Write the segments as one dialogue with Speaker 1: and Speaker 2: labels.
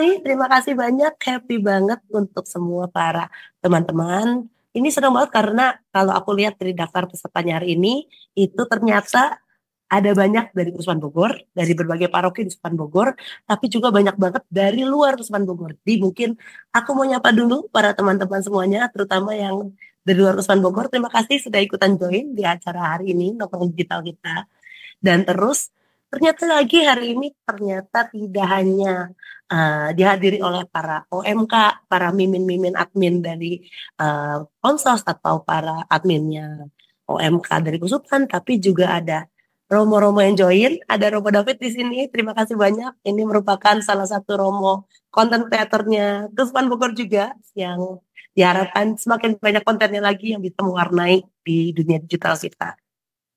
Speaker 1: sekali, terima kasih banyak, happy banget untuk semua para teman-teman. Ini senang banget karena kalau aku lihat dari daftar pesertanya hari ini, itu ternyata ada banyak dari Usman Bogor, dari berbagai paroki di Usman Bogor, tapi juga banyak banget dari luar Usman Bogor. Jadi mungkin aku mau nyapa dulu para teman-teman semuanya, terutama yang dari luar Usman Bogor. Terima kasih sudah ikutan join di acara hari ini, Nongkrong Digital kita. Dan terus ternyata lagi hari ini ternyata tidak hanya dihadiri oleh para OMK, para mimin-mimin admin dari Konsos atau para adminnya OMK dari Kusupan, tapi juga ada Romo-Romo yang join, ada Romo David di sini. Terima kasih banyak. Ini merupakan salah satu Romo konten kreatornya Kusupan Bogor juga yang diharapkan semakin banyak kontennya lagi yang bisa mewarnai di dunia digital kita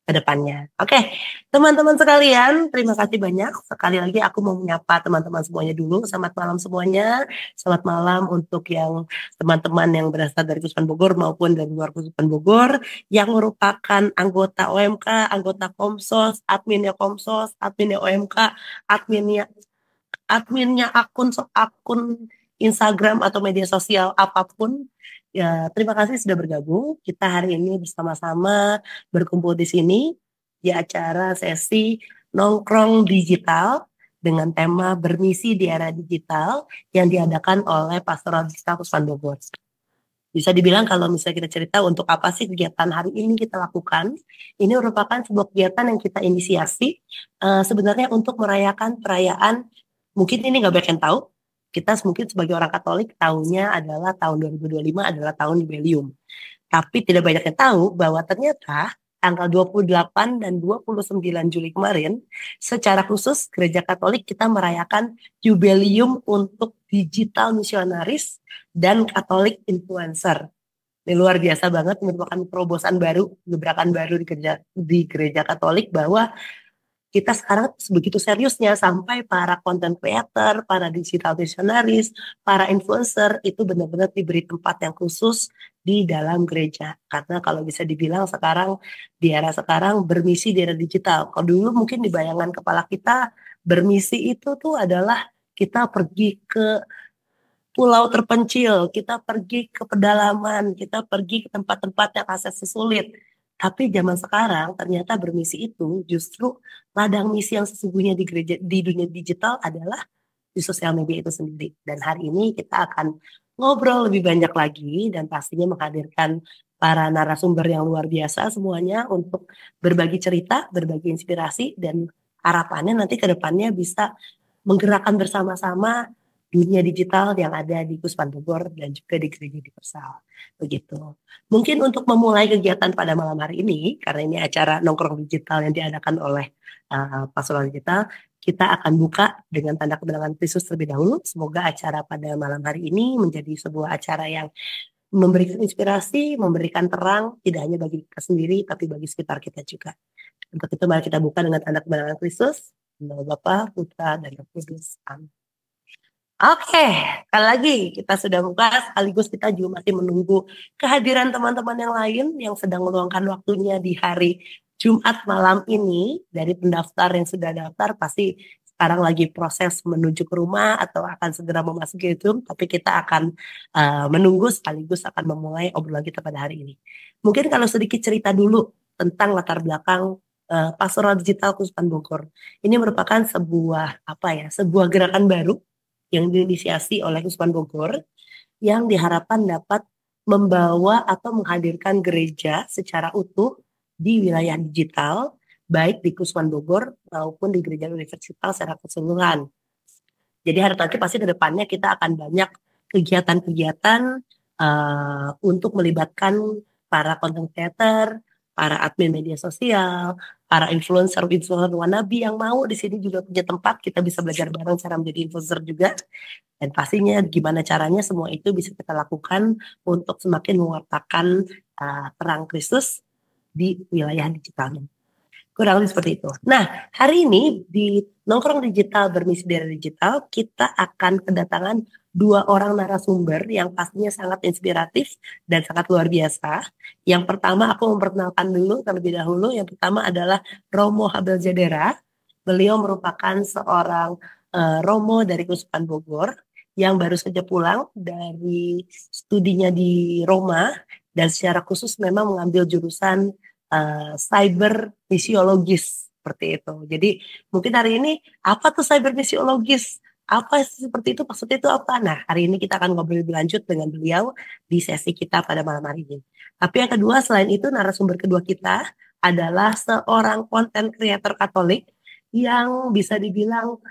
Speaker 1: ke depannya. Oke, teman-teman sekalian, terima kasih banyak. Sekali lagi aku mau menyapa teman-teman semuanya dulu. Selamat malam semuanya. Selamat malam untuk yang teman-teman yang berasal dari Kusupan Bogor maupun dari luar Kusupan Bogor yang merupakan anggota OMK, anggota Komsos, adminnya OMK, adminnya adminnya akun Instagram atau media sosial apapun. Ya, terima kasih sudah bergabung. Kita hari ini bersama-sama berkumpul di sini di acara sesi nongkrong digital dengan tema bermisi di era digital yang diadakan oleh Pastoral Digital Kusupan Bogor. Bisa dibilang kalau misalnya kita cerita untuk apa sih kegiatan hari ini kita lakukan, ini merupakan sebuah kegiatan yang kita inisiasi sebenarnya untuk merayakan perayaan, mungkin ini nggak banyak yang tahu, kita mungkin sebagai orang Katolik tahunya adalah tahun 2025 adalah tahun jubileum. Tapi tidak banyak yang tahu bahwa ternyata tanggal 28 dan 29 Juli kemarin, secara khusus Gereja Katolik kita merayakan jubileum untuk digital misionaris dan Katolik influencer. Ini luar biasa banget, merupakan terobosan baru, gebrakan baru di gereja Katolik bahwa kita sekarang begitu seriusnya sampai para content creator, para digital visionaris, para influencer itu benar-benar diberi tempat yang khusus di dalam gereja. Karena kalau bisa dibilang sekarang di era sekarang bermisi di era digital. Kalau dulu mungkin di bayangan kepala kita bermisi itu tuh adalah kita pergi ke pulau terpencil, kita pergi ke pedalaman, kita pergi ke tempat-tempat yang aksesnya sulit. Tapi zaman sekarang ternyata bermisi itu justru ladang misi yang sesungguhnya di gereja di dunia digital adalah di sosial media itu sendiri. Dan hari ini kita akan ngobrol lebih banyak lagi dan pastinya menghadirkan para narasumber yang luar biasa semuanya untuk berbagi cerita, berbagi inspirasi dan harapannya nanti ke depannya bisa menggerakkan bersama-sama dunia digital yang ada di Kusupan Bogor dan juga di Gereja Universal. Begitu. Mungkin untuk memulai kegiatan pada malam hari ini, karena ini acara nongkrong digital yang diadakan oleh Pastoral Digital, kita akan buka dengan tanda kebenaran Kristus terlebih dahulu. Semoga acara pada malam hari ini menjadi sebuah acara yang memberikan inspirasi, memberikan terang, tidak hanya bagi kita sendiri, tapi bagi sekitar kita juga. Untuk itu mari kita buka dengan tanda kebenaran Kristus. Nama Bapa, Putra, dan Roh Kudus. Amin. Oke, sekali lagi kita sudah buka, sekaligus kita juga masih menunggu kehadiran teman-teman yang lain yang sedang meluangkan waktunya di hari Jumat malam ini. Dari pendaftar yang sudah daftar pasti sekarang lagi proses menuju ke rumah atau akan segera memasuki Zoom, tapi kita akan menunggu sekaligus akan memulai obrolan kita pada hari ini. Mungkin kalau sedikit cerita dulu tentang latar belakang Pastoral Digital Kusupan Bogor. Ini merupakan sebuah gerakan baru yang diinisiasi oleh Kusupan Bogor yang diharapkan dapat membawa atau menghadirkan gereja secara utuh di wilayah digital baik di Kusupan Bogor maupun di gereja universitas secara keseluruhan. Jadi nanti pasti ke depannya kita akan banyak kegiatan-kegiatan untuk melibatkan para content creator, para admin media sosial, para influencer wannabe yang mau di sini juga punya tempat kita bisa belajar bareng cara menjadi influencer juga. Dan pastinya gimana caranya semua itu bisa kita lakukan untuk semakin mewartakan terang Kristus di wilayah digitalnya. Kurang lebih seperti itu. Nah, hari ini di Nongkrong Digital Bermisi di Era Digital, kita akan kedatangan 2 orang narasumber yang pastinya sangat inspiratif dan sangat luar biasa. Yang pertama aku memperkenalkan dulu terlebih dahulu. Yang pertama adalah Romo Habel Jadera. Beliau merupakan seorang Romo dari Kusupan Bogor yang baru saja pulang dari studinya di Roma dan secara khusus memang mengambil jurusan cyber misiologis seperti itu. Jadi mungkin hari ini apa tuh cyber misiologis? Apa seperti itu, maksudnya itu apa? Nah, hari ini kita akan ngobrol lebih lanjut dengan beliau di sesi kita pada malam hari ini. Tapi yang kedua, selain itu narasumber kedua kita adalah seorang konten creator Katolik yang bisa dibilang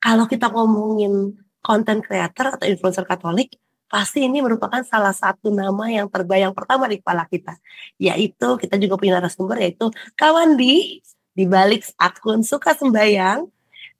Speaker 1: kalau kita ngomongin konten creator atau influencer Katolik, pasti ini merupakan salah satu nama yang terbayang pertama di kepala kita. Yaitu kita juga punya narasumber yaitu Kawandi di balik akun Suka Sembayang.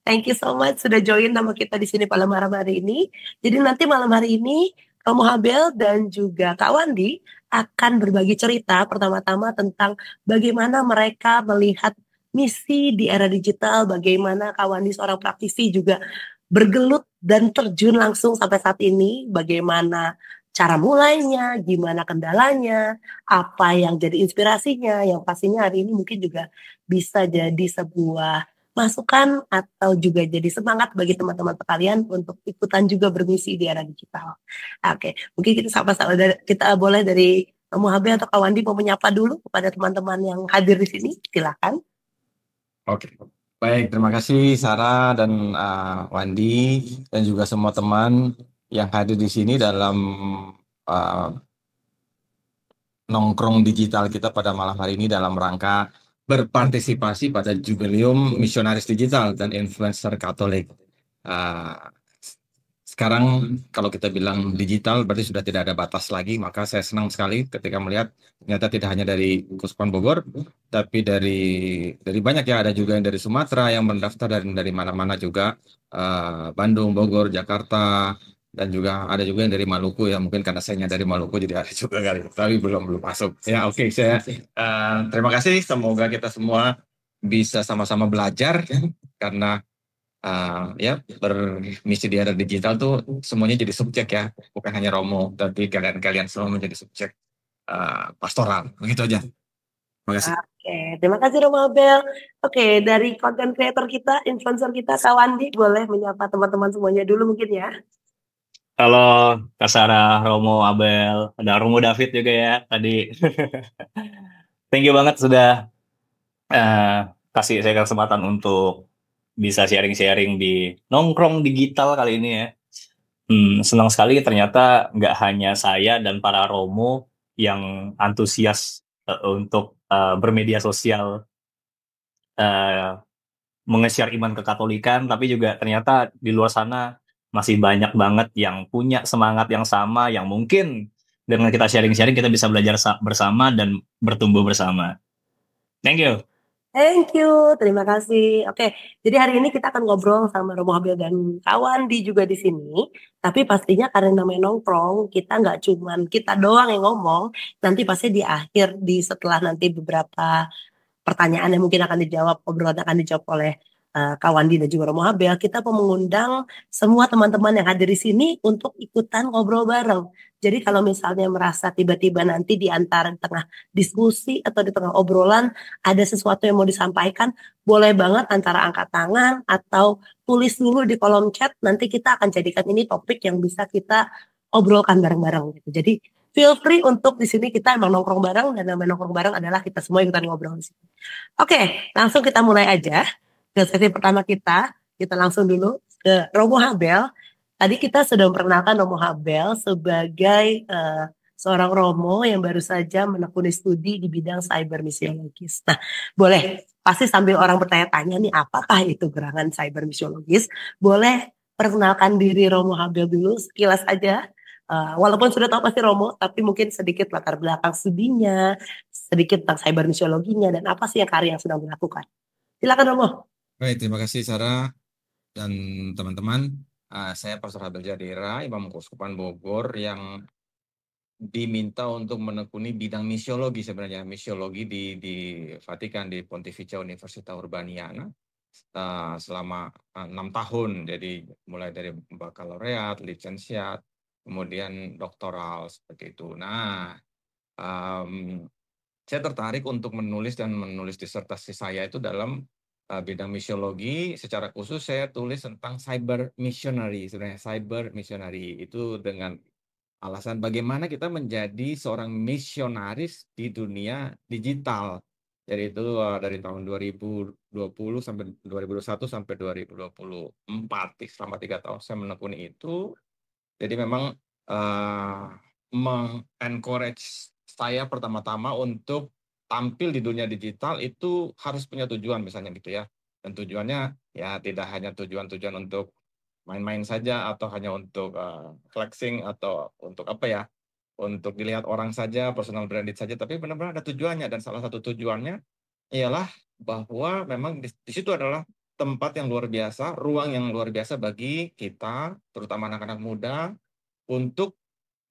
Speaker 1: Thank you so much sudah join nama kita di sini pada malam hari ini. Jadi nanti malam hari ini Romo Habel dan juga Kak Wandi akan berbagi cerita pertama-tama tentang bagaimana mereka melihat misi di era digital, bagaimana Kak Wandi seorang praktisi juga bergelut dan terjun langsung sampai saat ini, bagaimana cara mulainya, gimana kendalanya, apa yang jadi inspirasinya, yang pastinya hari ini mungkin juga bisa jadi sebuah masukan atau juga jadi semangat bagi teman-teman sekalian untuk ikutan juga bermisi di era digital. Oke, mungkin kita sama-sama kita boleh dari Kamu Habe atau Kawandi mau menyapa dulu kepada teman-teman yang hadir di sini. Silakan.
Speaker 2: Oke, baik. Terima kasih Sarah dan Wandi dan juga semua teman yang hadir di sini dalam uh, nongkrong digital kita pada malam hari ini dalam rangka berpartisipasi pada Jubileum Misionaris Digital dan Influencer Katolik. Uh, Sekarang kalau kita bilang digital berarti sudah tidak ada batas lagi, maka saya senang sekali ketika melihat ternyata tidak hanya dari Kuspan Bogor, tapi dari banyak ya, ada juga yang dari Sumatera yang mendaftar dari mana-mana juga, Bandung, Bogor, Jakarta, dan juga ada juga yang dari Maluku ya, mungkin karena saya dari Maluku jadi ada juga kali, tapi belum masuk. Ya oke, saya terima kasih, semoga kita semua bisa sama-sama belajar karena ya bermisi di era digital tuh semuanya jadi subjek ya, bukan hanya Romo, tapi kalian semua menjadi subjek pastoral. Begitu aja. Terima kasih.
Speaker 1: Oke, terima kasih Romo Abel. Oke, dari konten creator kita, influencer kita, Kak Wandi, boleh menyapa teman-teman semuanya dulu mungkin ya.
Speaker 3: Halo, Kak Sarah, Romo, Abel, ada Romo David juga ya tadi. Thank you banget sudah eh, kasih saya kesempatan untuk bisa sharing-sharing di nongkrong digital kali ini ya. Senang sekali ternyata nggak hanya saya dan para Romo yang antusias untuk bermedia sosial, eh, menge-share iman kekatolikan, tapi juga ternyata di luar sana masih banyak banget yang punya semangat yang sama, yang mungkin dengan kita sharing-sharing kita bisa belajar bersama dan bertumbuh bersama. Thank you.
Speaker 1: Thank you, terima kasih. Oke, jadi hari ini kita akan ngobrol sama Romo Abel dan kawan di juga di sini. Tapi pastinya karena namanya nongkrong, kita nggak cuman kita doang yang ngomong. Nanti pasti di akhir, di setelah nanti beberapa pertanyaan yang mungkin akan dijawab, obrolan akan dijawab oleh Kak Wandi dan juga Romo Habel, kita mau mengundang semua teman-teman yang hadir di sini untuk ikutan ngobrol bareng. Jadi kalau misalnya merasa tiba-tiba nanti di antara tengah diskusi atau di tengah obrolan ada sesuatu yang mau disampaikan, boleh banget antara angkat tangan atau tulis dulu di kolom chat. Nanti kita akan jadikan ini topik yang bisa kita obrolkan bareng-bareng gitu. Jadi feel free untuk di sini kita emang nongkrong bareng dan namanya nongkrong bareng adalah kita semua ikutan ngobrol di sini. Oke, langsung kita mulai aja ke sesi pertama kita. Kita langsung dulu ke Romo Habel. Tadi kita sudah memperkenalkan Romo Habel sebagai seorang Romo yang baru saja menekuni studi di bidang cyber misiologis. Nah, boleh pasti sambil orang bertanya-tanya nih apakah itu gerangan cyber misiologis? Boleh perkenalkan diri Romo Habel dulu sekilas aja. Walaupun sudah tahu pasti Romo, tapi mungkin sedikit latar belakang studinya, sedikit tentang cyber misiologinya, dan apa sih yang karya yang sedang dilakukan. Silakan Romo.
Speaker 2: Baik, terima kasih Sarah dan teman-teman. Saya Pastor Habel Jadira, Imam Keuskupan Bogor yang diminta untuk menekuni bidang misiologi sebenarnya, misiologi di Vatikan, di Pontificia Universitas Urbaniana selama 6 tahun. Jadi mulai dari bakalaureat, lisensiat, kemudian doktoral seperti itu. Nah, saya tertarik untuk menulis disertasi saya itu dalam bidang misiologi, secara khusus saya tulis tentang cyber missionary. Sebenarnya cyber missionary itu dengan alasan bagaimana kita menjadi seorang misionaris di dunia digital. Jadi itu dari tahun 2020 sampai 2021 sampai 2024, selama 3 tahun saya menekuni itu. Jadi memang mengencourage saya pertama-tama untuk tampil di dunia digital itu harus punya tujuan misalnya gitu ya. Dan tujuannya ya tidak hanya tujuan-tujuan untuk main-main saja atau hanya untuk flexing atau untuk apa ya, untuk dilihat orang saja, personal branded saja, tapi benar-benar ada tujuannya. Dan salah satu tujuannya ialah bahwa memang di situ adalah tempat yang luar biasa, ruang yang luar biasa bagi kita, terutama anak-anak muda, untuk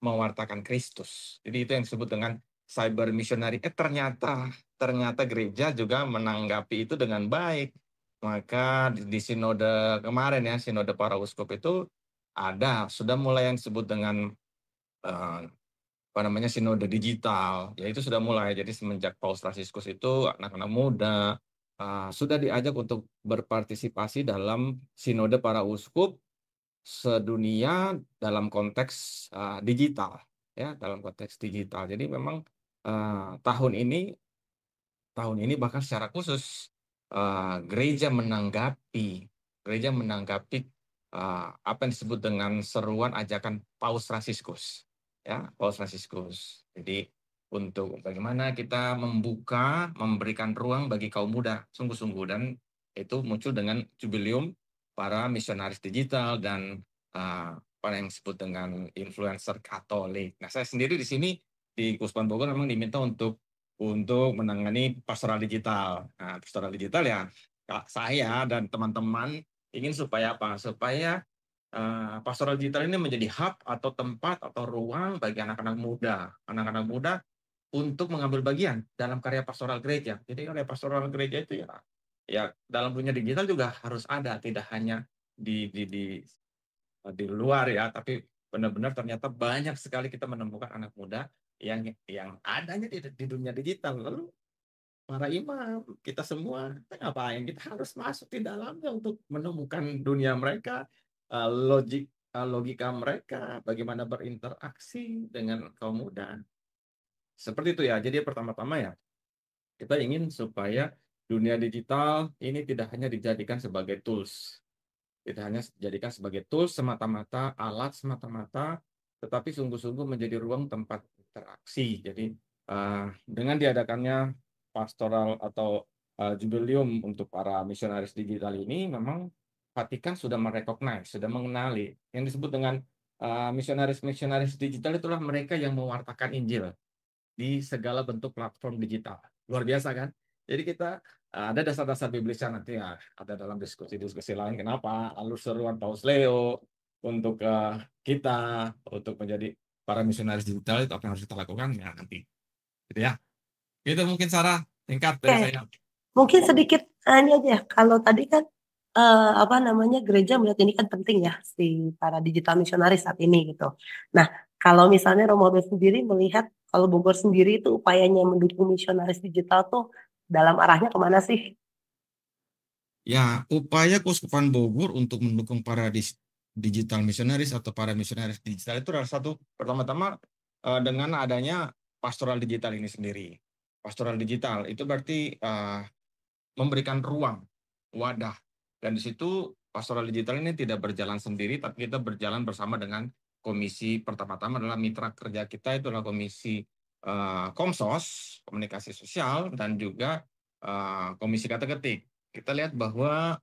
Speaker 2: mewartakan Kristus. Jadi itu yang disebut dengan cyber missionary. Ternyata gereja juga menanggapi itu dengan baik. Maka di sinode kemarin ya, sinode para uskup itu sudah mulai yang disebut dengan sinode digital. Ya itu sudah mulai. Jadi semenjak Paus Fransiskus itu anak-anak muda sudah diajak untuk berpartisipasi dalam sinode para uskup sedunia dalam konteks digital, ya, dalam konteks digital. Jadi memang tahun ini bahkan secara khusus gereja menanggapi apa yang disebut dengan seruan ajakan Paus Fransiskus, ya, Paus Fransiskus. Jadi untuk bagaimana kita memberikan ruang bagi kaum muda, sungguh-sungguh, dan itu muncul dengan jubileum para misionaris digital dan apa yang disebut dengan influencer Katolik. Nah, saya sendiri di sini di Kuspan Bogor memang diminta untuk menangani pastoral digital. Nah, pastoral digital ya, saya dan teman-teman ingin supaya apa? Supaya pastoral digital ini menjadi hub atau tempat atau ruang bagi anak-anak muda untuk mengambil bagian dalam karya pastoral gereja. Jadi karya pastoral gereja itu ya dalam dunia digital juga harus ada, tidak hanya di luar ya, tapi benar-benar ternyata banyak sekali kita menemukan anak muda yang adanya di dunia digital. Lalu para imam, kita semua, kita ngapain? Kita harus masuk di dalamnya untuk menemukan dunia mereka, logika mereka, bagaimana berinteraksi dengan kaum muda. Seperti itu ya. Jadi pertama-tama ya, kita ingin supaya dunia digital ini tidak hanya dijadikan sebagai tools. Tidak hanya dijadikan sebagai tools semata-mata, alat semata-mata, tetapi sungguh-sungguh menjadi ruang tempat interaksi. Jadi dengan diadakannya pastoral atau jubileum untuk para misionaris digital ini, memang Vatikan sudah merecognize, sudah mengenali yang disebut dengan misionaris-misionaris digital itulah mereka yang mewartakan Injil di segala bentuk platform digital. Luar biasa kan? Jadi kita ada dasar-dasar biblisnya nanti ya, ada dalam diskusi-diskusi lain. Kenapa? Lalu seruan Paus Leo untuk kita untuk menjadi para misionaris digital itu apa yang harus kita lakukan ya nanti. Gitu ya. Itu mungkin Sarah singkat dari saya.
Speaker 1: Mungkin sedikit ini aja. Kalau tadi kan gereja melihat ini kan penting ya si para digital misionaris saat ini gitu. Nah, kalau misalnya Romo Abel sendiri melihat kalau Bogor sendiri itu upayanya mendukung misionaris digital tuh dalam arahnya kemana sih?
Speaker 2: Ya, upaya Keuskupan Bogor untuk mendukung para digital misionaris atau para misionaris digital itu adalah satu, pertama-tama dengan adanya pastoral digital ini sendiri. Pastoral digital itu berarti memberikan ruang, wadah. Dan di situ pastoral digital ini tidak berjalan sendiri, tapi kita berjalan bersama dengan komisi. Pertama-tama adalah mitra kerja kita itu adalah komisi Komsos, komunikasi sosial, dan juga komisi kata ketik. Kita lihat bahwa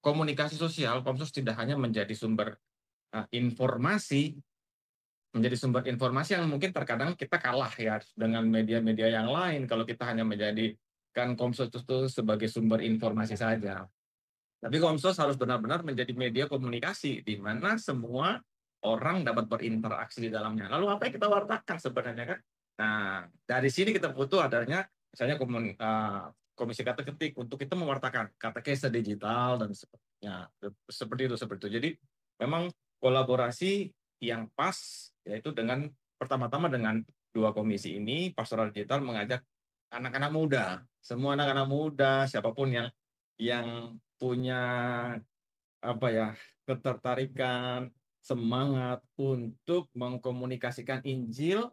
Speaker 2: komunikasi sosial, Komsos tidak hanya menjadi sumber informasi, yang mungkin terkadang kita kalah ya dengan media-media yang lain kalau kita hanya menjadikan Komsos itu sebagai sumber informasi saja. Tapi Komsos harus benar-benar menjadi media komunikasi di mana semua orang dapat berinteraksi di dalamnya. Lalu apa yang kita wartakan sebenarnya kan? Nah, dari sini kita butuh adanya misalnya komisi kata ketik untuk kita mewartakan katekese digital dan seperti itu. Jadi memang kolaborasi yang pas yaitu dengan pertama-tama dengan dua komisi ini, pastoral digital mengajak anak-anak muda, semua anak-anak muda, siapapun yang punya apa ya, ketertarikan, semangat untuk mengkomunikasikan Injil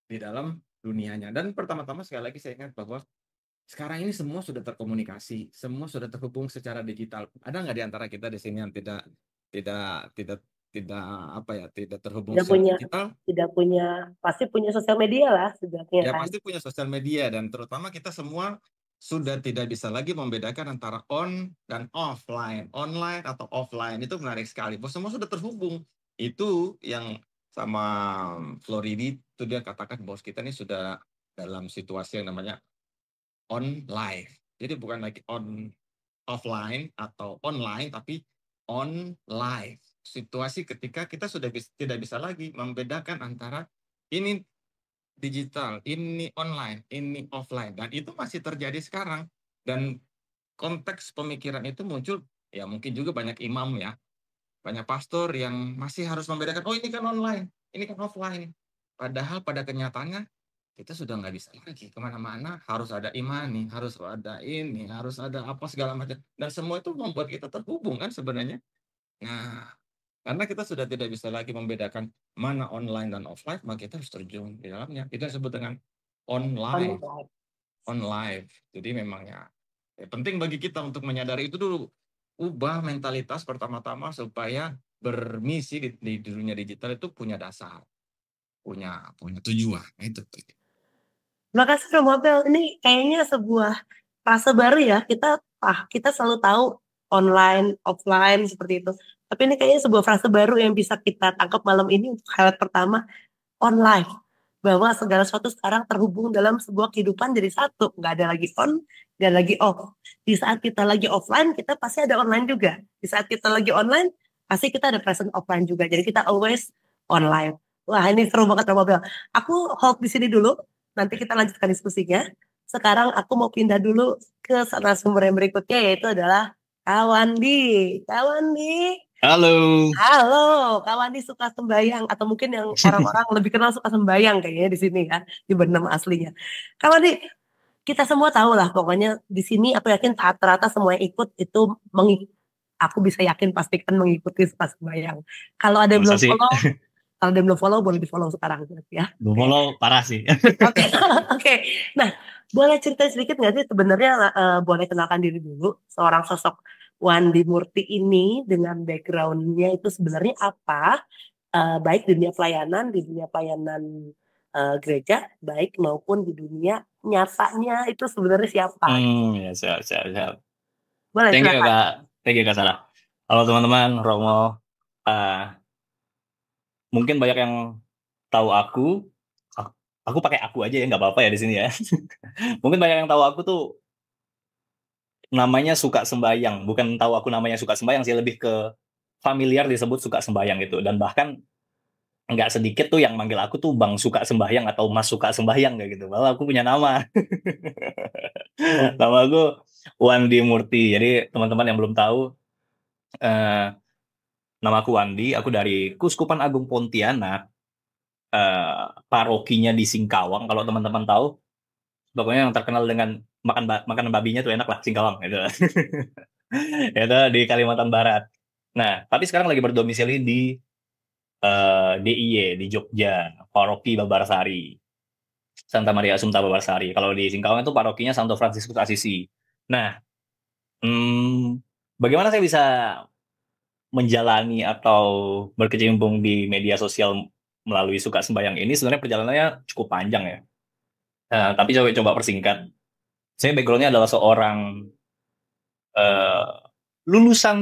Speaker 2: di dalam dunianya. Dan pertama-tama sekali lagi saya ingat bahwa sekarang ini semua sudah terkomunikasi, semua sudah terhubung secara digital. Ada nggak di antara kita di sini yang tidak tidak tidak apa ya, tidak terhubung
Speaker 1: Tidak
Speaker 2: secara
Speaker 1: punya,
Speaker 2: digital?
Speaker 1: pasti punya sosial media lah setidaknya
Speaker 2: Ya
Speaker 1: kan.
Speaker 2: pasti punya sosial media, dan terutama kita semua sudah tidak bisa lagi membedakan antara on dan offline. Online atau offline itu menarik sekali. Bahwa semua sudah terhubung. Itu yang sama Floridi itu dia katakan bahwa kita ini sudah dalam situasi yang namanya on live. Jadi bukan lagi on offline atau online, tapi on live. Situasi ketika kita sudah tidak bisa lagi membedakan antara ini digital, ini online, ini offline. Dan itu masih terjadi sekarang. Dan konteks pemikiran itu muncul, ya mungkin juga banyak imam ya, banyak pastor yang masih harus membedakan, oh ini kan online, ini kan offline. Padahal pada kenyataannya, kita sudah nggak bisa lagi kemana-mana, harus ada imani, harus ada ini, harus ada apa segala macam. Dan semua itu membuat kita terhubung kan sebenarnya. Nah, karena kita sudah tidak bisa lagi membedakan mana online dan offline, maka kita harus terjun di dalamnya. Itu disebut dengan on live.
Speaker 1: Online.
Speaker 2: On live. Jadi memang ya penting bagi kita untuk menyadari itu dulu. Ubah mentalitas pertama-tama supaya bermisi di dunia digital itu punya dasar, punya tujuan. Itu.
Speaker 1: Terima kasih Romo Abel. Ini kayaknya sebuah fase baru ya. Kita selalu tahu online, offline seperti itu. Tapi ini kayaknya sebuah frase baru yang bisa kita tangkap malam ini untuk highlight pertama, online. Bahwa segala sesuatu sekarang terhubung dalam sebuah kehidupan jadi satu. Nggak ada lagi on, nggak ada lagi off. Di saat kita lagi offline, kita pasti ada online juga. Di saat kita lagi online, pasti kita ada present offline juga. Jadi kita always online. Wah ini seru banget Romo Abel. Aku hold di sini dulu. Nanti kita lanjutkan diskusinya. Sekarang aku mau pindah dulu ke narasumber yang berikutnya, yaitu adalah Kak Wandi. Kak Wandi.
Speaker 3: Halo.
Speaker 1: Halo, Kak Wandi suka sembayang, atau mungkin yang orang-orang lebih kenal suka sembayang kayaknya di sini ya, di nama aslinya. Kak Wandi, kita semua tahu lah pokoknya di sini aku yakin rata-rata semua yang ikut itu aku bisa yakin pastikan mengikuti suka sembayang. Kalau ada yang
Speaker 3: Masa
Speaker 1: belum
Speaker 3: sih?
Speaker 1: follow, kalau ada yang belum follow boleh di follow sekarang ya.
Speaker 3: Belum follow parah sih.
Speaker 1: Oke, oke. Nah, boleh cerita sedikit nggak sih sebenarnya, boleh kenalkan diri dulu seorang sosok Wandi Murti ini dengan backgroundnya itu sebenarnya apa? Baik di dunia pelayanan gereja, baik maupun di dunia nyatanya itu sebenarnya siapa?
Speaker 3: Ya, siap.
Speaker 1: Boleh
Speaker 3: Thank you
Speaker 1: silakan.
Speaker 3: Kak. Thank you Kak Sarah. Halo teman-teman, Romo. Mungkin banyak yang tahu aku. Aku pakai aku aja ya, nggak apa-apa ya di sini ya. Mungkin banyak yang tahu aku tuh namanya suka sembayang. Bukan tahu aku namanya suka sembayang sih, lebih ke familiar disebut suka sembayang gitu. Dan bahkan nggak sedikit tuh yang manggil aku tuh Bang suka sembayang atau Mas suka sembayang kayak gitu. Bahwa aku punya nama. Nama aku Wandi Murti. Jadi teman-teman yang belum tahu, eh, nama aku Wandi. Aku dari Kuskupan Agung Pontianak. Parokinya di Singkawang. Kalau teman-teman tahu, pokoknya yang terkenal dengan makanan babinya tuh enak lah, Singkawang gitu. Itu di Kalimantan Barat. Nah, tapi sekarang lagi berdomisili di DIY di Jogja, Paroki Babarsari, Santa Maria Assumpta Babarsari. Kalau di Singkawang itu parokinya Santo Fransiskus Assisi. Nah, bagaimana saya bisa menjalani atau berkecimpung di media sosial melalui suka sembayang ini? Sebenarnya perjalanannya cukup panjang ya. Tapi coba persingkat. Saya backgroundnya adalah seorang lulusan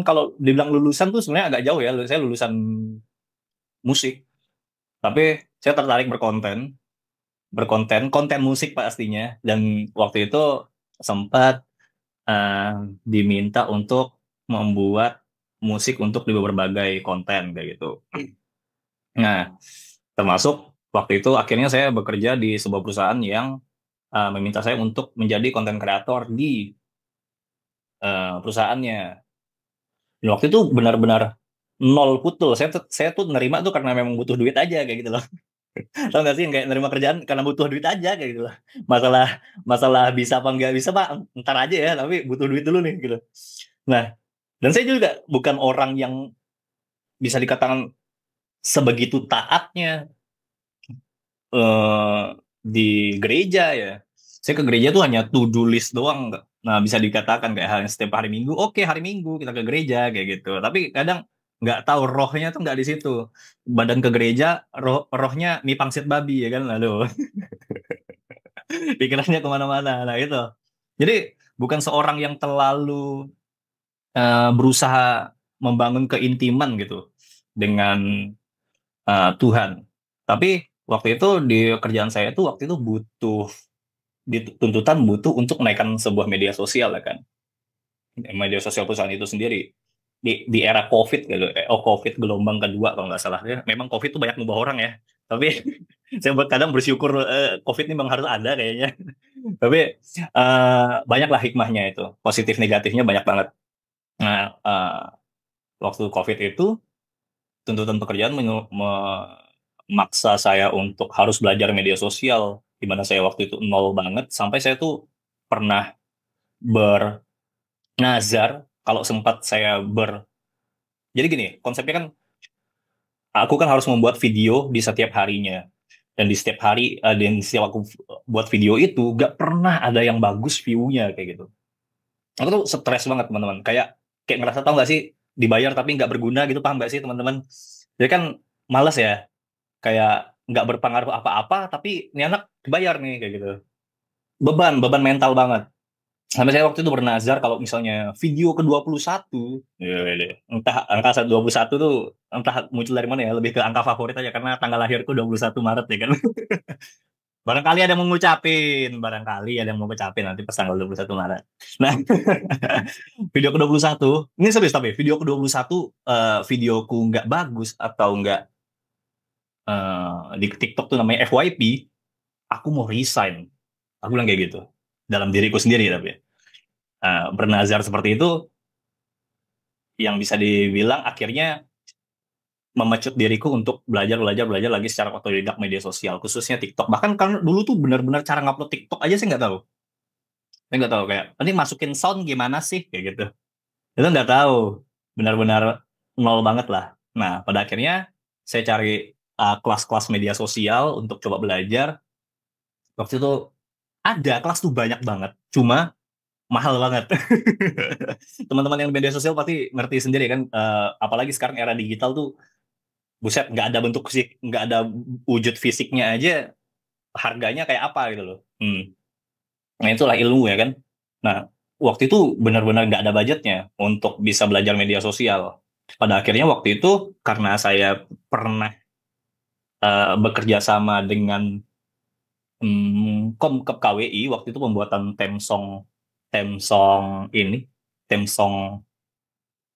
Speaker 3: kalau dibilang lulusan tuh sebenarnya agak jauh ya. Saya lulusan musik, tapi saya tertarik konten musik pastinya. Dan waktu itu sempat diminta untuk membuat musik untuk di berbagai konten kayak gitu. Nah, termasuk waktu itu akhirnya saya bekerja di sebuah perusahaan yang meminta saya untuk menjadi konten kreator di perusahaannya. Dan waktu itu benar-benar nol putul. Saya tuh nerima tuh karena memang butuh duit aja kayak gitu loh. Tau gak sih yang kayak nerima kerjaan karena butuh duit aja kayak gitu lah. Masalah masalah bisa apa nggak bisa pak ntar aja ya, tapi butuh duit dulu nih gitu. Nah, dan saya juga bukan orang yang bisa dikatakan sebegitu taatnya eh, di gereja ya. Saya ke gereja tuh hanya to do list doang. Nah, bisa dikatakan kayak hal yang setiap hari Minggu, oke hari Minggu kita ke gereja kayak gitu. Tapi kadang nggak tahu rohnya tuh nggak di situ. Badan ke gereja, rohnya nih pangsit babi ya kan, lalu pikirannya kemana-mana. Nah itu. Jadi bukan seorang yang terlalu berusaha membangun keintiman gitu dengan Tuhan. Tapi waktu itu di kerjaan saya tuh waktu itu butuh dituntutan butuh untuk menaikkan sebuah media sosial ya kan. Media sosial perusahaan itu sendiri di era COVID gitu. COVID gelombang kedua kalau nggak salah ya. Memang COVID tuh banyak ngubah orang ya. Tapi saya kadang bersyukur COVID ini memang harus ada kayaknya. Tapi banyaklah hikmahnya itu. Positif negatifnya banyak banget. Nah, waktu COVID itu tuntutan pekerjaan memaksa saya untuk harus belajar media sosial, di mana saya waktu itu nol banget, sampai saya tuh pernah bernazar kalau sempat saya jadi gini, konsepnya kan aku kan harus membuat video di setiap harinya, dan di setiap hari dan setiap aku buat video itu gak pernah ada yang bagus view-nya kayak gitu. Aku tuh stres banget teman-teman, kayak kayak ngerasa tau gak sih dibayar tapi nggak berguna gitu, paham gak sih teman-teman? Jadi kan males ya, kayak nggak berpengaruh apa-apa tapi ini anak dibayar nih kayak gitu, beban mental banget. Sampai saya waktu itu bernazar kalau misalnya video ke-21 ya deh, entah angka 21 tuh entah muncul dari mana ya, lebih ke angka favorit aja karena tanggal lahirku 21 Maret ya kan. Barangkali ada yang mau ngucapin, nanti pas tanggal 21 Maret. Nah, video ke-21 ini serius, tapi video ke-21 videoku nggak bagus atau nggak di TikTok tuh namanya FYP, aku mau resign. Aku bilang kayak gitu dalam diriku sendiri. Tapi bernazar seperti itu yang bisa dibilang akhirnya memecut diriku untuk belajar lagi secara otodidak media sosial, khususnya TikTok. Bahkan kan dulu tuh benar-benar cara ngupload TikTok aja saya nggak tahu. Saya nggak tahu kayak nanti masukin sound gimana sih kayak gitu. Itu nggak tahu. Benar-benar nol banget lah. Nah, pada akhirnya saya cari kelas-kelas media sosial untuk coba belajar. Waktu itu ada kelas tuh banyak banget, cuma mahal banget. Teman-teman yang media sosial pasti ngerti sendiri kan, apalagi sekarang era digital tuh, buset, nggak ada bentuk fisik, nggak ada wujud fisiknya aja, harganya kayak apa gitu loh. Nah itulah ilmu ya kan. Nah waktu itu benar-benar nggak ada budgetnya untuk bisa belajar media sosial. Pada akhirnya waktu itu karena saya pernah bekerja sama dengan Komkep KWI waktu itu pembuatan theme song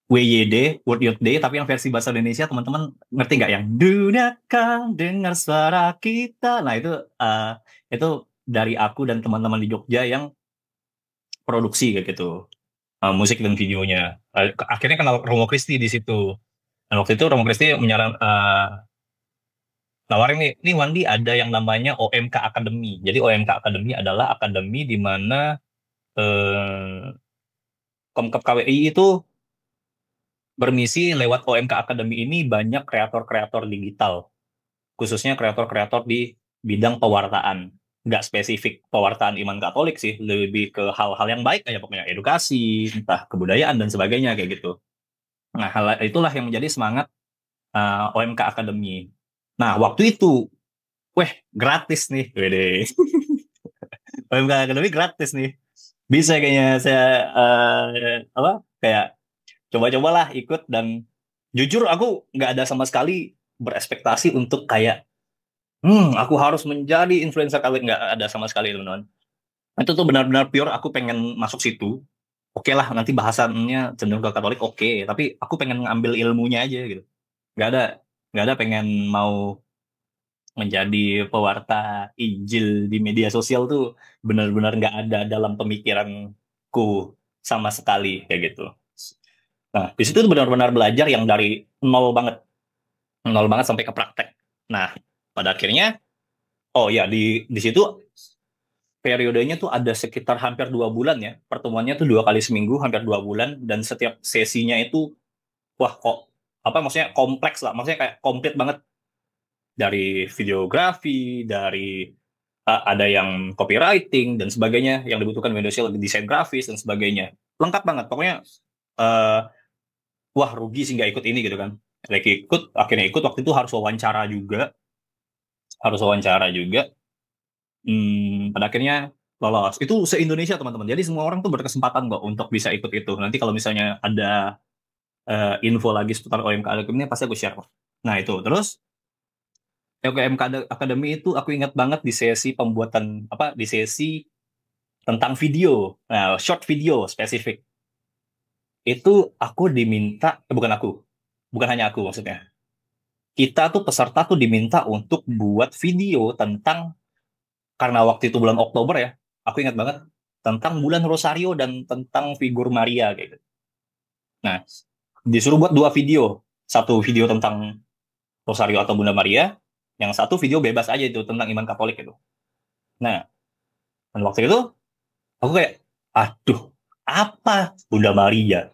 Speaker 3: WYD, World Youth Day, tapi yang versi bahasa Indonesia, teman-teman ngerti nggak yang dunia kan dengar suara kita? Nah itu dari aku dan teman-teman di Jogja yang produksi kayak gitu, musik dan videonya. Akhirnya kenal Romo Kristi di situ. Dan waktu itu Romo Kristi nawarin nih Wandi, ada yang namanya OMK Academy. Jadi OMK Academy adalah akademi di mana Komkep KWI itu bermisi lewat OMK Academy ini banyak kreator-kreator digital, khususnya kreator-kreator di bidang pewartaan. Nggak spesifik pewartaan iman Katolik sih, lebih ke hal-hal yang baik aja pokoknya, edukasi, entah kebudayaan dan sebagainya kayak gitu. Nah, hal itulah yang menjadi semangat OMK Academy. Nah, waktu itu, gratis nih, wede. OMK Academy gratis nih. Bisa kayaknya saya kayak coba-cobalah ikut, dan jujur aku nggak ada sama sekali berekspektasi untuk kayak aku harus menjadi influencer Katolik, nggak ada sama sekali teman-teman. Itu tuh benar-benar pure aku pengen masuk situ. Oke lah, nanti bahasannya cenderung ke Katolik, oke, tapi aku pengen ngambil ilmunya aja gitu. Nggak ada pengen mau menjadi pewarta Injil di media sosial tuh, benar-benar nggak ada dalam pemikiranku sama sekali kayak gitu. Nah, di situ tuh benar-benar belajar yang dari nol banget sampai ke praktek. Nah, Pada akhirnya, oh ya di situ periodenya tuh ada sekitar hampir 2 bulan ya. Pertemuannya tuh 2 kali seminggu, hampir 2 bulan, dan setiap sesinya itu wah kok apa maksudnya kompleks lah, maksudnya kayak komplit banget, dari videografi, dari ada yang copywriting dan sebagainya yang dibutuhkan media sosial, desain grafis dan sebagainya, lengkap banget pokoknya. eh, Wah rugi sih nggak ikut ini gitu kan. Lagi ikut, akhirnya ikut, waktu itu harus wawancara juga. Pada akhirnya lolos. Itu se-Indonesia teman-teman, jadi semua orang tuh berkesempatan kok untuk bisa ikut itu. Nanti kalau misalnya ada info lagi seputar OMK Academy pasti aku share. Nah itu terus OMK Academy itu aku ingat banget di sesi pembuatan apa, di sesi tentang video, nah short video spesifik. Itu aku diminta, bukan hanya aku maksudnya, kita tuh peserta tuh diminta untuk buat video tentang, karena waktu itu bulan Oktober ya, aku ingat banget, tentang bulan Rosario dan tentang figur Maria kayak gitu. Nah, disuruh buat 2 video, satu video tentang Rosario atau Bunda Maria, yang satu video bebas aja itu tentang iman Katolik itu. Nah, dan waktu itu aku kayak, aduh, apa Bunda Maria?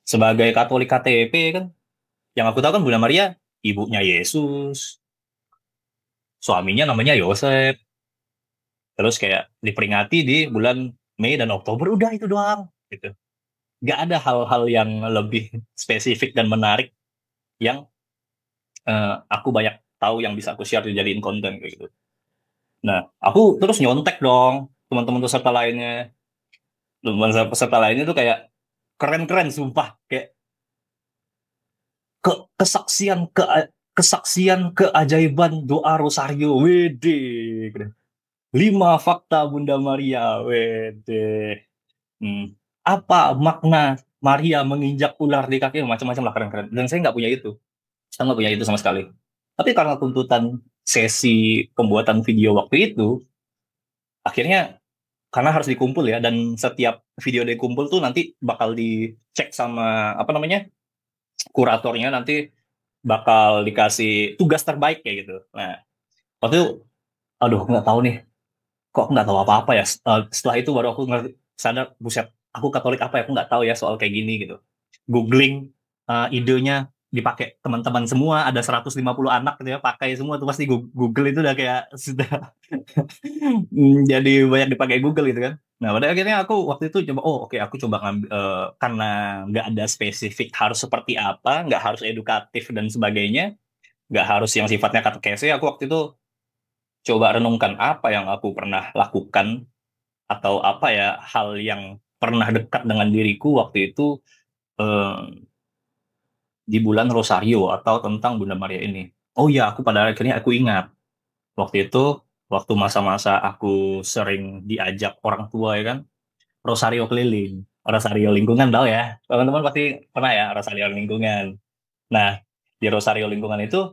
Speaker 3: Sebagai Katolik KTP kan, yang aku tahu kan Bunda Maria ibunya Yesus, suaminya namanya Yosef, terus kayak diperingati di bulan Mei dan Oktober, udah itu doang gitu. Nggak ada hal-hal yang lebih spesifik dan menarik yang aku banyak tahu yang bisa aku share dijadiin konten kayak gitu. Nah, aku terus nyontek dong teman-teman peserta lainnya tuh kayak keren-keren sumpah, kayak ke kesaksian ke kesaksian keajaiban doa Rosario, wede, 5 fakta Bunda Maria, wede. Hmm. Apa makna Maria menginjak ular di kaki, macam-macam lah, keren-keren. Dan saya nggak punya itu, saya nggak punya itu sama sekali. Tapi karena tuntutan sesi pembuatan video waktu itu, akhirnya karena harus dikumpul ya, dan setiap video dikumpul tuh nanti bakal dicek sama apa namanya kuratornya, nanti bakal dikasih tugas terbaik kayak gitu. Nah, waktu itu, aduh nggak tahu nih, kok nggak tahu apa-apa ya. Setelah itu baru aku ngerti, sadar, buset, aku Katolik apa ya, aku nggak tahu ya soal kayak gini gitu. Googling, idenya dipakai teman-teman semua, ada 150 anak gitu ya, pakai semua tuh pasti Google itu udah kayak sudah jadi banyak dipakai Google gitu kan. Nah, pada akhirnya aku waktu itu coba, oh oke, aku coba ngambil, karena nggak ada spesifik harus seperti apa, nggak harus edukatif dan sebagainya, nggak harus yang sifatnya katekese, aku waktu itu coba renungkan apa yang aku pernah lakukan, atau apa ya hal yang pernah dekat dengan diriku waktu itu, eh, di bulan Rosario atau tentang Bunda Maria ini. Oh ya, aku pada akhirnya aku ingat waktu itu, waktu masa-masa aku sering diajak orang tua ya kan, Rosario keliling, Rosario lingkungan, tahu ya, teman-teman pasti pernah ya Rosario lingkungan. Nah, di Rosario lingkungan itu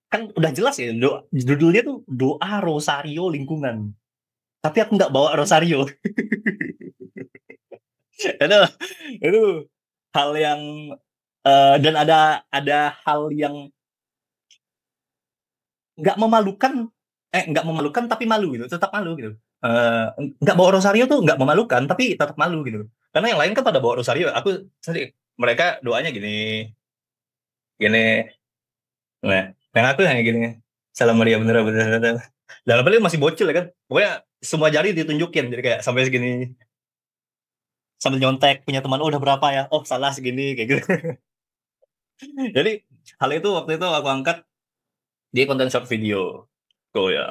Speaker 3: kan udah jelas ya, judulnya tuh doa Rosario lingkungan, tapi aku nggak bawa Rosario. itu itu hal yang, dan ada hal yang nggak memalukan, nggak memalukan tapi malu gitu, tetap malu gitu. Eh, nggak bawa Rosario tuh nggak memalukan tapi tetap malu gitu, karena yang lain kan pada bawa Rosario, aku sendiri, mereka doanya gini gini, nah yang aku hanya gini, Salam Maria bener bener bener, dalam paling masih bocil ya kan, pokoknya semua jari ditunjukin, jadi kayak sampai segini, sambil nyontek punya teman, oh udah berapa ya, oh salah segini kayak gitu. Jadi hal itu waktu itu aku angkat di konten short video. Tuh ya,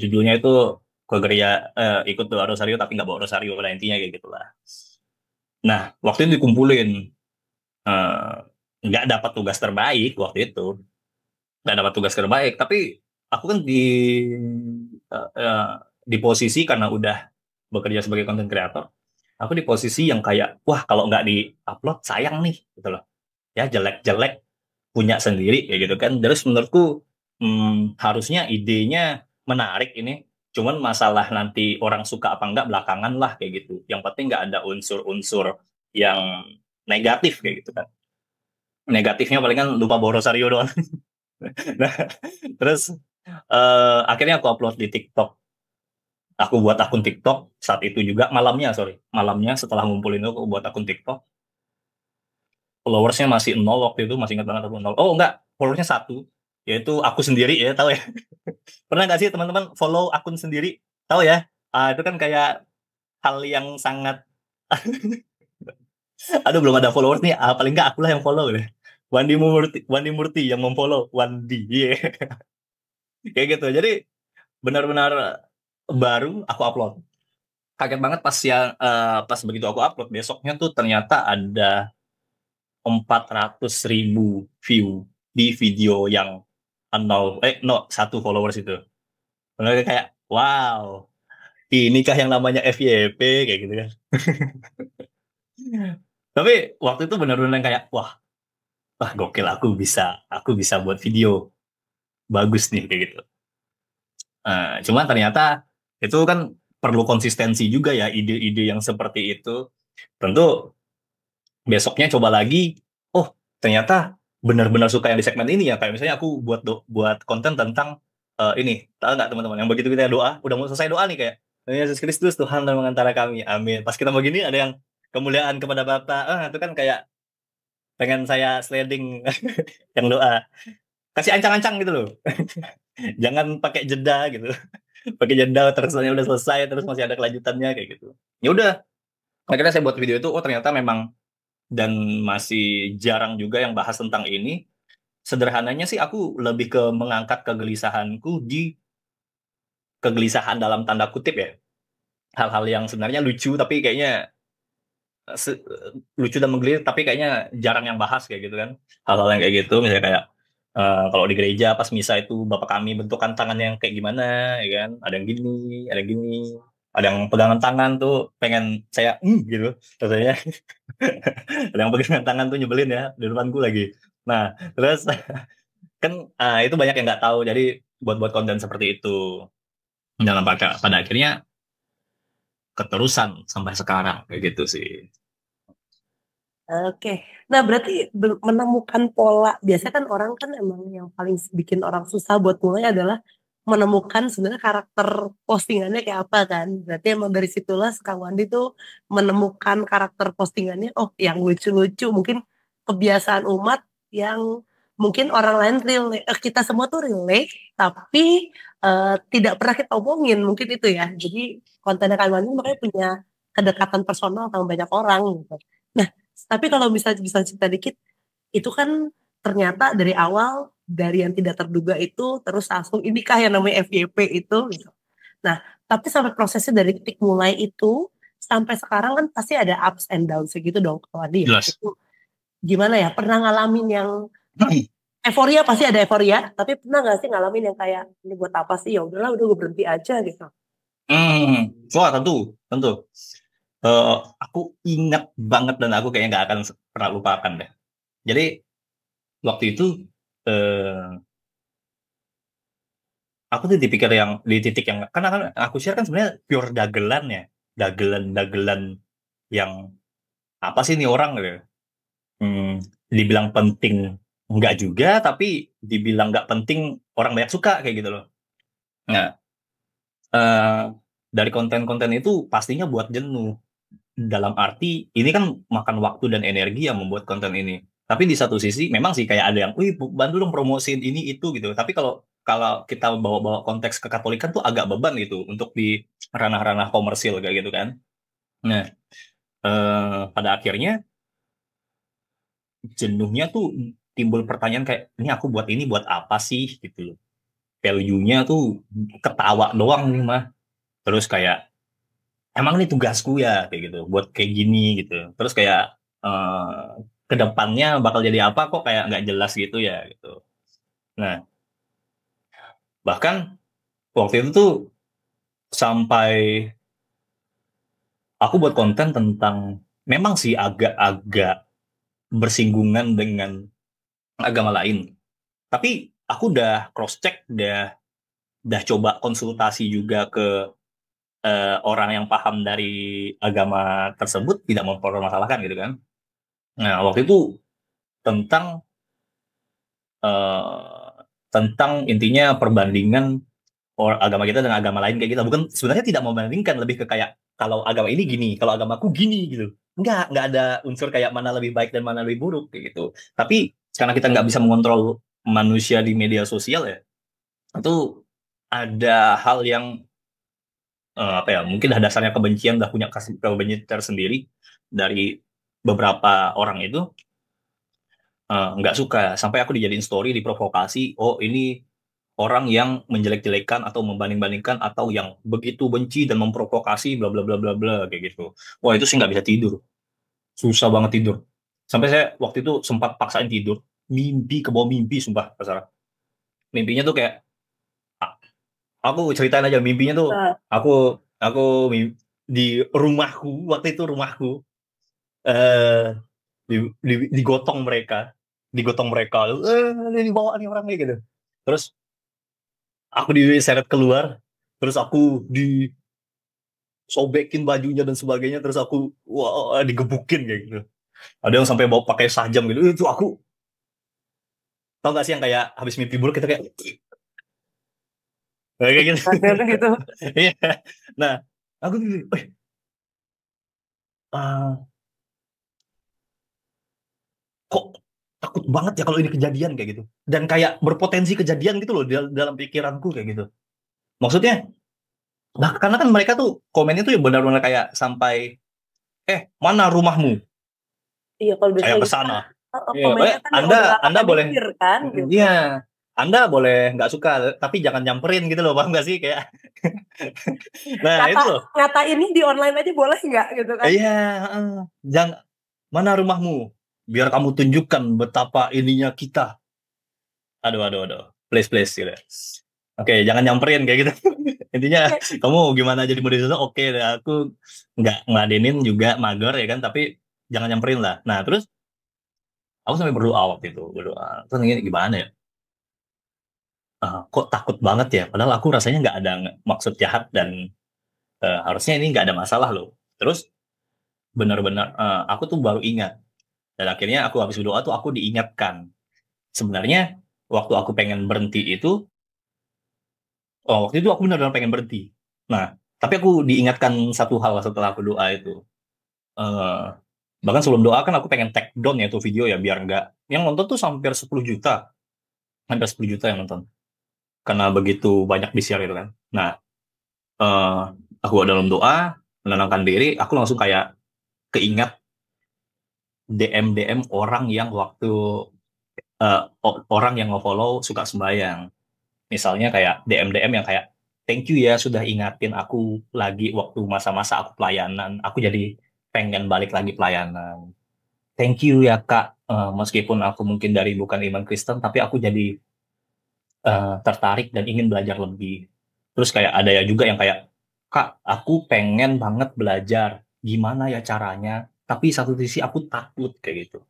Speaker 3: judulnya itu Kogeria, ikut doa Rosario tapi nggak bawa Rosario, pada intinya kayak gitulah. Nah, waktu itu dikumpulin, eh, nggak dapat tugas terbaik waktu itu, nggak dapat tugas terbaik, tapi aku kan eh, eh, di posisi karena udah bekerja sebagai content creator, aku di posisi yang kayak, wah kalau nggak di-upload sayang nih, gitu loh. Ya jelek-jelek punya sendiri kayak gitu kan. Terus menurutku, harusnya idenya menarik ini, cuman masalah nanti orang suka apa enggak belakangan lah kayak gitu. Yang penting nggak ada unsur-unsur yang negatif kayak gitu kan. Negatifnya paling kan lupa bawa Rosario doang. Nah, terus akhirnya aku upload di TikTok. Aku buat akun TikTok saat itu juga malamnya setelah ngumpulin itu aku buat akun TikTok. Followersnya masih 0 waktu itu, masih ingat banget aku 0. Oh enggak, followersnya 1, yaitu aku sendiri ya, tahu ya. Pernah nggak sih teman-teman follow akun sendiri? Tahu ya? Itu kan kayak hal yang sangat aduh belum ada followers nih, paling nggak akulah yang follow deh. Wandi Murti yang memfollow Wandi. Iya. Kayak gitu. Jadi benar-benar baru aku upload. Kaget banget pas begitu aku upload, besoknya tuh ternyata ada 400.000 view di video yang 1 followers itu. Benar kayak wow, inikah yang namanya FYP kayak gitu kan. Tapi waktu itu benar-benar kayak wah gokil, aku bisa buat video bagus nih kayak gitu. Cuman ternyata itu kan perlu konsistensi juga ya, ide-ide yang seperti itu. Tentu besoknya coba lagi, oh ternyata benar-benar suka yang di segmen ini ya. Kayak misalnya aku buat konten tentang ini, tahu nggak teman-teman, yang begitu kita doa, udah mau selesai doa nih kayak Yesus Kristus Tuhan dan mengantara kami, amin. Pas kita begini ada yang kemuliaan kepada Bapa, itu kan kayak pengen saya sliding yang doa, kasih ancang-ancang gitu loh. Jangan pakai jeda gitu. Pakai jeda terusnya udah selesai terus masih ada kelanjutannya kayak gitu. Ya udah, akhirnya saya buat video itu, oh ternyata memang, dan masih jarang juga yang bahas tentang ini. Sederhananya sih aku lebih ke mengangkat kegelisahan dalam tanda kutip ya. Hal-hal yang sebenarnya lucu tapi kayaknya lucu dan menggelitik tapi kayaknya jarang yang bahas kayak gitu kan. Hal-hal yang kayak gitu misalnya kayak kalau di gereja pas misa itu Bapak kami bentukan tangannya yang kayak gimana ya kan, ada yang gini, ada yang pegangan tangan tuh pengen saya gitu rasanya. Ada yang pegangan tangan tuh nyebelin ya di depanku lagi. Nah terus kan itu banyak yang nggak tahu, jadi buat konten seperti itu dalam pada akhirnya keterusan sampai sekarang kayak gitu sih.
Speaker 1: Oke, nah berarti menemukan pola, biasanya kan orang kan emang yang paling bikin orang susah buat mulai adalah menemukan sebenarnya karakter postingannya kayak apa kan. Berarti emang dari situlah Kang Wandi tuh menemukan karakter postingannya, oh yang lucu-lucu, mungkin kebiasaan umat yang mungkin orang lain relate, kita semua tuh relate, tapi tidak pernah kita omongin, mungkin itu ya. Jadi kontennya Kang Wandi makanya punya kedekatan personal sama banyak orang gitu. Nah, tapi kalau bisa cerita dikit, itu kan ternyata dari awal dari yang tidak terduga itu terus langsung inikah yang namanya FYP itu gitu. Nah, tapi sampai prosesnya dari titik mulai itu sampai sekarang kan pasti ada ups and downs segitu dong kalau Adi.
Speaker 3: Jelas.
Speaker 1: Itu gimana ya? Pernah ngalamin yang euforia, pasti ada euforia, tapi pernah nggak sih ngalamin yang kayak ini buat apa sih, ya udahlah udah gue berhenti aja gitu.
Speaker 3: Wah tentu. Aku ingat banget dan aku kayaknya nggak akan pernah lupakan deh. Jadi waktu itu aku tuh di titik yang karena kan aku share kan sebenarnya pure dagelan ya, dagelan yang apa sih nih orang gitu. Dibilang penting enggak juga, tapi dibilang nggak penting orang banyak suka kayak gitu loh. Nah dari konten-konten itu pastinya buat jenuh. Dalam arti ini kan makan waktu dan energi yang membuat konten ini. Tapi di satu sisi memang sih kayak ada yang, wih bantu dong promosiin ini itu gitu. Tapi kalau kita bawa konteks kekatolikan tuh agak beban gitu untuk di ranah-ranah komersil kayak gitu kan. Nah pada akhirnya jenuhnya tuh timbul pertanyaan kayak, ini aku buat ini buat apa sih gitu loh. Value-nya tuh ketawa doang nih mah. Terus kayak emang ini tugasku ya kayak gitu buat kayak gini gitu, terus kayak kedepannya bakal jadi apa kok kayak nggak jelas gitu ya gitu. Nah bahkan waktu itu tuh sampai aku buat konten tentang, memang sih agak-agak bersinggungan dengan agama lain, tapi aku udah cross check, udah coba konsultasi juga ke orang yang paham dari agama tersebut, tidak mempermasalahkan gitu kan. Nah waktu itu tentang tentang intinya perbandingan agama kita dengan agama lain kayak gitu. Bukan, sebenarnya tidak membandingkan, lebih ke kayak kalau agama ini gini, kalau agamaku gini gitu. Nggak ada unsur kayak mana lebih baik dan mana lebih buruk kayak gitu. Tapi karena kita nggak bisa mengontrol manusia di media sosial ya, itu ada hal yang apa ya, mungkin dasarnya kebencian, udah punya kebencian tersendiri dari beberapa orang itu, nggak suka sampai aku dijadiin story, diprovokasi, oh ini orang yang menjelek-jelekan atau membanding-bandingkan atau yang begitu benci dan memprovokasi bla bla bla bla bla kayak gitu. Wah itu sih nggak bisa tidur, susah banget tidur. Sampai saya waktu itu sempat paksain tidur, mimpi ke bawah mimpi, sumpah Sarah. Mimpinya tuh kayak, aku ceritain aja mimpinya tuh,
Speaker 1: Nah,
Speaker 3: aku di rumahku, waktu itu rumahku, eh digotong mereka, dibawa nih orang nih gitu. Terus aku diseret keluar, terus aku disobekin bajunya dan sebagainya, terus aku wah digebukin kayak gitu. Ada yang sampai bawa pakai sajam gitu. Itu aku tau gak sih yang kayak habis mimpi buruk kita kayak kayak gitu.
Speaker 1: bener gitu.
Speaker 3: Iya. Nah, aku tuh, ah, kok takut banget ya kalau ini kejadian kayak gitu. Dan kayak berpotensi kejadian gitu loh dalam pikiranku kayak gitu. Maksudnya, karena kan mereka tuh komennya tuh ya benar-benar kayak sampai, mana rumahmu?
Speaker 1: Iya kalau
Speaker 3: Saya
Speaker 1: biasanya
Speaker 3: ke
Speaker 1: gitu
Speaker 3: sana. Iya,
Speaker 1: komennya kan yang udah
Speaker 3: Anda
Speaker 1: akan
Speaker 3: boleh,
Speaker 1: mikir kan gitu.
Speaker 3: iya, Anda boleh nggak suka, tapi jangan nyamperin gitu loh, paham nggak sih kayak. Nah itu loh,
Speaker 1: Kata ini di online aja boleh nggak gitu kan?
Speaker 3: iya, jangan, mana rumahmu? Biar kamu tunjukkan betapa ininya kita. Aduh, please gitu. Oke, jangan nyamperin kayak gitu. Intinya kamu gimana jadi model itu, oke, aku nggak ngeladenin juga, mager ya kan, tapi jangan nyamperin lah. Nah terus aku sampai berdoa waktu itu, berdoa. Terus ini gimana ya? Kok takut banget ya? Padahal aku rasanya nggak ada maksud jahat dan harusnya ini nggak ada masalah loh. Terus benar-benar aku tuh baru ingat, dan akhirnya aku habis berdoa tuh aku diingatkan. Sebenarnya waktu aku pengen berhenti itu, waktu itu aku benar-benar pengen berhenti. Nah, tapi aku diingatkan satu hal setelah aku doa itu. Eh, Bahkan sebelum doa kan aku pengen take down ya tuh video ya, biar nggak, yang nonton tuh hampir 10 juta, hampir 10 juta yang nonton. Karena begitu banyak di-share gitu kan. Nah, eh aku dalam doa menenangkan diri, aku langsung kayak keingat DM orang yang waktu orang yang nge-follow suka sembayang. Misalnya kayak DM yang kayak, thank you ya sudah ingatin aku lagi waktu masa-masa aku pelayanan, aku jadi pengen balik lagi pelayanan. Thank you ya Kak, meskipun aku mungkin dari bukan iman Kristen, tapi aku jadi tertarik dan ingin belajar lebih. Terus kayak ada ya juga yang kayak, Kak, aku pengen banget belajar, gimana ya caranya, tapi satu sisi aku takut kayak gitu.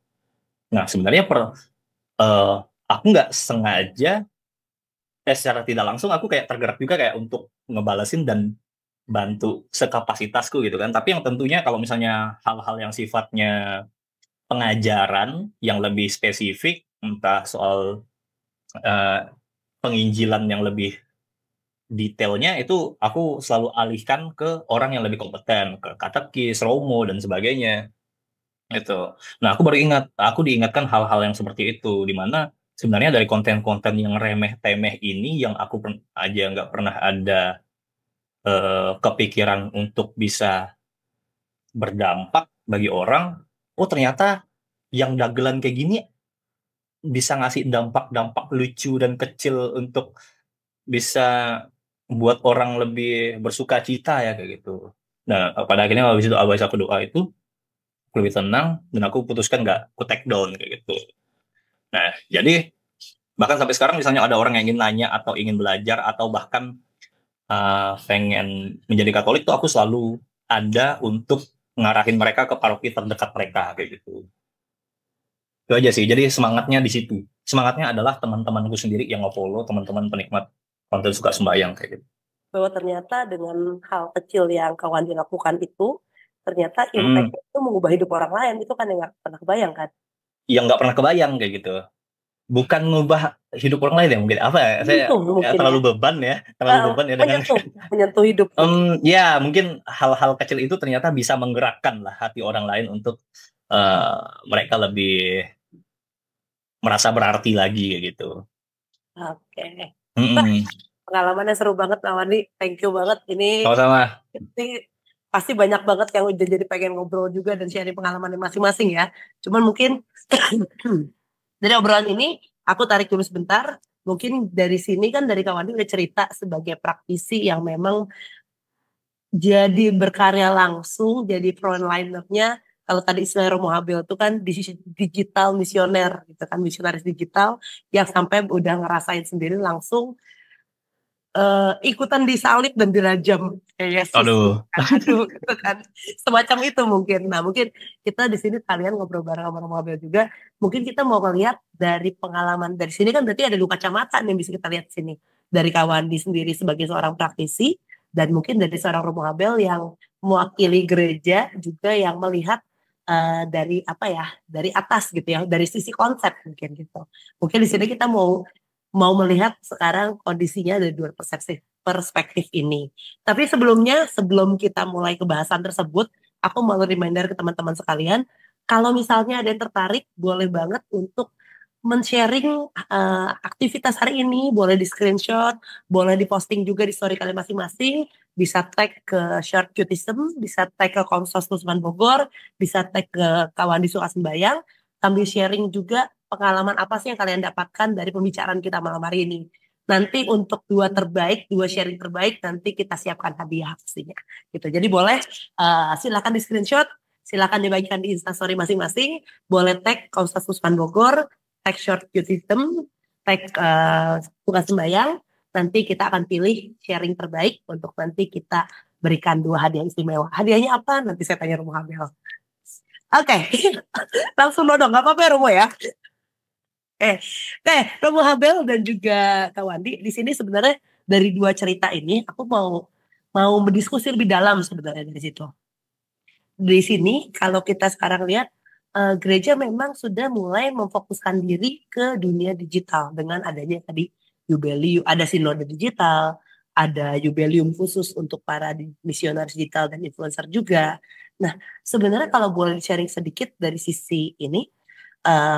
Speaker 3: Nah, sebenarnya eh, aku nggak sengaja, secara tidak langsung aku kayak tergerak juga kayak untuk ngebalesin dan bantu sekapasitasku gitu kan. Tapi yang tentunya kalau misalnya hal-hal yang sifatnya pengajaran yang lebih spesifik, entah soal eh, penginjilan yang lebih detailnya, itu aku selalu alihkan ke orang yang lebih kompeten, ke katekis, romo dan sebagainya. Itu. Nah, aku baru ingat, aku diingatkan hal-hal yang seperti itu, di mana sebenarnya dari konten-konten yang remeh-temeh ini yang aku aja nggak pernah ada kepikiran untuk bisa berdampak bagi orang. Oh, ternyata yang dagelan kayak gini bisa ngasih dampak-dampak lucu dan kecil untuk bisa buat orang lebih bersuka cita ya kayak gitu. Nah, pada akhirnya habis aku doa itu, aku lebih tenang dan aku putuskan nggak aku take down kayak gitu. Nah, jadi bahkan sampai sekarang misalnya ada orang yang ingin nanya atau ingin belajar atau bahkan pengen menjadi Katolik tuh, aku selalu ada untuk ngarahin mereka ke paroki terdekat mereka kayak gitu. Itu aja sih. Jadi semangatnya di situ. Semangatnya adalah teman-temanku sendiri yang nge-follow, teman-teman penikmat konten suka sembayang kayak gitu.
Speaker 1: Bahwa ternyata dengan hal kecil yang kawan dilakukan itu, ternyata impact itu mengubah hidup orang lain, itu kan yang nggak pernah kebayang kan?
Speaker 3: Yang nggak pernah kebayang kayak gitu. bukan ngubah hidup orang lain ya mungkin, apa ya, saya
Speaker 1: Menyentuh mungkin
Speaker 3: terlalu
Speaker 1: ya.
Speaker 3: beban ya, terlalu beban ya dengan
Speaker 1: Menyentuh hidup mungkin.
Speaker 3: ya mungkin hal-hal kecil itu ternyata bisa menggerakkan lah hati orang lain untuk mereka lebih merasa berarti lagi kayak gitu.
Speaker 1: Oke.
Speaker 3: Mm-mm.
Speaker 1: Pengalamannya seru banget Bang Wandi. Thank you banget. Ini
Speaker 3: Sama-sama.
Speaker 1: pasti banyak banget yang udah jadi pengen ngobrol juga dan sharing pengalamannya masing-masing ya. Cuman mungkin dari obrolan ini aku tarik dulu sebentar. Mungkin dari sini kan dari Kak Wandi udah cerita sebagai praktisi yang memang jadi berkarya langsung, jadi frontlinernya. Kalau tadi istilah Romo Abel itu kan digital misioner gitu kan, misionaris digital yang sampai udah ngerasain sendiri langsung ikutan disalib dan dirajam kayak Yesus.
Speaker 3: Aduh.
Speaker 1: Aduh, gitu kan. Semacam itu mungkin. Nah, mungkin kita di sini kalian ngobrol bareng sama Romo Abel juga. Mungkin kita mau melihat dari pengalaman dari sini kan berarti ada dua kacamata yang bisa kita lihat di sini. Dari Kawandi sendiri sebagai seorang praktisi dan mungkin dari seorang Romo Abel yang mewakili gereja juga yang melihat dari apa ya, dari atas gitu ya, dari sisi konsep mungkin gitu. Mungkin di sini kita mau melihat sekarang kondisinya dari dua perspektif ini. Tapi sebelumnya, sebelum kita mulai ke bahasan tersebut, aku mau reminder ke teman-teman sekalian, kalau misalnya ada yang tertarik, boleh banget untuk men-sharing aktivitas hari ini, boleh di screenshot, boleh di posting juga di story kalian masing-masing, bisa tag ke Short Cutism, bisa tag ke Komsos Kusman Bogor, bisa tag ke Kawan di Suka Sembayang, sambil sharing juga pengalaman apa sih yang kalian dapatkan dari pembicaraan kita malam hari ini. Nanti untuk dua terbaik, dua sharing terbaik, nanti kita siapkan hadiah pastinya. Gitu. Jadi boleh silakan di screenshot, silakan dibagikan di Instastory masing-masing, boleh tag Komstas Kusman Bogor, tag Short Cutism, tag Suka Sembayang, nanti kita akan pilih sharing terbaik untuk nanti kita berikan dua hadiah istimewa. Hadiahnya apa? Nanti saya tanya Romo Habel. Oke, langsung dong, nggak apa-apa ya Romo ya. Romo Habel dan juga Kak Wandi, di sini sebenarnya dari dua cerita ini aku mau berdiskusi lebih dalam sebenarnya dari situ. Di sini kalau kita sekarang lihat gereja memang sudah mulai memfokuskan diri ke dunia digital dengan adanya tadi Jubileum, ada sinode digital, ada Jubileum khusus untuk para misionaris digital dan influencer juga. Nah, sebenarnya kalau boleh sharing sedikit dari sisi ini,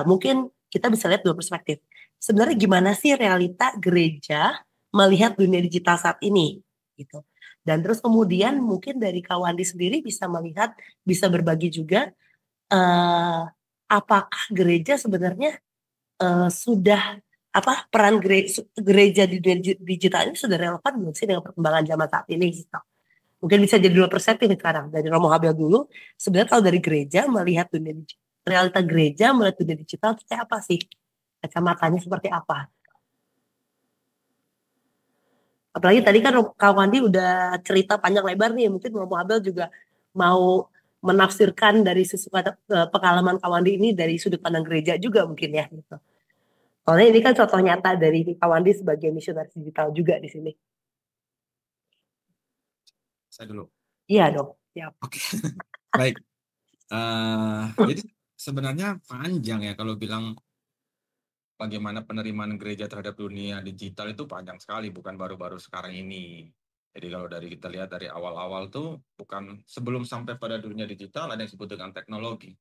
Speaker 1: mungkin kita bisa lihat dua perspektif. Sebenarnya gimana sih realita gereja melihat dunia digital saat ini, gitu. Dan terus kemudian mungkin dari Kak Wandi sendiri bisa melihat, bisa berbagi juga apakah gereja sebenarnya sudah peran gereja di dunia digital ini sudah relevan belum sih dengan perkembangan zaman saat ini gitu. Mungkin bisa jadi dua perspektif sekarang dari Romo Habel dulu. Sebenarnya kalau dari gereja melihat dunia realita gereja melihat dunia digital itu kayak apa sih? Kacamatanya seperti apa? Apalagi tadi kan Kak Wandi udah cerita panjang lebar nih, mungkin Romo Habel juga mau menafsirkan dari sesuatu pengalaman Kak Wandi ini dari sudut pandang gereja juga mungkin ya gitu. Soalnya ini kan contoh nyata dari Kak Wandi sebagai misionaris digital juga di sini.
Speaker 2: Saya dulu.
Speaker 1: Iya dong. Siap.
Speaker 2: Oke. Baik. Jadi sebenarnya panjang ya kalau bilang bagaimana penerimaan gereja terhadap dunia digital itu panjang sekali, bukan baru-baru sekarang ini. Jadi kalau dari kita lihat dari awal-awal tuh bukan sebelum sampai pada dunia digital ada yang disebut dengan teknologi.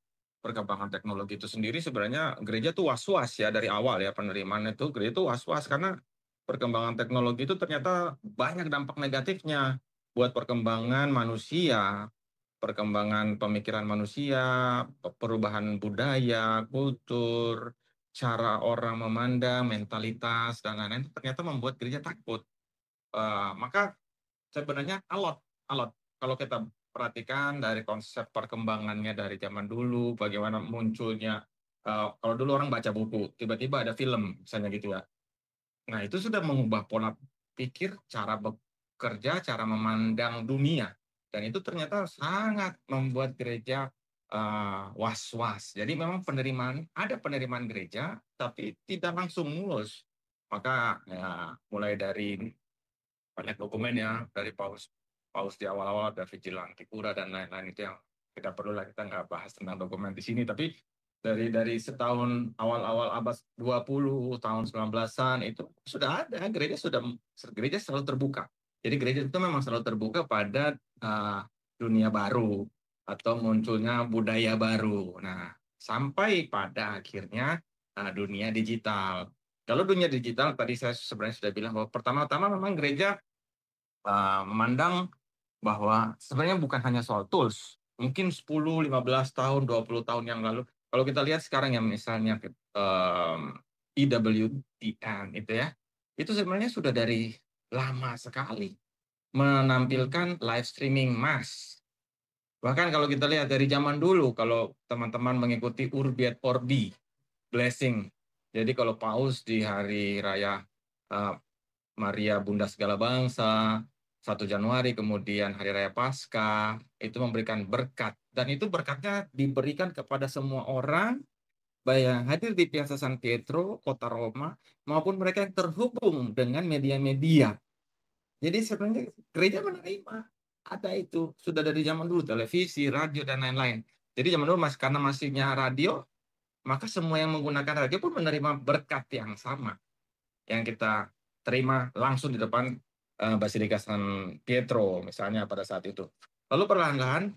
Speaker 2: Perkembangan teknologi itu sendiri sebenarnya gereja tuh was-was ya dari awal ya penerimaan itu gereja tuh was-was karena perkembangan teknologi itu ternyata banyak dampak negatifnya buat perkembangan manusia, perkembangan pemikiran manusia, perubahan budaya, kultur, cara orang memandang, mentalitas, dan lain-lain ternyata membuat gereja takut. Maka sebenarnya alot. Kalau kita perhatikan dari konsep perkembangannya dari zaman dulu, bagaimana munculnya, kalau dulu orang baca buku, tiba-tiba ada film, misalnya gitu ya. Nah, itu sudah mengubah pola pikir, cara bekerja, cara memandang dunia. Dan itu ternyata sangat membuat gereja was-was. Jadi memang ada penerimaan gereja, tapi tidak langsung mulus. Maka ya, mulai dari banyak dokumen ya, dari Paus di awal-awal, ada Vigilanti Pura dan lain-lain itu yang tidak perlu lah kita nggak bahas tentang dokumen di sini. Tapi Dari setahun awal-awal abad 20 tahun 19-an itu sudah ada gereja selalu terbuka. Jadi gereja itu memang selalu terbuka pada dunia baru atau munculnya budaya baru. Nah, sampai pada akhirnya dunia digital. Kalau dunia digital tadi saya sebenarnya sudah bilang bahwa pertama-tama memang gereja memandang bahwa sebenarnya bukan hanya soal tools. Mungkin 10, 15 tahun, 20 tahun yang lalu. Kalau kita lihat sekarang yang misalnya EWTN itu ya, itu sebenarnya sudah dari lama sekali menampilkan live streaming mass. Bahkan kalau kita lihat dari zaman dulu, kalau teman-teman mengikuti Urbi et Orbi, blessing. Jadi kalau Paus di hari raya Maria Bunda Segala Bangsa, 1 Januari, kemudian Hari Raya Paskah, itu memberikan berkat. Dan itu berkatnya diberikan kepada semua orang, baik yang hadir di Piazza San Pietro, kota Roma, maupun mereka yang terhubung dengan media-media. Jadi sebenarnya gereja menerima. Ada itu, sudah dari zaman dulu, televisi, radio, dan lain-lain. Jadi zaman dulu karena masihnya radio, maka semua yang menggunakan radio pun menerima berkat yang sama. Yang kita terima langsung di depan Basilika San Pietro misalnya pada saat itu. Lalu perlahan-lahan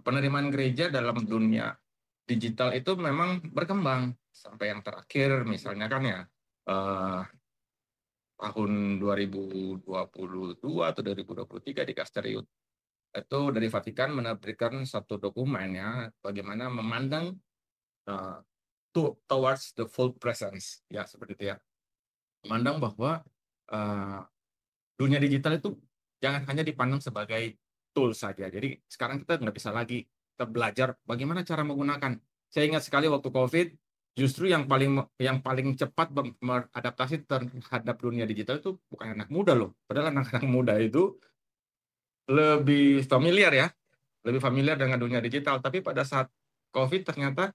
Speaker 2: penerimaan gereja dalam dunia digital itu memang berkembang sampai yang terakhir misalnya kan ya tahun 2022 atau 2023 di Casteriut itu dari Vatikan menerbitkan satu dokumen ya bagaimana memandang towards the full presence ya seperti itu ya, memandang bahwa dunia digital itu jangan hanya dipandang sebagai tool saja. Jadi sekarang kita nggak bisa lagi kita belajar bagaimana cara menggunakan. Saya ingat sekali waktu COVID, justru yang paling cepat beradaptasi terhadap dunia digital itu bukan anak muda loh. Padahal anak-anak muda itu lebih familiar dengan dunia digital. Tapi pada saat COVID ternyata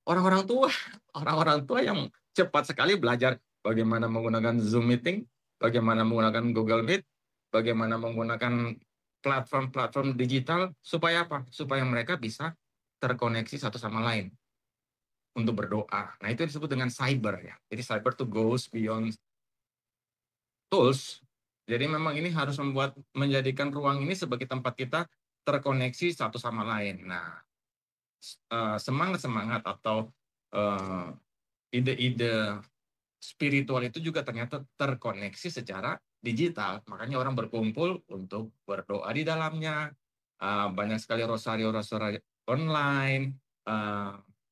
Speaker 2: orang-orang tua, orang-orang tua yang cepat sekali belajar bagaimana menggunakan Zoom meeting, bagaimana menggunakan Google Meet, bagaimana menggunakan platform-platform digital supaya apa? Supaya mereka bisa terkoneksi satu sama lain untuk berdoa. Nah, itu disebut dengan cyber ya. Jadi cyber to goes beyond tools. Jadi memang ini harus menjadikan ruang ini sebagai tempat kita terkoneksi satu sama lain. Nah, semangat-semangat atau ide-ide spiritual itu juga ternyata terkoneksi secara digital. Makanya orang berkumpul untuk berdoa di dalamnya. Banyak sekali rosario online,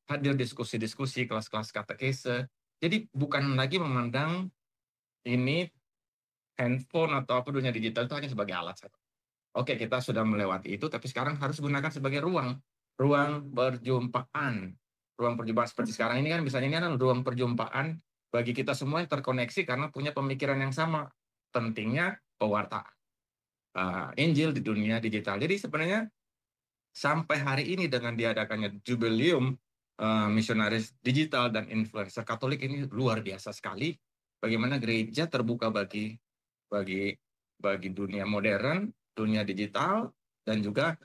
Speaker 2: hadir diskusi-diskusi, kelas-kelas katekese. Jadi bukan lagi memandang ini handphone atau apa dunia digital itu hanya sebagai alat saja. Oke, kita sudah melewati itu, tapi sekarang harus gunakan sebagai ruang perjumpaan. Ruang perjumpaan seperti sekarang ini kan misalnya ini adalah ruang perjumpaan bagi kita semua yang terkoneksi karena punya pemikiran yang sama. Pentingnya pewartaan Injil di dunia digital. Jadi sebenarnya sampai hari ini dengan diadakannya Jubileum Misionaris Digital dan Influencer Katolik ini luar biasa sekali. Bagaimana gereja terbuka bagi dunia modern, dunia digital, dan juga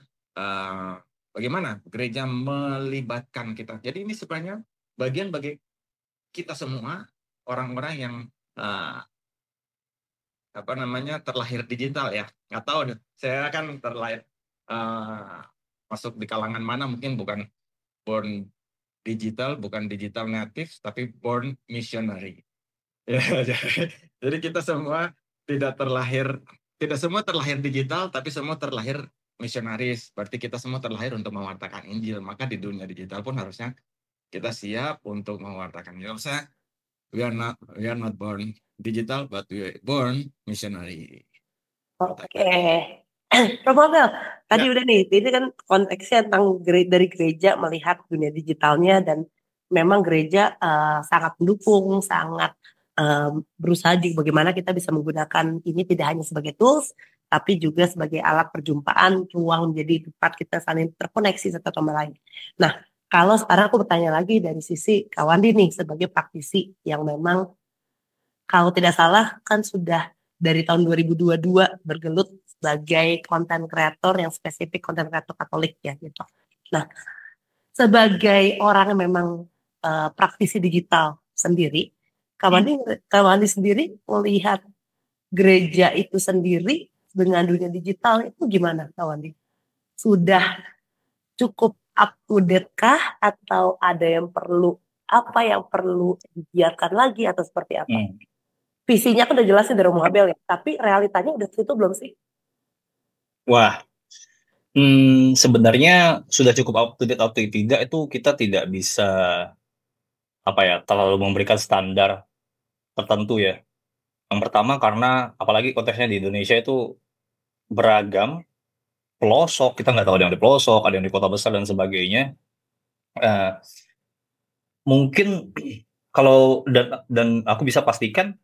Speaker 2: bagaimana gereja melibatkan kita. Jadi ini sebenarnya bagian bagi kita semua orang-orang yang terlahir digital ya. Nggak tahu nih, saya kan terlahir masuk di kalangan mana, mungkin bukan born digital, bukan digital native, tapi born missionary. Ya, jadi kita semua tidak semua terlahir digital, tapi semua terlahir misionaris. Berarti kita semua terlahir untuk mewartakan Injil. Maka di dunia digital pun harusnya kita siap untuk mewartakan Injil. We are not born digital, but we are born missionary.
Speaker 1: Oke. Romo Abel, tadi udah nih, ini kan konteksnya tentang dari gereja melihat dunia digitalnya dan memang gereja sangat mendukung, sangat berusaha bagaimana kita bisa menggunakan ini tidak hanya sebagai tools, tapi juga sebagai alat perjumpaan, ruang menjadi tempat kita saling terkoneksi satu sama lain. Nah, kalau sekarang aku bertanya lagi dari sisi Kak Wandi nih, sebagai praktisi yang memang kalau tidak salah kan sudah dari tahun 2022 bergelut sebagai konten kreator yang spesifik konten kreator Katolik ya gitu. Nah, sebagai orang yang memang praktisi digital sendiri, Kamandi sendiri melihat gereja itu sendiri dengan dunia digital itu gimana, Kamandi? Sudah cukup up to date kah atau ada yang perlu digiatkan lagi atau seperti apa? Visinya kan udah jelas sih dari Romo Abel ya, tapi realitanya udah situ belum sih?
Speaker 3: Wah, sebenarnya sudah cukup up to date atau tidak itu kita tidak bisa terlalu memberikan standar tertentu ya. Yang pertama karena apalagi konteksnya di Indonesia itu beragam, pelosok, kita nggak tahu ada yang di pelosok, ada yang di kota besar dan sebagainya. Mungkin kalau dan aku bisa pastikan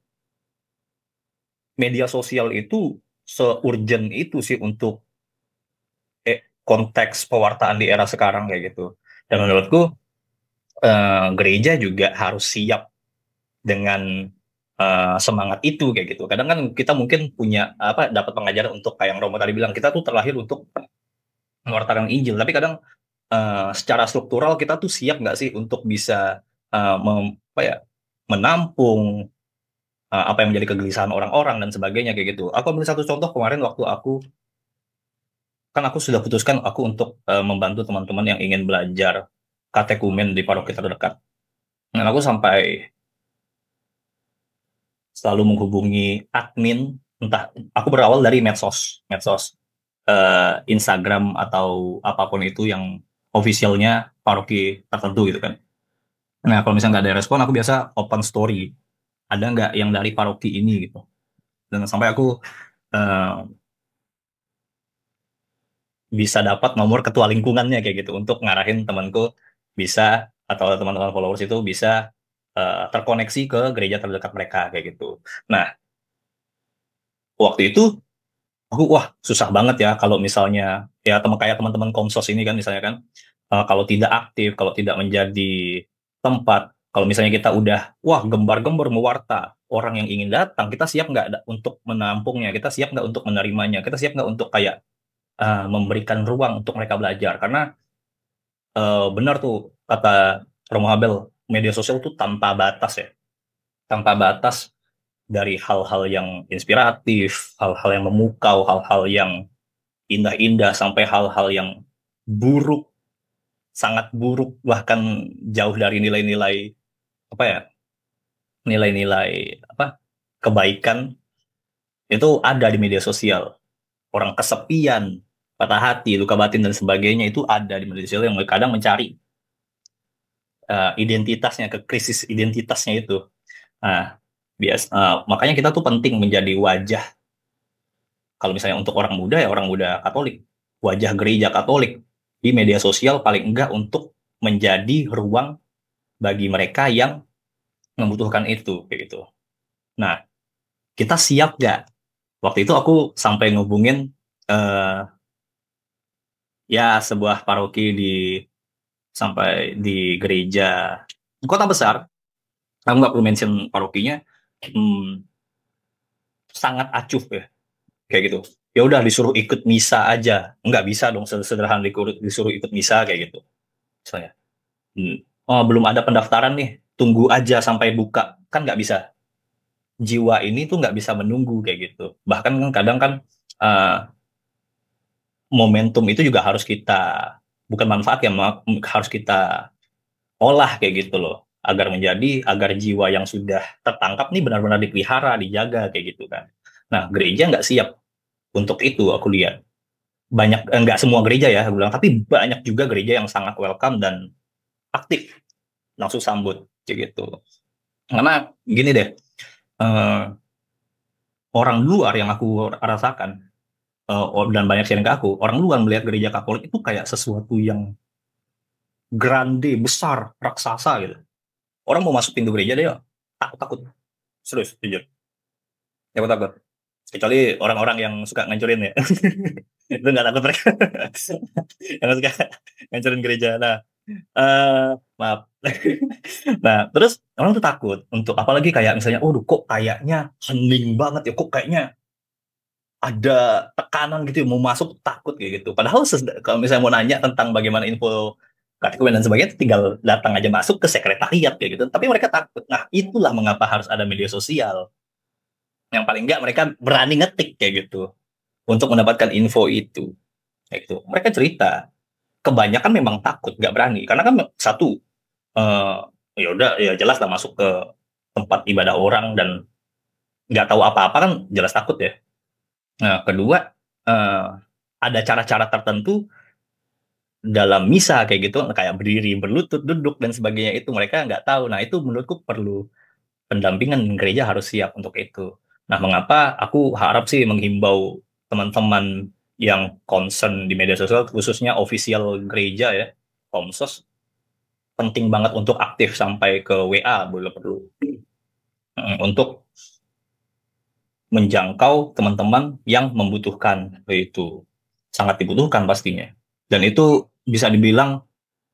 Speaker 3: media sosial itu se-urgent itu sih untuk konteks pewartaan di era sekarang kayak gitu. Dan menurutku gereja juga harus siap dengan semangat itu kayak gitu. Kadang kan kita mungkin punya dapat pengajaran untuk kayak yang Romo tadi bilang, kita tuh terlahir untuk mewartakan Injil, tapi kadang secara struktural kita tuh siap nggak sih untuk bisa menampung apa yang menjadi kegelisahan orang-orang dan sebagainya kayak gitu. Aku ambil satu contoh kemarin waktu aku sudah putuskan aku untuk membantu teman-teman yang ingin belajar katekumen di paroki terdekat. Dan aku sampai selalu menghubungi admin, entah aku berawal dari medsos, Instagram atau apapun itu yang officialnya paroki tertentu gitu kan. Nah kalau misalnya nggak ada respon, aku biasa open story, ada nggak yang dari paroki ini gitu. Dan sampai aku bisa dapat nomor ketua lingkungannya kayak gitu untuk ngarahin temanku bisa, atau teman-teman followers itu bisa terkoneksi ke gereja terdekat mereka kayak gitu. Nah waktu itu aku susah banget ya kalau misalnya ya kayak teman-teman Komsos ini kan misalnya kan kalau tidak aktif, kalau tidak menjadi tempat, kalau misalnya kita udah gembar-gembor mewarta, orang yang ingin datang, kita siap nggak untuk menampungnya, kita siap nggak untuk menerimanya, kita siap nggak untuk kayak memberikan ruang untuk mereka belajar. Karena benar tuh kata Romo Abel, media sosial tuh tanpa batas ya, tanpa batas, dari hal-hal yang inspiratif, hal-hal yang memukau, hal-hal yang indah-indah, sampai hal-hal yang buruk, sangat buruk, bahkan jauh dari nilai-nilai kebaikan, itu ada di media sosial. Orang kesepian, patah hati, luka batin dan sebagainya itu ada di media sosial yang kadang mencari identitasnya, ke krisis identitasnya itu. Nah, makanya kita tuh penting menjadi wajah. Kalau misalnya untuk orang muda ya orang muda Katolik, wajah gereja Katolik di media sosial paling enggak untuk menjadi ruang bagi mereka yang membutuhkan itu kayak gitu. Nah, kita siap nggak? Waktu itu aku sampai ngubungin sebuah paroki sampai di gereja kota besar. Aku nggak perlu mention parokinya, sangat acuh ya kayak gitu. Ya udah disuruh ikut misa aja, nggak bisa dong sederhana disuruh ikut misa kayak gitu. Misalnya, belum ada pendaftaran nih, tunggu aja sampai buka, kan nggak bisa. Jiwa ini tuh nggak bisa menunggu kayak gitu. Bahkan kan kadang kan momentum itu juga harus kita, bukan manfaat ya, harus kita olah kayak gitu loh, agar jiwa yang sudah tertangkap nih benar-benar dipelihara, dijaga kayak gitu kan. Nah gereja nggak siap untuk itu, aku lihat banyak, nggak semua gereja ya aku bilang, tapi banyak juga gereja yang sangat welcome dan aktif, langsung sambut kayak gitu. Karena gini deh, orang luar yang aku rasakan dan banyak sharing ke aku, orang luar melihat gereja Katolik itu kayak sesuatu yang grande, besar, raksasa gitu. Orang mau masuk pintu gereja dia takut, serius, jujur. Ya takut. Kecuali orang-orang yang suka ngancurin ya. Itu nggak takut mereka. Yang suka ngancurin gereja. Nah, maaf. Nah, terus orang tuh takut untuk, apalagi kayak misalnya, kok kayaknya hening banget ya, kok kayaknya ada tekanan gitu, mau masuk takut kayak gitu. Padahal kalau misalnya mau nanya tentang bagaimana info dan sebagainya, tinggal datang aja masuk ke sekretariat kayak gitu. Tapi mereka takut. Nah, itulah mengapa harus ada media sosial. Yang paling enggak mereka berani ngetik kayak gitu untuk mendapatkan info itu. Kayak gitu. Mereka cerita. Kebanyakan memang takut, nggak berani. Karena kan satu, ya udah, ya jelas lah masuk ke tempat ibadah orang dan nggak tahu apa-apa kan jelas takut ya. Nah, kedua, ada cara-cara tertentu dalam misa kayak gitu, kayak berdiri, berlutut, duduk dan sebagainya, itu mereka nggak tahu. Nah, itu menurutku perlu pendampingan, gereja harus siap untuk itu. Nah, mengapa aku harap sih menghimbau teman-teman yang concern di media sosial, khususnya official gereja ya, Komsos, penting banget untuk aktif sampai ke WA perlu untuk menjangkau teman-teman yang membutuhkan. Itu sangat dibutuhkan pastinya, dan itu bisa dibilang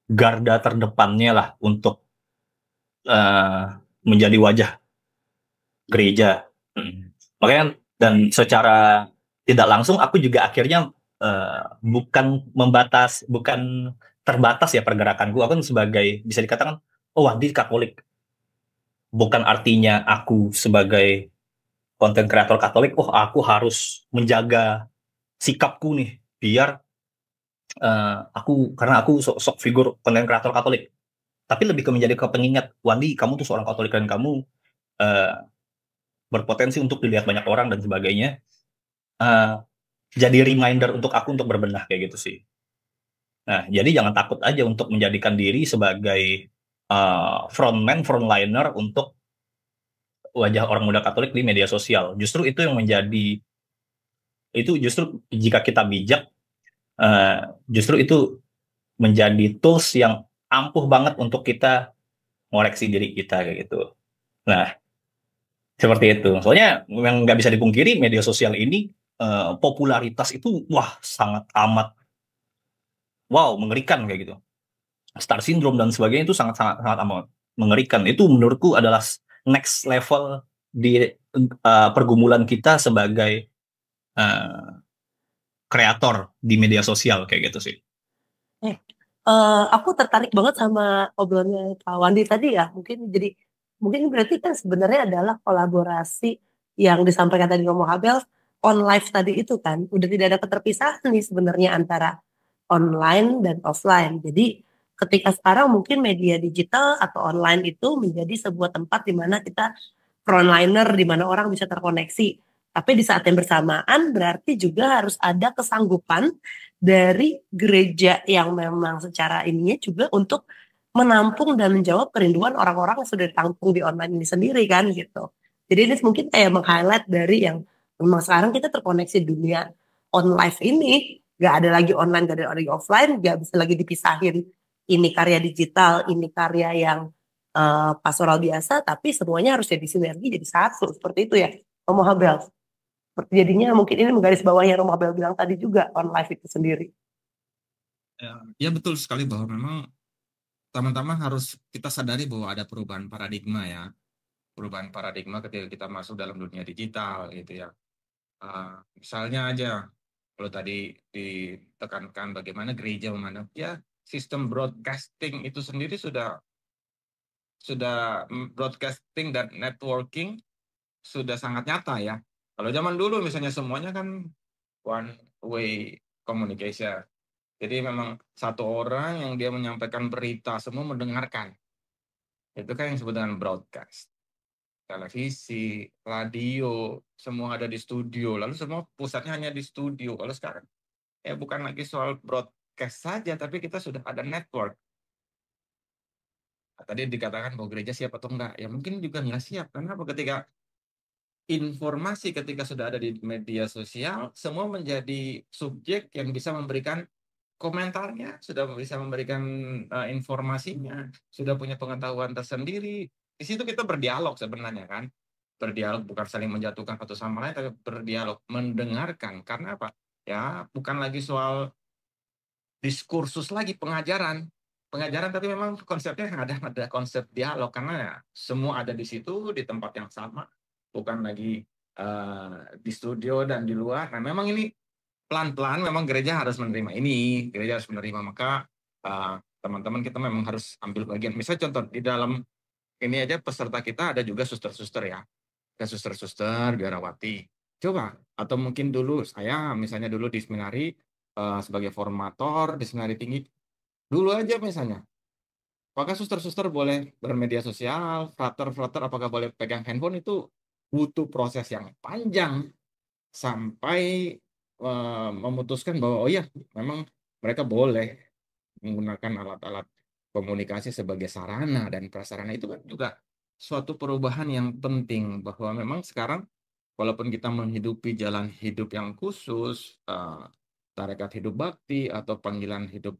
Speaker 3: garda terdepannya lah untuk menjadi wajah gereja. Makanya, dan secara tidak langsung aku juga akhirnya bukan terbatas ya pergerakanku. Aku kan sebagai, bisa dikatakan, Wandi Katolik. Bukan artinya aku sebagai konten kreator Katolik, aku harus menjaga sikapku nih biar karena aku sok figur konten kreator Katolik. Tapi lebih ke menjadi pengingat, Wandi, kamu tuh seorang Katolik dan kamu berpotensi untuk dilihat banyak orang dan sebagainya. Jadi reminder untuk aku untuk berbenah kayak gitu sih. Nah, jadi jangan takut aja untuk menjadikan diri sebagai frontliner untuk wajah orang muda Katolik di media sosial. Justru itu yang menjadi, itu justru jika kita bijak, justru itu menjadi tools yang ampuh banget untuk kita ngoreksi diri kita kayak gitu. Nah, seperti itu. Soalnya yang nggak bisa dipungkiri, media sosial ini popularitas itu sangat amat mengerikan kayak gitu. Star syndrome dan sebagainya itu sangat amat mengerikan. Itu menurutku adalah next level di pergumulan kita sebagai kreator di media sosial kayak gitu sih.
Speaker 1: Aku tertarik banget sama obrolannya Pak Wandi tadi ya. Mungkin berarti kan sebenarnya adalah kolaborasi yang disampaikan tadi Romo Abel on live tadi itu kan. Udah tidak ada keterpisahan nih sebenarnya antara online dan offline. Jadi ketika sekarang mungkin media digital atau online itu menjadi sebuah tempat di mana kita frontliner, di mana orang bisa terkoneksi. Tapi di saat yang bersamaan berarti juga harus ada kesanggupan dari gereja yang memang secara ininya juga untuk menampung dan menjawab kerinduan orang-orang yang sudah ditampung di online ini sendiri kan gitu. Jadi ini mungkin kayak meng-highlight dari yang memang sekarang kita terkoneksi dunia on live ini, gak ada lagi online, gak ada lagi offline, gak bisa lagi dipisahin ini karya digital, ini karya yang pastoral biasa, tapi semuanya harus jadi sinergi, jadi satu, seperti itu ya Romo Abel. Jadinya mungkin ini menggaris bawahnya Romo Abel bilang tadi juga on live itu sendiri.
Speaker 2: Ya betul sekali, bahwa memang teman-teman harus kita sadari bahwa ada perubahan paradigma ya. Perubahan paradigma ketika kita masuk dalam dunia digital gitu ya. Misalnya aja, kalau tadi ditekankan bagaimana gereja memandang, ya sistem broadcasting itu sendiri sudah broadcasting dan networking sudah sangat nyata ya. Kalau zaman dulu misalnya semuanya kan one way communication. Jadi memang satu orang yang dia menyampaikan berita, semua mendengarkan. Itu kan yang disebut dengan broadcast. Televisi, radio, semua ada di studio. Lalu semua pusatnya hanya di studio. Kalau sekarang ya bukan lagi soal broadcast saja, tapi kita sudah ada network. Tadi dikatakan bahwa gereja siap atau enggak. Ya mungkin juga enggak siap. Karena ketika informasi ketika sudah ada di media sosial, semua menjadi subjek yang bisa memberikan komentarnya, sudah bisa memberikan informasinya, sudah punya pengetahuan tersendiri. Di situ kita berdialog sebenarnya kan. Berdialog bukan saling menjatuhkan satu sama lain, tapi berdialog, mendengarkan. Karena apa? Ya, bukan lagi soal diskursus lagi, pengajaran, tapi memang konsepnya ada konsep dialog, karena ya, semua ada di situ di tempat yang sama, bukan lagi di studio dan di luar. Nah, memang ini pelan-pelan memang gereja harus menerima ini, gereja harus menerima. Maka teman-teman kita memang harus ambil bagian. Misalnya contoh di dalam ini aja peserta kita ada juga suster-suster ya, ada suster-suster, biarawati. Coba, atau mungkin dulu saya misalnya dulu di seminari sebagai formator di seminari tinggi, dulu aja misalnya. Apakah suster-suster boleh bermedia sosial, frater-frater, apakah boleh pegang handphone, itu butuh proses yang panjang sampai memutuskan bahwa oh iya memang mereka boleh menggunakan alat-alat komunikasi sebagai sarana dan prasarana. Itu kan juga suatu perubahan yang penting, bahwa memang sekarang walaupun kita menghidupi jalan hidup yang khusus, tarekat hidup bakti atau panggilan hidup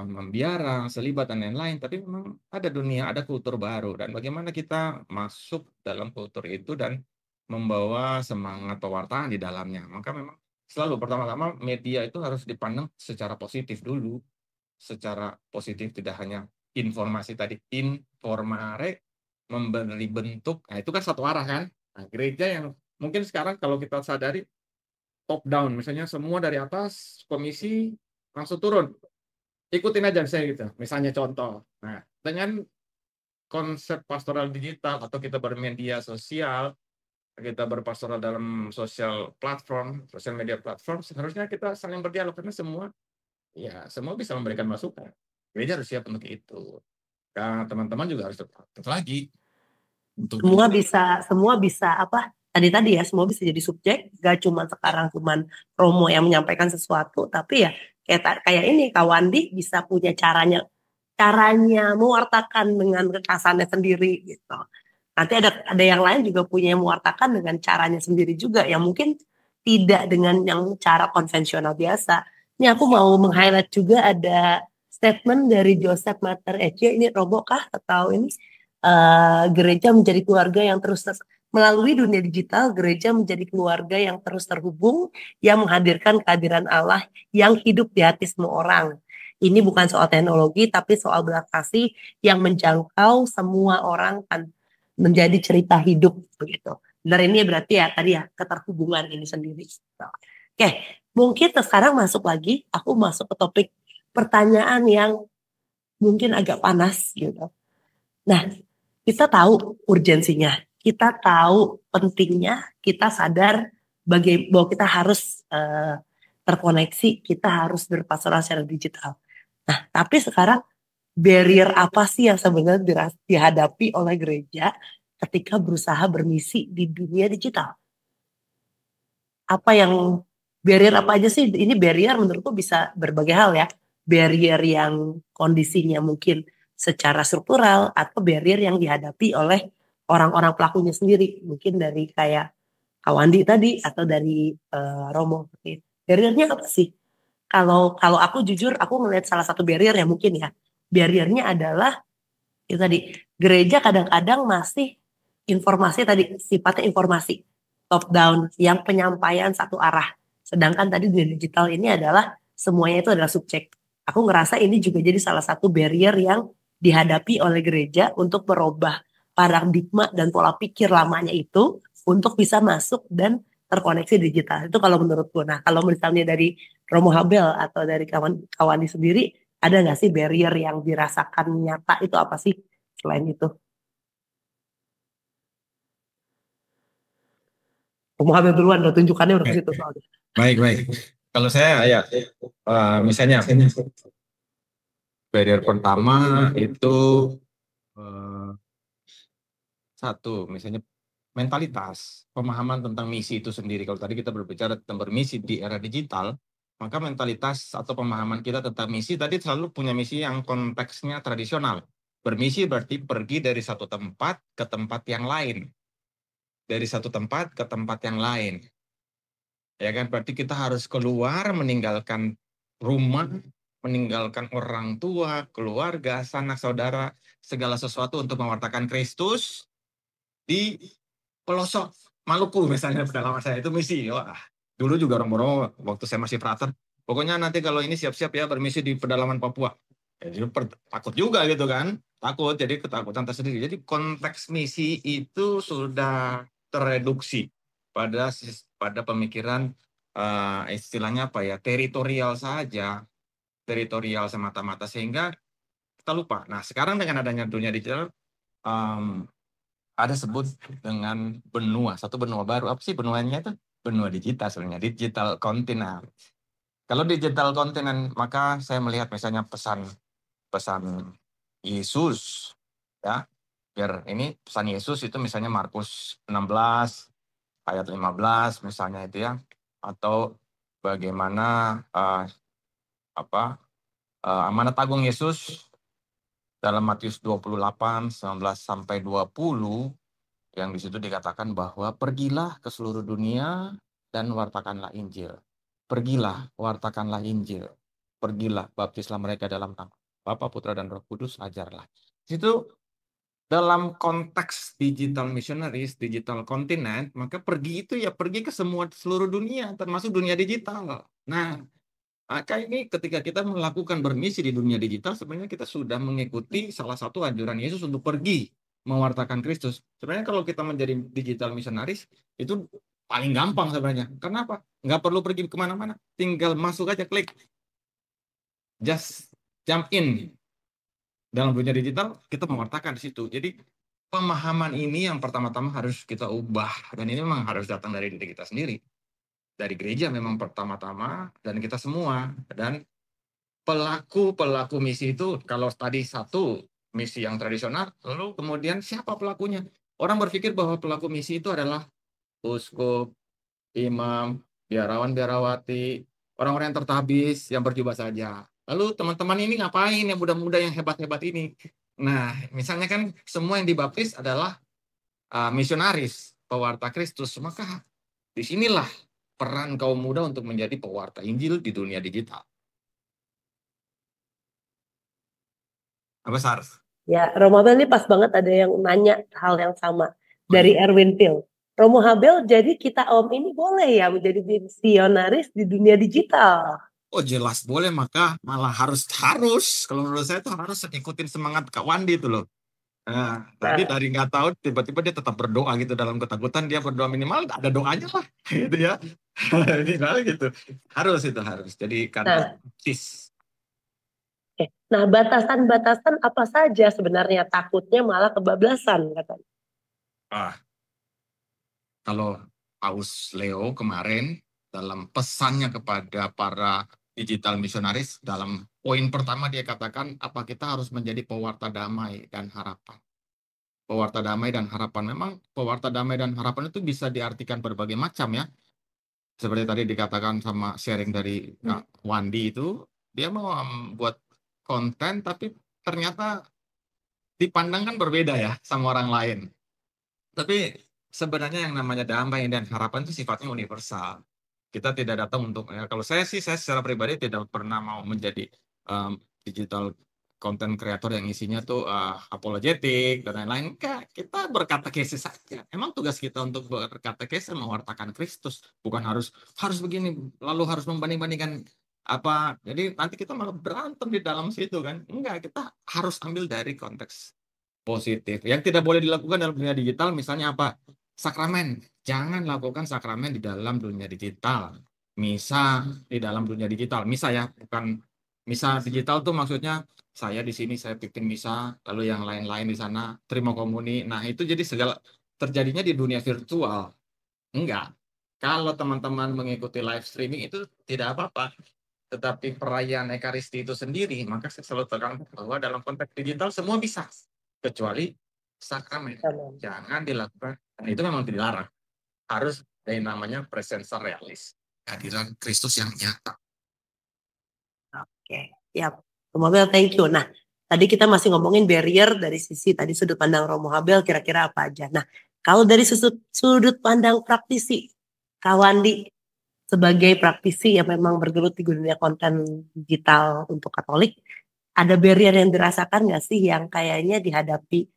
Speaker 2: membiara, selibat dan lain-lain, tapi memang ada dunia, ada kultur baru, dan bagaimana kita masuk dalam kultur itu dan membawa semangat pewartaan di dalamnya. Maka memang selalu pertama-tama media itu harus dipandang secara positif dulu, secara positif, tidak hanya informasi tadi, informare, memberi bentuk. Nah, itu kan satu arah kan. Nah, gereja yang mungkin sekarang kalau kita sadari top down, misalnya semua dari atas komisi langsung turun, ikutin aja saya gitu. Misalnya contoh. Nah, dengan konsep pastoral digital atau kita bermedia sosial, kita berpastoral dalam sosial platform, sosial media platform, seharusnya kita saling berdialog karena semua bisa memberikan masukan. Gereja harus siap untuk itu. Nah, teman-teman juga harus tetap lagi untuk
Speaker 1: semua bisa apa tadi ya, semua bisa jadi subjek, gak cuma sekarang cuman Romo yang menyampaikan sesuatu, tapi ya kayak ini Kak Wandi bisa punya caranya mewartakan dengan kekasannya sendiri gitu. Nanti ada yang lain juga punya yang mewartakan dengan caranya sendiri juga, yang mungkin tidak dengan yang cara konvensional biasa. Ini aku mau meng-highlight juga ada statement dari Joseph Mater Ece, ini Romo kah atau ini gereja menjadi keluarga yang terus melalui dunia digital, gereja menjadi keluarga yang terus terhubung, yang menghadirkan kehadiran Allah yang hidup di hati semua orang. Ini bukan soal teknologi, tapi soal belas kasih yang menjangkau semua orang kan, menjadi cerita hidup begitu. Benar, ini berarti ya tadi ya keterhubungan ini sendiri. Oke, mungkin sekarang masuk lagi, aku masuk ke topik pertanyaan yang mungkin agak panas gitu. Nah, kita tahu urgensinya, kita tahu pentingnya, kita sadar bahwa kita harus terkoneksi, kita harus berpastoral secara digital. Nah, tapi sekarang barrier apa sih yang sebenarnya dihadapi oleh gereja ketika berusaha bermisi di dunia digital? Barrier apa aja sih? Ini barrier menurutku bisa berbagai hal ya. Barrier yang kondisinya mungkin secara struktural, atau barrier yang dihadapi oleh orang-orang pelakunya sendiri, mungkin dari kayak Kawandi tadi atau dari Romo. Barriernya apa sih? Kalau aku jujur, aku melihat salah satu barrier yang mungkin ya, barriernya adalah itu tadi, gereja kadang-kadang masih informasi tadi, sifatnya informasi top down, yang penyampaian satu arah. Sedangkan tadi di digital ini adalah semuanya itu adalah subjek. Aku ngerasa ini juga jadi salah satu barrier yang dihadapi oleh gereja untuk merubah paradigma dan pola pikir lamanya itu untuk bisa masuk dan terkoneksi digital. Itu kalau menurutku. Nah, kalau misalnya dari Romo Habel atau dari kawan sendiri, ada nggak sih barrier yang dirasakan nyata itu apa sih selain itu? Romo Habel duluan, udah tunjukannya udah ke situ soalnya.
Speaker 2: Baik. Kalau saya ya misalnya barrier pertama itu satu, misalnya mentalitas, pemahaman tentang misi itu sendiri. Kalau tadi kita berbicara tentang bermisi di era digital, maka mentalitas atau pemahaman kita tentang misi tadi selalu punya misi yang konteksnya tradisional. Bermisi berarti pergi dari satu tempat ke tempat yang lain. Dari satu tempat ke tempat yang lain. Ya kan, berarti kita harus keluar, meninggalkan rumah, meninggalkan orang tua, keluarga, sanak saudara, segala sesuatu untuk mewartakan Kristus di pelosok Maluku misalnya. Pedalaman saya itu misi. Wah, dulu juga orang-orang waktu saya masih frater, pokoknya nanti kalau ini siap-siap ya bermisi di pedalaman Papua. Jadi takut juga gitu kan, takut, jadi ketakutan tersendiri. Jadi konteks misi itu sudah tereduksi pada pemikiran istilahnya apa ya, teritorial saja, teritorial semata-mata, sehingga kita lupa. Nah, sekarang dengan adanya dunia digital, ada sebut dengan benua, satu benua baru. Apa sih benuanya itu? Benua digital sebenarnya, digital continent. Kalau digital continent, maka saya melihat misalnya pesan Yesus, ya. Biar ini pesan Yesus itu misalnya Markus 16 ayat 15 misalnya itu ya, atau bagaimana amanat agung Yesus dalam Matius 28 19 sampai 20, yang di situ dikatakan bahwa pergilah ke seluruh dunia dan wartakanlah Injil. Pergilah, wartakanlah Injil. Pergilah, baptislah mereka dalam nama Bapa, Putra, dan Roh Kudus, ajarlah. Itu dalam konteks digital missionaries, digital continent, maka pergi itu ya pergi ke seluruh dunia, termasuk dunia digital. Nah, maka ini ketika kita melakukan bermisi di dunia digital, sebenarnya kita sudah mengikuti salah satu anjuran Yesus untuk pergi mewartakan Kristus. Sebenarnya kalau kita menjadi digital missionaries, itu paling gampang sebenarnya. Kenapa? Nggak perlu pergi kemana-mana. Tinggal masuk aja, klik. Just jump in. Dalam dunia digital, kita mewartakan di situ. Jadi, pemahaman ini yang pertama-tama harus kita ubah. Dan ini memang harus datang dari diri kita sendiri. Dari gereja memang pertama-tama, dan kita semua. Dan pelaku misi itu, kalau tadi satu misi yang tradisional, lalu kemudian siapa pelakunya? Orang berpikir bahwa pelaku misi itu adalah uskup, imam, biarawan, biarawati, orang-orang yang tertabis, yang berjubah saja. Lalu teman-teman ini ngapain, yang muda-muda yang hebat-hebat ini? Nah, misalnya kan semua yang dibaptis adalah misionaris, pewarta Kristus. Maka disinilah peran kaum muda untuk menjadi pewarta Injil di dunia digital. Apa Sars?
Speaker 1: Ya, Romo Habel ini pas banget ada yang nanya hal yang sama dari Erwin Phil. Romo Habel, jadi kita Om ini boleh ya menjadi misionaris di dunia digital?
Speaker 2: Oh jelas boleh, maka malah harus. Kalau menurut saya itu harus ikutin semangat Kak Wandi itu loh. Nah, tadi dari nggak tahu tiba-tiba dia tetap berdoa gitu dalam ketakutan, dia berdoa minimal ada doanya lah gitu ya. Minimal gitu. Harus. Jadi karena
Speaker 1: Nah, batasan-batasan apa saja sebenarnya, takutnya malah kebablasan katanya.
Speaker 2: Kalau Paus Leo kemarin dalam pesannya kepada para digital misionaris, dalam poin pertama dia katakan apa kita harus menjadi pewarta damai dan harapan. Pewarta damai dan harapan. Memang pewarta damai dan harapan itu bisa diartikan berbagai macam ya. Seperti tadi dikatakan sama sharing dari Wandi itu, dia mau buat konten tapi ternyata dipandang kan berbeda ya sama orang lain. Tapi sebenarnya yang namanya damai dan harapan itu sifatnya universal. Kita tidak datang untuk, kalau saya secara pribadi tidak pernah mau menjadi digital content creator yang isinya tuh apologetik dan lain-lain. Enggak, kita berkatekese saja. Emang tugas kita untuk berkatekese mewartakan Kristus, bukan harus begini, lalu harus membanding-bandingkan apa. Jadi nanti kita malah berantem di dalam situ kan. Enggak, kita harus ambil dari konteks positif. Yang tidak boleh dilakukan dalam dunia digital misalnya apa? Sakramen. Jangan lakukan sakramen di dalam dunia digital. Misa di dalam dunia digital. Misa ya, bukan misa digital tuh maksudnya saya di sini saya pimpin misa, lalu yang lain-lain di sana terima komuni. Nah, itu jadi segala terjadinya di dunia virtual. Enggak. Kalau teman-teman mengikuti live streaming itu tidak apa-apa. Tetapi perayaan Ekaristi itu sendiri, maka saya selalu tekankan bahwa dalam konteks digital semua bisa. Kecuali sakramen. Jangan dilakukan. Dan itu memang dilarang. Harus dari namanya presensa realis. Kehadiran Kristus yang nyata.
Speaker 1: Oke, ya. Romo Habel, thank you. Nah, tadi kita masih ngomongin barrier dari sisi tadi sudut pandang Romo Habel kira-kira apa aja. Nah, kalau dari sudut pandang praktisi, Kak Wandi sebagai praktisi yang memang bergelut di dunia konten digital untuk Katolik, ada barrier yang dirasakan nggak sih yang kayaknya dihadapi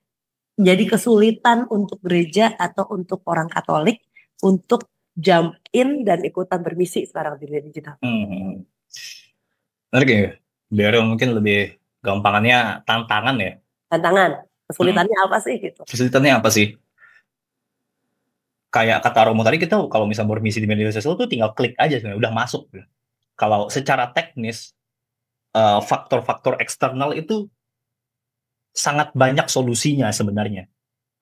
Speaker 1: jadi kesulitan untuk gereja atau untuk orang Katolik untuk jump in dan ikutan bermisi sekarang di dunia digital?
Speaker 3: Menarik ya, barrier mungkin lebih gampangannya tantangan ya.
Speaker 1: Tantangan, kesulitannya apa sih gitu?
Speaker 3: Kesulitannya apa sih? Kayak kata Romo tadi, kita kalau misalnya bermisi di media sosial tuh tinggal klik aja sebenarnya udah masuk. Kalau secara teknis faktor-faktor eksternal itu sangat banyak solusinya sebenarnya.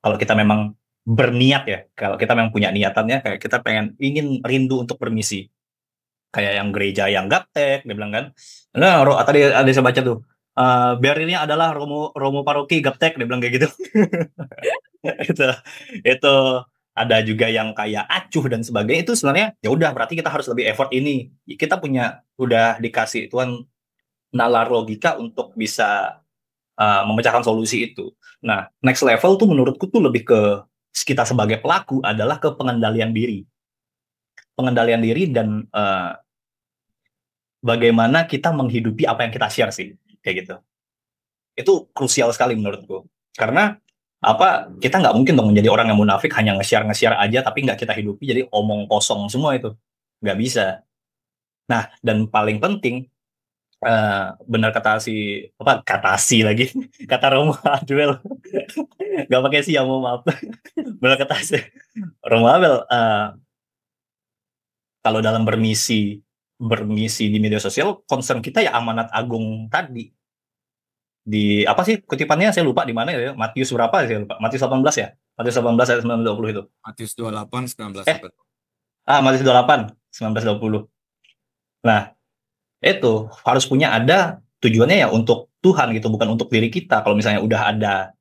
Speaker 3: Kalau kita memang berniat ya, kalau kita memang punya niatannya kayak kita ingin rindu untuk bermisi. Kayak yang gereja yang gaptek, dia bilang kan. Nah, tadi ada saya baca tuh. Biar ini adalah Romo Paroki gaptek, dia bilang kayak gitu. itu ada juga yang kayak acuh dan sebagainya. Itu sebenarnya ya udah berarti kita harus lebih effort ini. Kita udah dikasih Tuhan nalar logika untuk bisa memecahkan solusi itu. Nah, next level tuh menurutku tuh lebih ke kita sebagai pelaku adalah ke pengendalian diri. Pengendalian diri dan bagaimana kita menghidupi apa yang kita share sih, kayak gitu. Itu krusial sekali menurutku. Karena kita nggak mungkin dong menjadi orang yang munafik hanya nge-share aja tapi nggak kita hidupi, jadi omong kosong semua itu. Nggak bisa. Nah, dan paling penting, benar kata lagi, kata Romo Abel, nggak pakai sih ya, maaf. Benar kata si Romo Abel, kalau dalam bermisi di media sosial, concern kita ya amanat agung tadi. Di apa sih kutipannya, saya lupa di mana ya, Matius berapa saya lupa, Matius 18 ya, Matius 18 ayat 19-20 itu.
Speaker 2: Matius 28 19
Speaker 3: Matius 28 19-20. Nah, itu harus ada tujuannya ya untuk Tuhan gitu, bukan untuk diri kita. Kalau misalnya udah ada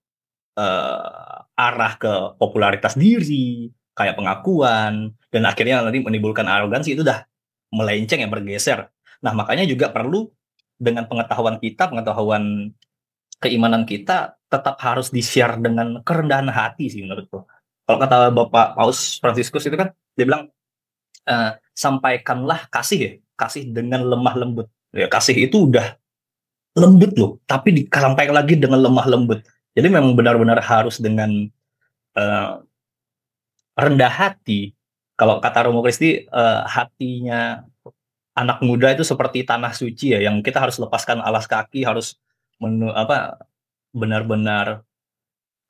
Speaker 3: arah ke popularitas diri, kayak pengakuan, dan akhirnya nanti menimbulkan arogansi, itu udah melenceng ya, bergeser. Nah, makanya juga perlu dengan pengetahuan keimanan kita tetap harus di-share dengan kerendahan hati sih menurutku. Kalau kata Bapak Paus Fransiskus itu kan, dia bilang, sampaikanlah kasih dengan lemah lembut. Ya, kasih itu udah lembut loh, tapi disampaikan lagi dengan lemah lembut. Jadi memang benar-benar harus dengan rendah hati. Kalau kata Romo Kristi, hatinya anak muda itu seperti tanah suci ya, yang kita harus lepaskan alas kaki, harus benar-benar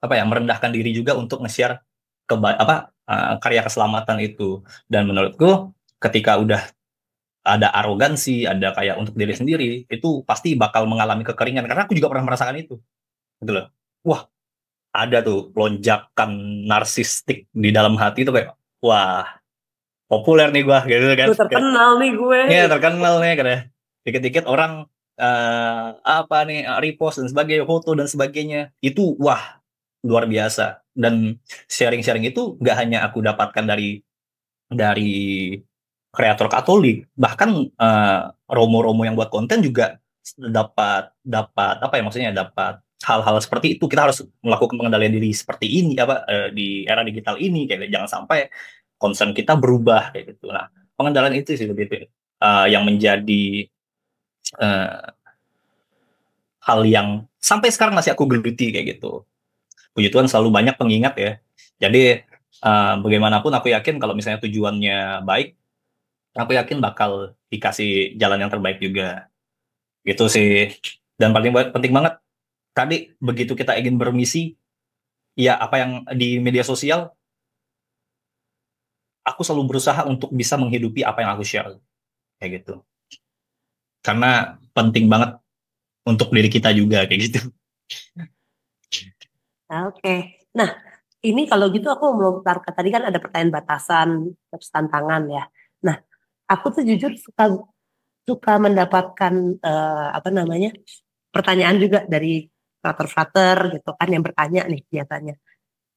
Speaker 3: merendahkan diri juga untuk nge-share karya keselamatan itu. Dan menurutku ketika udah ada arogansi, ada kayak untuk diri sendiri, itu pasti bakal mengalami kekeringan, karena aku juga pernah merasakan itu gitu loh. Wah, ada tuh lonjakan narsistik di dalam hati itu kayak, wah, populer nih gue gitu kan.
Speaker 1: Gue terkenal nih gue.
Speaker 3: Iya, terkenal nih karena dikit-dikit orang repost dan sebagainya, foto dan sebagainya. Itu wah, luar biasa. Dan sharing-sharing itu nggak hanya aku dapatkan dari kreator Katolik, bahkan romo-romo yang buat konten juga dapat dapat hal-hal seperti itu. Kita harus melakukan pengendalian diri seperti ini di era digital ini, kayak jangan sampai concern kita berubah kayak gitu. Nah, pengendalian itu sih lebih yang menjadi hal yang sampai sekarang masih aku geluti kayak gitu. Puji Tuhan selalu banyak pengingat ya. Jadi bagaimanapun aku yakin kalau misalnya tujuannya baik, aku yakin bakal dikasih jalan yang terbaik juga. Gitu sih. Dan paling penting banget, tadi begitu kita ingin bermisi, ya apa yang di media sosial, aku selalu berusaha untuk bisa menghidupi apa yang aku share. Kayak gitu. Karena penting banget untuk diri kita juga, kayak gitu.
Speaker 1: Oke. Nah, ini kalau gitu aku mau melontar ke tadi kan ada pertanyaan batasan, terus tantangan ya. Nah, aku tuh jujur suka mendapatkan pertanyaan juga dari frater-frater gitu kan yang bertanya nih biasanya.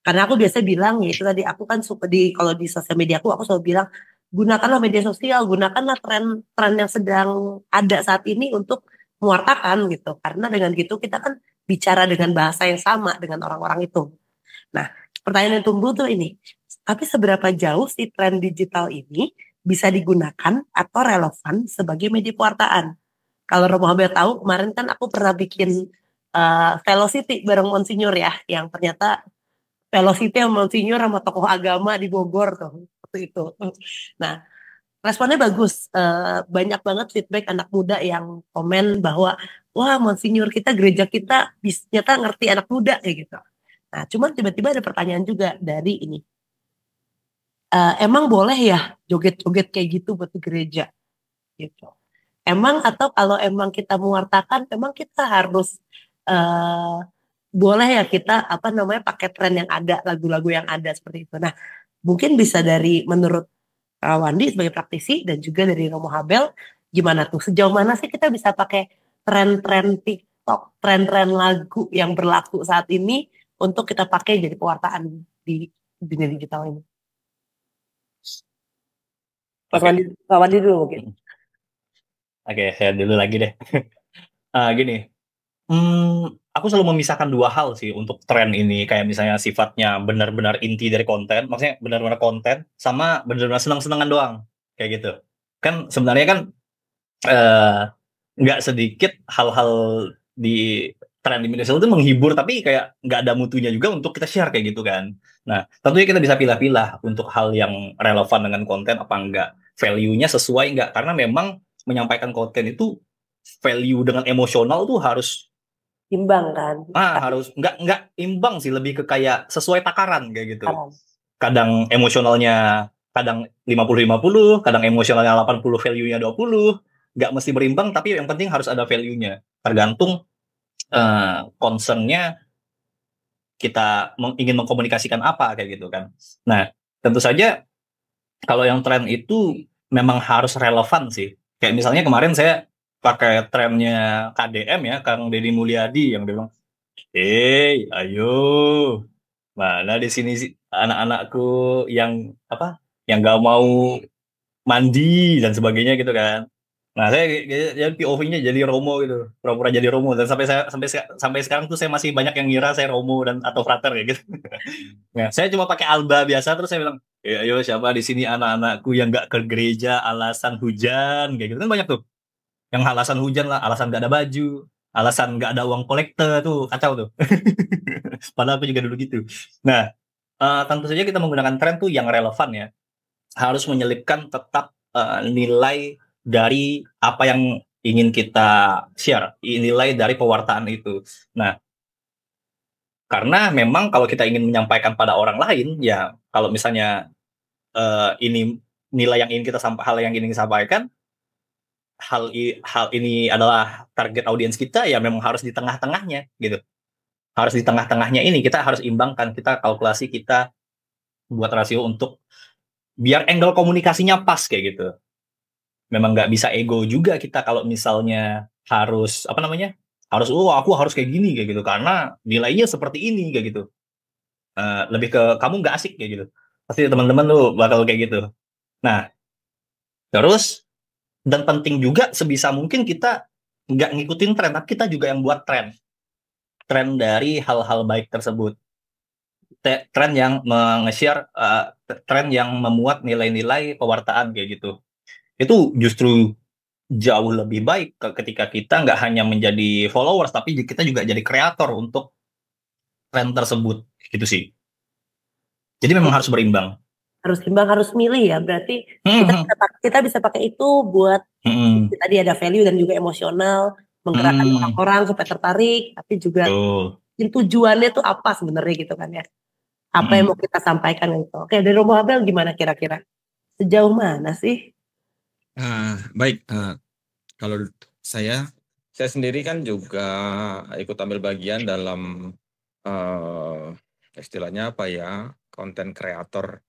Speaker 1: Karena aku biasa bilang ya itu tadi, aku kan suka kalau di sosial media aku selalu bilang, gunakanlah media sosial, gunakanlah tren yang sedang ada saat ini untuk mewartakan gitu. Karena dengan gitu kita kan bicara dengan bahasa yang sama dengan orang-orang itu. Nah, pertanyaan yang tumbuh tuh ini, tapi seberapa jauh sih tren digital ini bisa digunakan atau relevan sebagai media pewartaan? Kalau Romo Abel tahu, kemarin kan aku pernah bikin Velocity bareng Monsinyur ya, yang ternyata Velocity sama Monsinyur sama tokoh agama di Bogor tuh, waktu itu. Nah, responnya bagus, banyak banget feedback anak muda yang komen bahwa wah Monsinyur kita, gereja kita ternyata ngerti anak muda kayak gitu. Nah, cuman tiba-tiba ada pertanyaan juga dari ini, emang boleh ya joget-joget kayak gitu buat di gereja gitu? Emang atau kalau emang kita mewartakan, emang kita harus boleh ya kita pakai tren yang ada, lagu-lagu yang ada seperti itu. Nah, mungkin bisa dari menurut Wandi sebagai praktisi dan juga dari Romo Habel, gimana tuh? Sejauh mana sih kita bisa pakai tren-tren TikTok, tren-tren lagu yang berlaku saat ini untuk kita pakai jadi pewartaan di dunia digital ini? Pak Wandi dulu mungkin.
Speaker 3: Oke, saya dulu lagi deh. Gini, aku selalu memisahkan dua hal sih untuk tren ini, kayak misalnya sifatnya benar-benar inti dari konten, maksudnya benar-benar konten, sama benar-benar senang-senangan doang, kayak gitu. Kan sebenarnya kan nggak sedikit hal-hal di tren di media sosial itu menghibur, tapi kayak nggak ada mutunya juga untuk kita share kayak gitu kan. Nah, tentunya kita bisa pilah-pilah untuk hal yang relevan dengan konten apa enggak, value-nya sesuai enggak, karena memang menyampaikan konten itu value dengan emosional tuh harus
Speaker 1: Imbang kan?
Speaker 3: harus nggak imbang sih, lebih ke kayak sesuai takaran kayak gitu. Kadang emosionalnya kadang 50-50, kadang emosionalnya 80, value-nya 20, nggak mesti berimbang, tapi yang penting harus ada value-nya. Tergantung concern-nya kita ingin mengkomunikasikan apa kayak gitu kan. Nah, tentu saja kalau yang tren itu memang harus relevan sih. Kayak misalnya kemarin saya pakai trennya KDM ya, Kang Deddy Mulyadi, yang dia bilang, ayo, mana di sini sih anak-anakku yang yang gak mau mandi dan sebagainya gitu kan. Nah, saya jadi POV-nya jadi Romo gitu, pura-pura jadi Romo, dan sampai sekarang tuh saya masih banyak yang ngira saya Romo dan atau frater ya gitu. Nah, saya cuma pakai alba biasa, terus saya bilang, ayo siapa di sini anak-anakku yang gak ke gereja alasan hujan kayak gitu kan, banyak tuh. Yang alasan hujan lah, alasan gak ada baju, alasan gak ada uang kolektor, tuh kacau tuh. Padahal aku juga dulu gitu. Nah, tentu saja kita menggunakan tren tuh yang relevan ya, harus menyelipkan tetap nilai dari apa yang ingin kita share, nilai dari pewartaan itu. Nah, karena memang kalau kita ingin menyampaikan pada orang lain, ya kalau misalnya ini nilai yang ingin kita hal yang ingin disampaikan, hal ini adalah target audiens kita, ya memang harus di tengah-tengahnya gitu. Harus di tengah-tengahnya ini kita harus imbangkan, kita kalkulasi, kita buat rasio untuk biar angle komunikasinya pas kayak gitu. Memang nggak bisa ego juga kita kalau misalnya harus aku harus kayak gini kayak gitu karena nilainya seperti ini kayak gitu. Lebih ke kamu nggak asik kayak gitu. Pasti teman-teman tuh bakal kayak gitu. Nah, terus dan penting juga sebisa mungkin kita nggak ngikutin tren, tapi kita juga yang buat tren dari hal-hal baik tersebut. Tren yang nge-share, tren yang memuat nilai-nilai pewartaan kayak gitu. Itu justru jauh lebih baik ketika kita nggak hanya menjadi followers, tapi kita juga jadi kreator untuk tren tersebut gitu sih. Jadi memang harus berimbang.
Speaker 1: Harus imbang, harus milih ya. Berarti kita bisa pakai itu buat tadi ada value dan juga emosional, menggerakkan orang supaya tertarik, tapi juga tujuannya tuh apa sebenarnya gitu kan ya. Apa yang mau kita sampaikan gitu. Oke, dari Romo Abel gimana kira-kira? Sejauh mana sih?
Speaker 2: Baik, kalau saya sendiri kan juga ikut ambil bagian dalam istilahnya konten kreator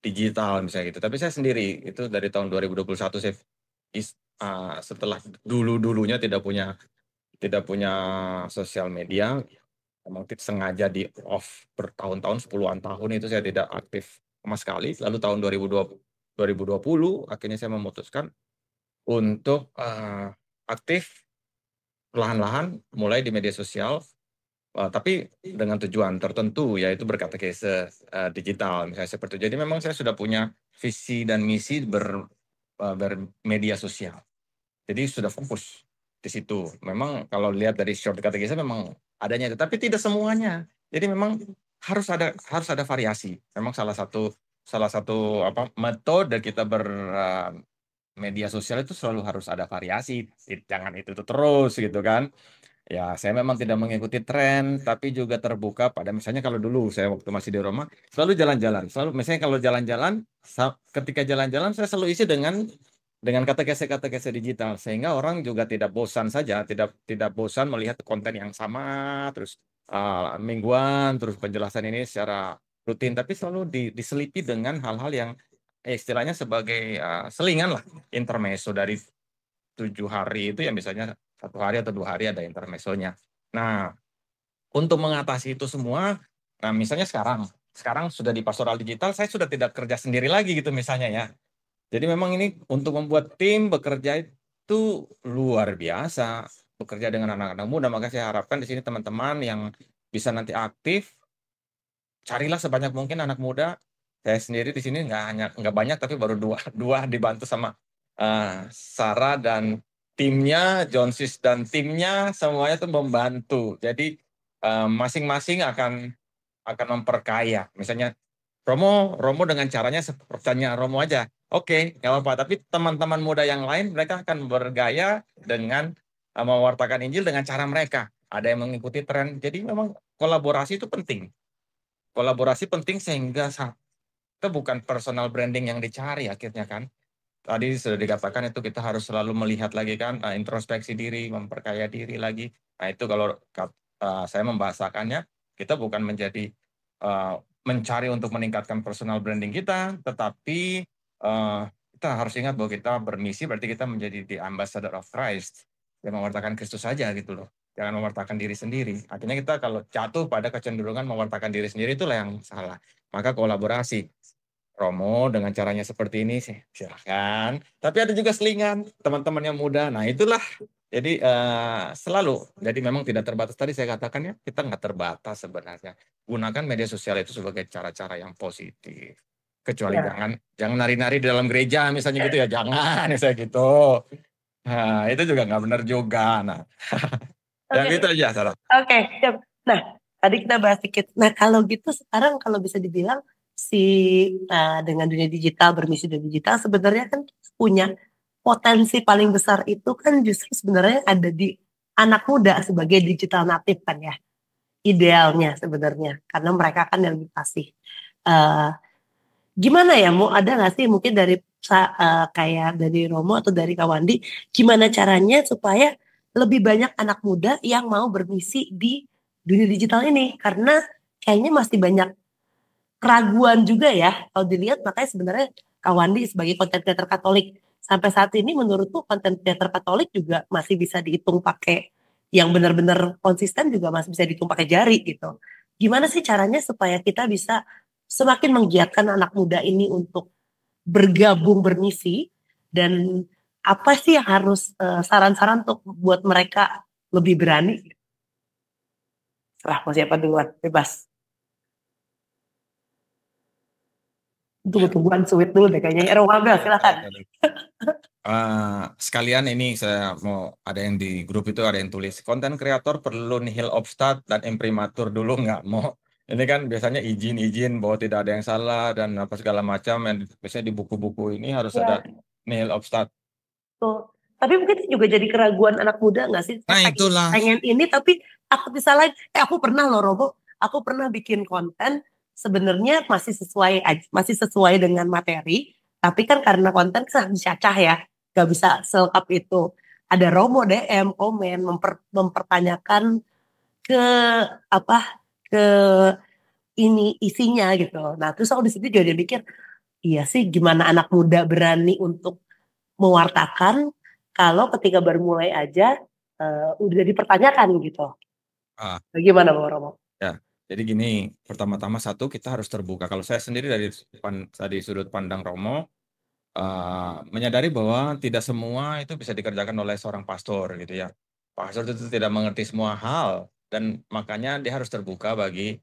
Speaker 2: digital misalnya gitu. Tapi saya sendiri itu dari tahun 2021 saya setelah dulunya tidak punya sosial media, memang sengaja di off bertahun-tahun, 10-an tahun itu saya tidak aktif sama sekali. Lalu tahun 2020 akhirnya saya memutuskan untuk aktif perlahan-lahan mulai di media sosial, tapi dengan tujuan tertentu, yaitu berkatekese digital misalnya seperti itu. Jadi memang saya sudah punya visi dan misi bermedia sosial. Jadi sudah fokus di situ. Memang kalau lihat dari short katekese memang adanya itu, tapi tidak semuanya. Jadi memang harus ada variasi. Memang salah satu metode kita media sosial itu selalu harus ada variasi, jangan itu terus gitu kan. Ya, saya memang tidak mengikuti tren, tapi juga terbuka pada misalnya kalau dulu saya waktu masih di Roma selalu jalan-jalan, misalnya kalau jalan-jalan, ketika jalan-jalan saya selalu isi dengan dengan katekese digital, sehingga orang juga tidak bosan saja, tidak bosan melihat konten yang sama terus mingguan, terus penjelasan ini secara rutin, tapi selalu diselipi dengan hal-hal yang istilahnya sebagai selingan lah, intermezzo dari 7 hari itu yang biasanya 1 hari atau 2 hari ada intermezzonya. Nah, untuk mengatasi itu semua, nah misalnya sekarang sudah di pastoral digital, saya sudah tidak kerja sendiri lagi gitu misalnya ya. Jadi memang ini untuk membuat tim bekerja itu luar biasa, bekerja dengan anak-anak muda. Maka saya harapkan di sini teman-teman yang bisa nanti aktif, carilah sebanyak mungkin anak muda. Saya sendiri di sini nggak banyak, tapi baru dua dibantu sama Sarah dan timnya, Johnsis dan timnya, semuanya tuh membantu. Jadi masing-masing akan memperkaya. Misalnya Romo dengan caranya sepertinya Romo aja. Oke, nggak apa-apa. Tapi teman-teman muda yang lain, mereka akan bergaya dengan mewartakan Injil dengan cara mereka. Ada yang mengikuti tren. Jadi memang kolaborasi itu penting. Kolaborasi penting sehingga itu bukan personal branding yang dicari akhirnya kan. Tadi sudah dikatakan itu kita harus selalu melihat lagi kan, introspeksi diri, memperkaya diri lagi. Nah itu kalau saya membahasakannya, kita bukan menjadi mencari untuk meningkatkan personal branding kita, tetapi kita harus ingat bahwa kita bermisi, berarti kita menjadi the ambassador of Christ, yang mewartakan Kristus saja gitu loh. Jangan mewartakan diri sendiri. Akhirnya kita kalau jatuh pada kecenderungan mewartakan diri sendiri, itulah yang salah. Maka kolaborasi. Romo dengan caranya seperti ini, silahkan. Tapi ada juga selingan, teman-teman yang muda. Nah itulah, jadi selalu. Jadi memang tidak terbatas. Tadi saya katakan ya, kita nggak terbatas sebenarnya. Gunakan media sosial itu sebagai cara-cara yang positif. Kecuali jangan nari-nari di dalam gereja misalnya gitu ya, jangan misalnya gitu. Nah itu juga nggak benar juga. Nah, yang itu aja Sarah.
Speaker 1: Oke, siap. Nah, tadi kita bahas sedikit. Nah, kalau gitu sekarang kalau bisa dibilang dengan dunia digital, bermisi dunia digital, sebenarnya kan punya potensi paling besar itu kan justru sebenarnya ada di anak muda sebagai digital native kan ya. Idealnya sebenarnya. Karena mereka kan yang lebih fasih. Gimana ya, mau ada nggak sih mungkin dari kayak dari Romo atau dari Kak Wandi, gimana caranya supaya lebih banyak anak muda yang mau bermisi di dunia digital ini? Karena kayaknya masih banyak keraguan juga ya kalau dilihat, makanya sebenarnya Kak Wandi sebagai content creator Katolik sampai saat ini menurutku content creator Katolik juga masih bisa dihitung pakai yang benar-benar konsisten, juga masih bisa dihitung pakai jari gitu. Gimana sih caranya supaya kita bisa semakin menggiatkan anak muda ini untuk bergabung bermisi, dan apa sih yang harus saran-saran untuk buat mereka lebih berani? Serah mau siapa duluan, bebas. Tunggu-tungguan sweet dulu deh kayaknya. Romabel, silakan.
Speaker 2: Sekalian ini saya mau, ada yang di grup itu ada yang tulis konten kreator perlu nihil obstat dan imprimatur dulu, nggak mau. Ini kan biasanya izin bahwa tidak ada yang salah dan apa segala macam, yang biasanya di buku-buku ini harus ada nihil obstat.
Speaker 1: Tuh. Tapi mungkin juga jadi keraguan anak muda nggak sih?
Speaker 2: Nah itulah.
Speaker 1: Pengen ini tapi aku disalahin. Aku pernah loh Robo, aku pernah bikin konten sebenarnya masih sesuai dengan materi, tapi kan karena konten kan dicacah ya, nggak bisa selengkap itu. Ada Romo DM komen mempertanyakan ke ke ini isinya gitu. Nah terus aku di situ jadi mikir, iya sih gimana anak muda berani untuk mewartakan kalau ketika baru mulai aja udah dipertanyakan gitu. Bagaimana Bang Romo?
Speaker 2: Ya, jadi gini, pertama-tama satu kita harus terbuka. Kalau saya sendiri dari sudut pandang Romo, menyadari bahwa tidak semua itu bisa dikerjakan oleh seorang pastor gitu ya. Pastor itu tidak mengerti semua hal, dan makanya dia harus terbuka bagi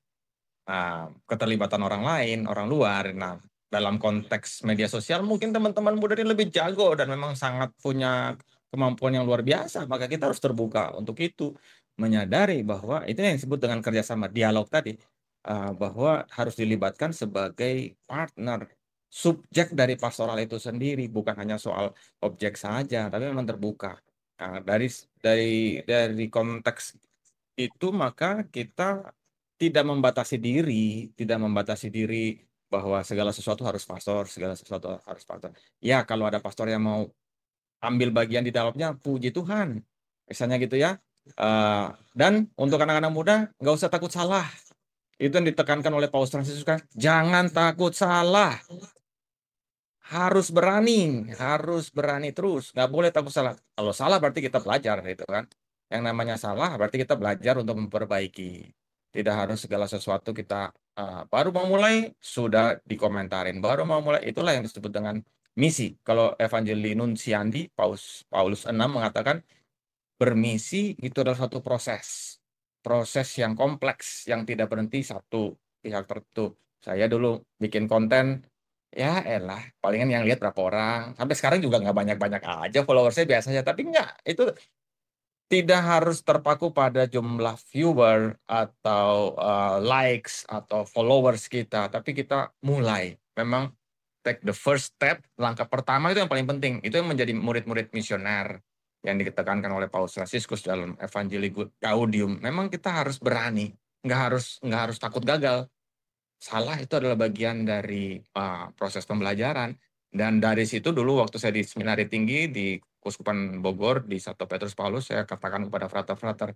Speaker 2: keterlibatan orang lain, orang luar. Nah, dalam konteks media sosial mungkin teman-teman muda ini lebih jago dan memang sangat punya kemampuan yang luar biasa, maka kita harus terbuka untuk itu, menyadari bahwa itu yang disebut dengan kerjasama, dialog tadi, bahwa harus dilibatkan sebagai partner, subjek dari pastoral itu sendiri, bukan hanya soal objek saja, tapi memang terbuka. Nah, dari konteks itu maka kita tidak membatasi diri bahwa segala sesuatu harus pastor, segala sesuatu harus pastor. Ya, kalau ada pastor yang mau ambil bagian di dalamnya, puji Tuhan. Misalnya gitu ya. Dan untuk anak-anak muda, nggak usah takut salah. Itu yang ditekankan oleh Paus Fransiskus kan. Jangan takut salah. Harus berani terus. Nggak boleh takut salah. Kalau salah berarti kita belajar gitu kan. Yang namanya salah berarti kita belajar untuk memperbaiki. Tidak harus segala sesuatu kita baru mau mulai sudah dikomentarin. Baru mau mulai, itulah yang disebut dengan misi. Kalau Evangelii Nuntiandi, Paulus 6 mengatakan bermisi itu adalah satu proses. Proses yang kompleks, yang tidak berhenti satu pihak tertentu. Saya dulu bikin konten, ya elah, palingan yang lihat berapa orang. Sampai sekarang juga nggak banyak-banyak aja followersnya biasanya. Tapi enggak, itu tidak harus terpaku pada jumlah viewer atau likes atau followers kita. Tapi kita mulai. Memang take the first step, langkah pertama itu yang paling penting. Itu yang menjadi murid-murid misioner yang ditekankan oleh Paus Fransiskus dalam Evangelii Gaudium. Memang kita harus berani, nggak harus takut gagal. Salah itu adalah bagian dari proses pembelajaran. Dan dari situ dulu waktu saya di seminari tinggi di Keuskupan Bogor di Santo Petrus Paulus, saya katakan kepada frater-frater,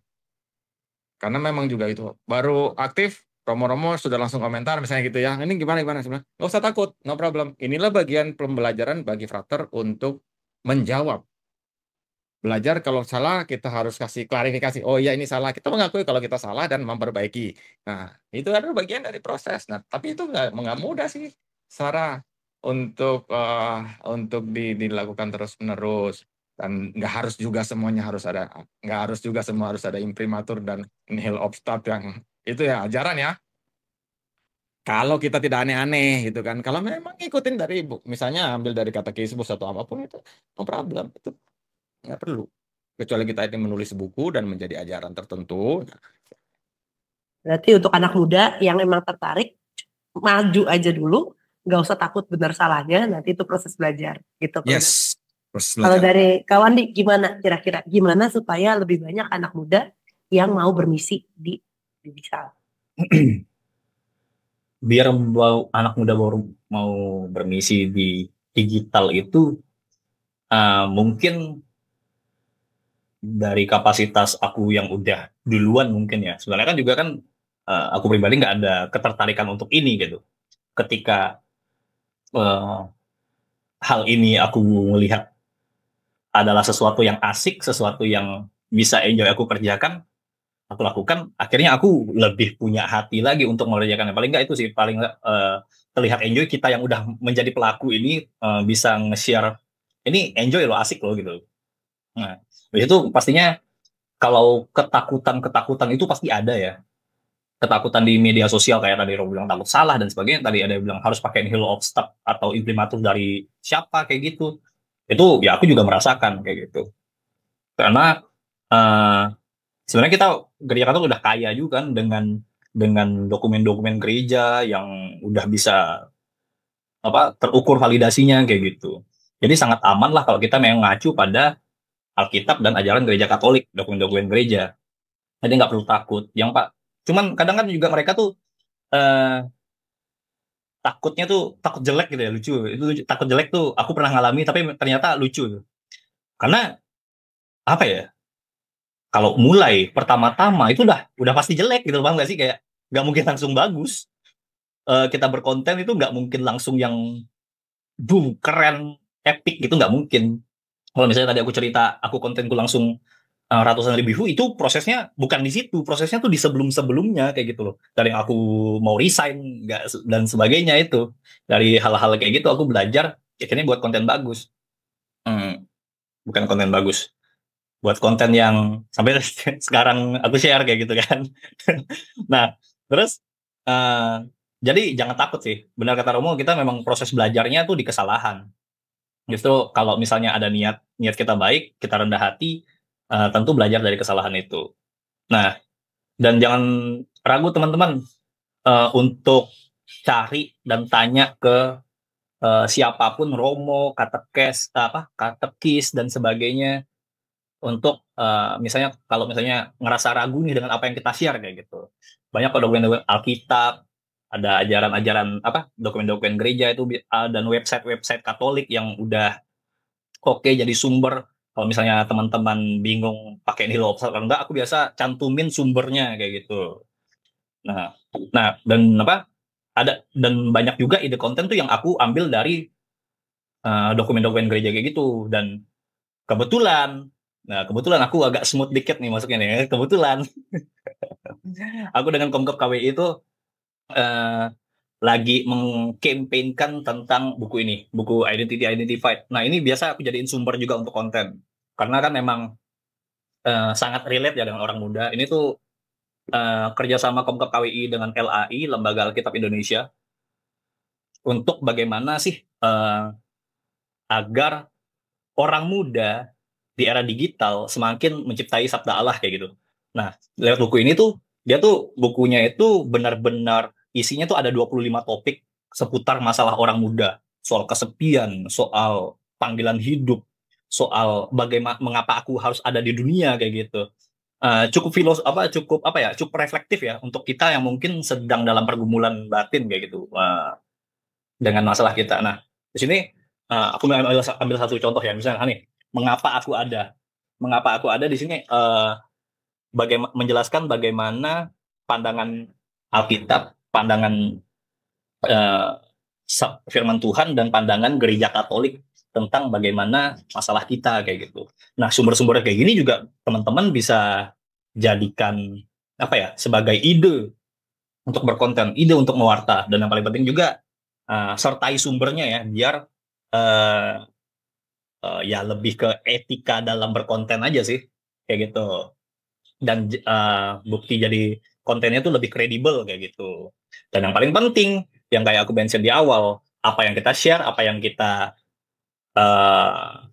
Speaker 2: karena memang juga itu baru aktif, Romo-Romo sudah langsung komentar misalnya gitu ya, ini gimana sebenarnya, nggak usah takut, no problem. Inilah bagian pembelajaran bagi frater untuk menjawab. Belajar kalau salah kita harus kasih klarifikasi. Oh iya ini salah. Kita mengakui kalau kita salah dan memperbaiki. Nah itu adalah bagian dari proses. Nah tapi itu nggak mudah sih, Sarah, untuk dilakukan terus menerus. Dan nggak harus juga semuanya harus ada imprimatur dan nihil obstat yang itu ya ajaran ya. Kalau kita tidak aneh-aneh gitu kan. Kalau memang ngikutin dari misalnya ambil dari katekismus atau apapun itu no problem, itu nggak perlu. Kecuali kita ini menulis buku dan menjadi ajaran tertentu.
Speaker 1: Berarti untuk anak muda yang emang tertarik, maju aja dulu, nggak usah takut benar salahnya, nanti itu proses belajar gitu.
Speaker 2: Yes.
Speaker 1: Kalau dari Kak Wandi gimana kira-kira, gimana supaya lebih banyak anak muda yang mau bermisi di digital?
Speaker 3: Biar anak muda baru mau bermisi di digital itu mungkin dari kapasitas aku yang udah duluan mungkin ya. Sebenarnya kan juga kan aku pribadi nggak ada ketertarikan untuk ini gitu. Ketika hal ini aku melihat adalah sesuatu yang asik, sesuatu yang bisa enjoy aku kerjakan, aku lakukan, akhirnya aku lebih punya hati lagi untuk mengerjakannya. Paling nggak itu sih, paling nggak terlihat enjoy kita yang udah menjadi pelaku ini bisa nge-share, ini enjoy loh, asik loh gitu. Nah, itu pastinya kalau ketakutan itu pasti ada ya. Ketakutan di media sosial kayak tadi Rob bilang takut salah dan sebagainya. Tadi ada yang bilang harus pakai nihil obstat atau imprimatur dari siapa kayak gitu. Itu ya aku juga merasakan kayak gitu. Karena sebenarnya kita gereja Katolik udah kaya juga kan dengan dokumen-dokumen gereja yang udah bisa terukur validasinya kayak gitu. Jadi sangat aman lah kalau kita memang ngacu pada Alkitab dan ajaran gereja Katolik, dokumen-dokumen gereja. Jadi nggak perlu takut. Cuman kadang kan juga mereka tuh takutnya tuh takut jelek gitu ya, lucu. Itu takut jelek tuh aku pernah ngalami tapi ternyata lucu. Karena apa ya? Kalau mulai pertama-tama itu udah pasti jelek gitu, paham nggak sih? Kayak nggak mungkin langsung bagus. Kita berkonten itu nggak mungkin langsung yang boom, keren, epic gitu, nggak mungkin. Kalau misalnya tadi aku cerita, aku kontenku langsung ratusan ribu view, itu prosesnya bukan di situ, prosesnya tuh di sebelum-sebelumnya kayak gitu loh. Dari aku mau resign dan sebagainya itu, dari hal-hal kayak gitu aku belajar, akhirnya buat konten bagus. Bukan konten bagus, buat konten yang sampai sekarang aku share kayak gitu kan. Nah, terus jadi jangan takut sih. Benar kata Romo, kita memang proses belajarnya tuh di kesalahan. Justru kalau misalnya ada niat kita baik, kita rendah hati, tentu belajar dari kesalahan itu. Nah, dan jangan ragu teman-teman untuk cari dan tanya ke siapapun, Romo, katekis dan sebagainya, untuk misalnya kalau misalnya ngerasa ragu nih dengan apa yang kita share kayak gitu. Banyak dokumen-dokumen Alkitab, ada ajaran-ajaran dokumen-dokumen gereja itu dan website-website Katolik yang udah oke jadi sumber. Kalau misalnya teman-teman bingung pakai Nihilo Obstat atau enggak, aku biasa cantumin sumbernya kayak gitu. Nah, dan dan banyak juga ide konten tuh yang aku ambil dari dokumen-dokumen gereja kayak gitu. Dan kebetulan, kebetulan aku agak smooth dikit nih masuknya nih. Kebetulan aku dengan Komkap KWI itu eh, lagi mengkampanyekan tentang buku ini, buku Identity Identified. Nah, ini biasa aku jadiin sumber juga untuk konten. Karena kan memang sangat relate ya dengan orang muda. Ini tuh kerjasama Komkap KWI dengan LAI, Lembaga Alkitab Indonesia, untuk bagaimana sih agar orang muda di era digital semakin mencintai sabda Allah kayak gitu. Nah, lewat buku ini tuh, bukunya itu benar-benar isinya tuh ada 25 topik seputar masalah orang muda, soal kesepian, soal panggilan hidup, soal bagaimana mengapa aku harus ada di dunia kayak gitu. Cukup reflektif ya untuk kita yang mungkin sedang dalam pergumulan batin kayak gitu dengan masalah kita. Nah, di sini aku ambil satu contoh ya, misalnya nih, mengapa aku ada di sini, menjelaskan bagaimana pandangan Alkitab, pandangan uh, firman Tuhan, dan pandangan gereja Katolik tentang bagaimana masalah kita kayak gitu. Nah, sumber-sumber kayak gini juga teman-teman bisa jadikan sebagai ide untuk berkonten, ide untuk mewarta, dan yang paling penting juga sertai sumbernya ya, biar ya lebih ke etika dalam berkonten aja sih kayak gitu. Dan bukti jadi kontennya tuh lebih kredibel kayak gitu. Dan yang paling penting yang kayak aku mention di awal, apa yang kita share, apa yang kita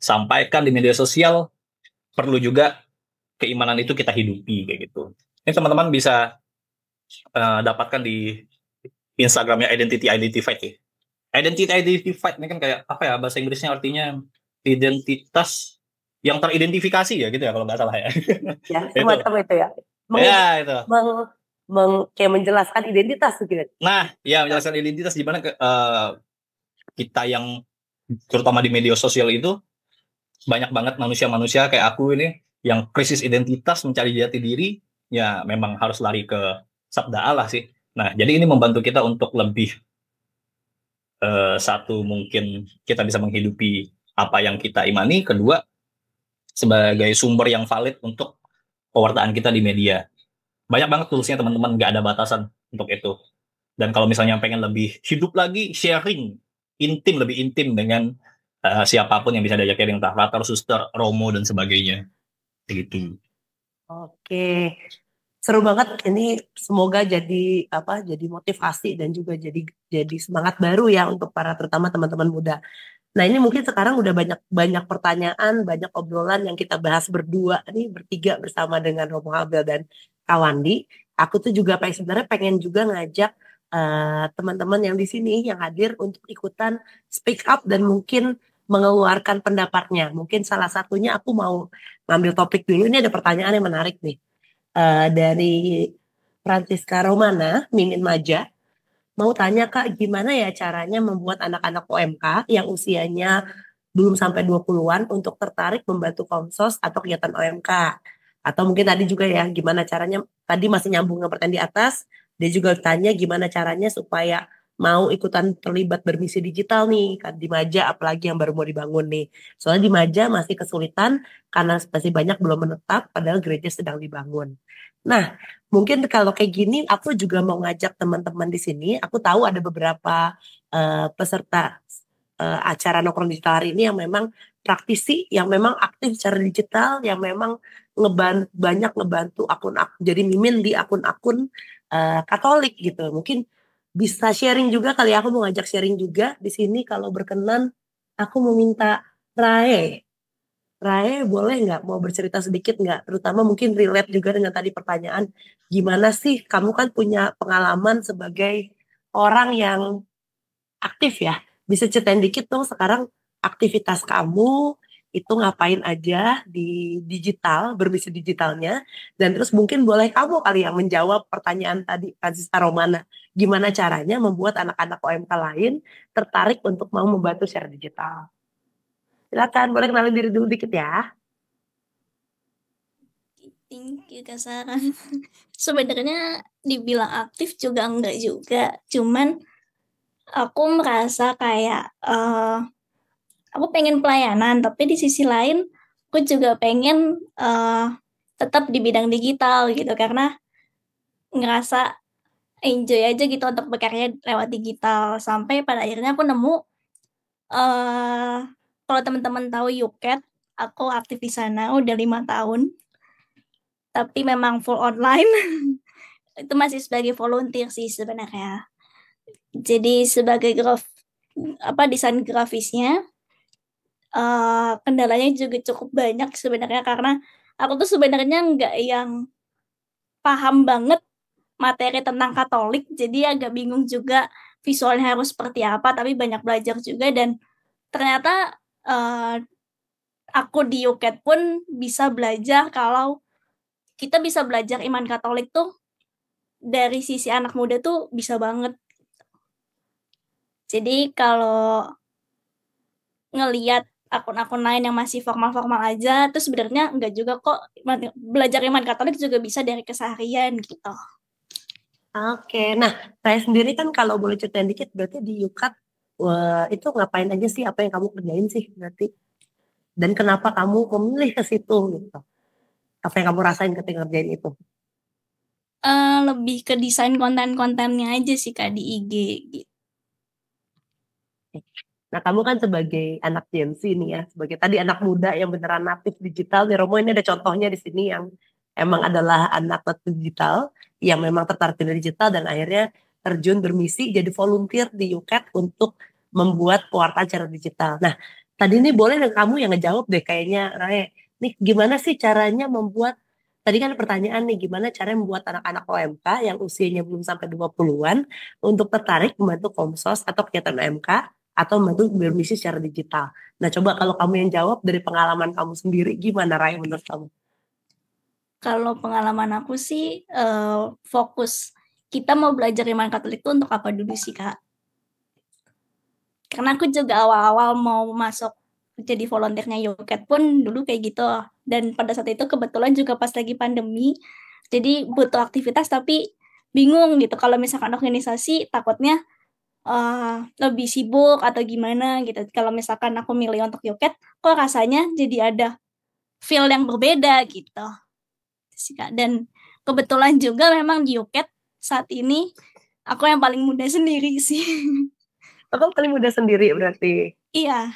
Speaker 3: sampaikan di media sosial, perlu juga keimanan itu kita hidupi kayak gitu. Ini teman-teman bisa dapatkan di Instagramnya Identity Identified ya. Identity Identified ini kan kayak bahasa Inggrisnya artinya identitas yang teridentifikasi ya gitu ya kalau nggak salah ya.
Speaker 1: Ya, semacam itu ya.
Speaker 3: Itu.
Speaker 1: Kayak menjelaskan identitas gitu.
Speaker 3: Nah, ya menjelaskan identitas di mana kita yang terutama di media sosial itu banyak banget manusia-manusia kayak aku ini yang krisis identitas, mencari jati diri, ya memang harus lari ke sabda Allah sih. Nah, jadi ini membantu kita untuk lebih satu, mungkin kita bisa menghidupi apa yang kita imani. Kedua, sebagai sumber yang valid untuk pewartaan kita di media. Banyak banget toolsnya teman-teman, nggak ada batasan untuk itu. Dan kalau misalnya pengen lebih hidup lagi, sharing lebih intim dengan siapapun yang bisa diajak sharing, entah Latar, Suster, Romo, dan sebagainya. Begitu.
Speaker 1: Oke. Seru banget ini, semoga jadi motivasi dan juga jadi semangat baru ya untuk terutama teman-teman muda. Nah, ini mungkin sekarang udah banyak pertanyaan, banyak obrolan yang kita bahas berdua nih, bertiga bersama dengan Romo Abel dan Kawandi. Aku tuh juga sebenarnya pengen juga ngajak teman-teman yang di sini yang hadir untuk ikutan speak up dan mungkin mengeluarkan pendapatnya. Mungkin salah satunya aku mau ngambil topik dulu. Ini ada pertanyaan yang menarik nih. Dari Francisca Romana, Mimin Maja, mau tanya Kak, gimana ya caranya membuat anak-anak OMK yang usianya belum sampai 20-an untuk tertarik membantu Komsos atau kegiatan OMK? Atau mungkin tadi juga ya, gimana caranya, tadi masih nyambung dengan pertanyaan di atas, dia juga tanya gimana caranya supaya mau ikutan terlibat bermisi digital nih, kan di Maja apalagi yang baru mau dibangun nih. Soalnya di Maja masih kesulitan karena masih banyak belum menetap padahal gereja sedang dibangun. Nah, mungkin kalau kayak gini aku juga mau ngajak teman-teman di sini. Aku tahu ada beberapa peserta acara nongkrong digital hari ini yang memang praktisi, yang memang aktif secara digital, yang memang banyak ngebantu akun-akun, jadi mimin di akun-akun Katolik gitu. Mungkin bisa sharing juga kali ya, aku mau ngajak sharing juga di sini kalau berkenan. Aku mau minta Rae boleh nggak mau bercerita sedikit nggak? Terutama mungkin relate juga dengan tadi pertanyaan, gimana sih kamu kan punya pengalaman sebagai orang yang aktif ya? Bisa ceritain dikit dong sekarang aktivitas kamu itu ngapain aja di digital, bermisi digitalnya, dan terus mungkin boleh kamu kali yang menjawab pertanyaan tadi Francisca Romana, gimana caranya membuat anak-anak OMK lain tertarik untuk mau membantu secara digital. Silakan, boleh kenalin diri dulu dikit ya.
Speaker 4: Thank you Kak Sarah. Sebenarnya dibilang aktif juga enggak juga. Cuman aku merasa kayak aku pengen pelayanan, tapi di sisi lain aku juga pengen tetap di bidang digital gitu karena ngerasa enjoy aja gitu untuk bekerja lewat digital. Sampai pada akhirnya aku nemu kalau teman-teman tahu YouCat, aku aktif di sana udah 5 tahun. Tapi memang full online. Itu masih sebagai volunteer sih sebenarnya. Jadi sebagai desain grafisnya, kendalanya juga cukup banyak sebenarnya karena aku tuh sebenarnya nggak yang paham banget materi tentang Katolik, jadi agak bingung juga visualnya harus seperti apa, tapi banyak belajar juga dan ternyata aku di UKED pun bisa belajar kalau kita bisa belajar iman Katolik tuh dari sisi anak muda tuh bisa banget. Jadi kalau ngelihat akun-akun lain yang masih formal-formal aja, terus sebenarnya enggak juga kok belajar iman Katolik juga bisa dari keseharian gitu.
Speaker 1: Oke, nah saya sendiri kan kalau boleh ceritain dikit berarti di UKAT itu ngapain aja sih, apa yang kamu kerjain sih berarti? Dan kenapa kamu memilih ke situ gitu? Apa yang kamu rasain ketika ngerjain itu?
Speaker 4: Lebih ke desain konten-kontennya aja sih Kak di IG gitu.
Speaker 1: Nah, kamu kan sebagai anak Gen Z nih ya, sebagai tadi anak muda yang beneran natif digital nih Romo, ini ada contohnya di sini yang emang adalah anak natif digital yang memang tertarik di digital dan akhirnya terjun bermisi jadi volunteer di UCAT untuk membuat pewartaan secara digital. Nah, tadi ini boleh kamu yang ngejawab deh kayaknya, Rae. Nih, gimana sih caranya membuat, tadi kan pertanyaan nih, gimana caranya membuat anak-anak OMK yang usianya belum sampai 20-an untuk tertarik membantu Komsos atau kegiatan OMK atau membantu bermisi secara digital. Nah, coba kalau kamu yang jawab dari pengalaman kamu sendiri, gimana Rai menurut kamu?
Speaker 4: Kalau pengalaman aku sih fokus kita mau belajar iman Katolik itu untuk apa dulu sih Kak? Karena aku juga awal-awal mau masuk jadi volunteernya YouCat pun dulu kayak gitu. Dan pada saat itu kebetulan juga pas lagi pandemi, jadi butuh aktivitas tapi bingung gitu. Kalau misalkan organisasi takutnya lebih sibuk atau gimana gitu. Kalau misalkan aku milih untuk YouCat, kok rasanya jadi ada feel yang berbeda gitu. Dan kebetulan juga memang di YouCat saat ini aku yang paling muda sendiri sih.
Speaker 1: Kamu paling muda sendiri berarti.
Speaker 4: Iya.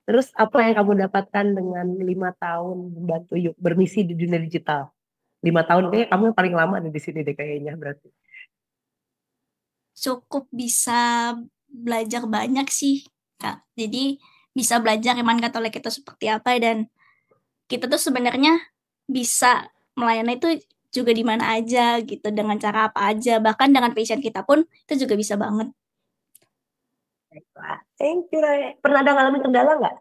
Speaker 1: Terus apa yang kamu dapatkan dengan 5 tahun membantu bermisi di dunia digital? 5 tahun kayaknya kamu yang paling lama di sini deh kayaknya berarti.
Speaker 4: Cukup bisa belajar banyak sih Kak. Jadi bisa belajar iman Katolik itu seperti apa dan kita tuh sebenarnya bisa melayani itu juga di mana aja gitu dengan cara apa aja, bahkan dengan passion kita pun itu juga bisa banget.
Speaker 1: Wah, thank you Rai. Pernah ada ngalamin kendala nggak?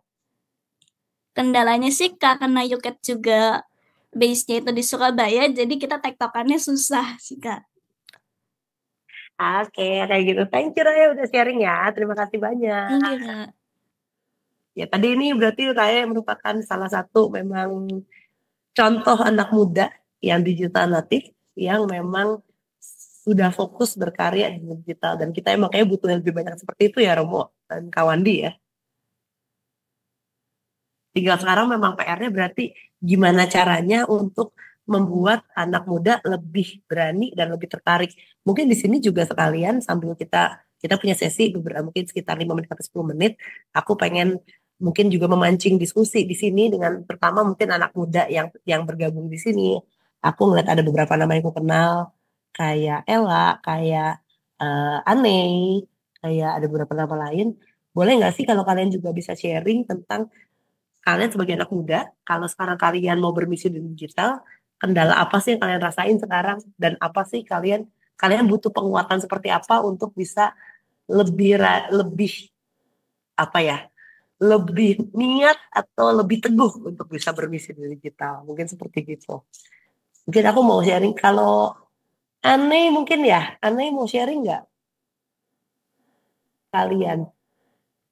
Speaker 4: Kendalanya sih karena YouCat juga base-nya itu di Surabaya, jadi kita tektokannya susah sih Kak.
Speaker 1: Oke, kayak gitu. Thank you Rai udah sharing ya. Terima kasih banyak.
Speaker 4: Thank you Kak.
Speaker 1: Ya tadi ini berarti Rai merupakan salah satu memang contoh anak muda yang digital natif yang memang sudah fokus berkarya di digital dan kita emang kayak butuh yang lebih banyak seperti itu ya Romo dan Kawandi ya. Tinggal sekarang memang PR-nya berarti gimana caranya untuk membuat anak muda lebih berani dan lebih tertarik. Mungkin di sini juga sekalian sambil kita punya sesi beberapa mungkin sekitar 5 menit sampai 10 menit, aku pengen mungkin juga memancing diskusi di sini dengan pertama mungkin anak muda yang bergabung di sini. Aku ngeliat ada beberapa nama yang aku kenal kayak Ella, kayak Aneh, kayak ada beberapa nama lain. Boleh nggak sih kalau kalian juga bisa sharing tentang kalian sebagai anak muda, kalau sekarang kalian mau bermisi di digital, kendala apa sih yang kalian rasain sekarang dan apa sih kalian butuh penguatan seperti apa untuk bisa lebih apa ya? Lebih niat atau lebih teguh untuk bisa bermisi di digital. Mungkin seperti gitu. Mungkin aku mau sharing kalau Aneh mungkin ya, Aneh mau sharing nggak kalian?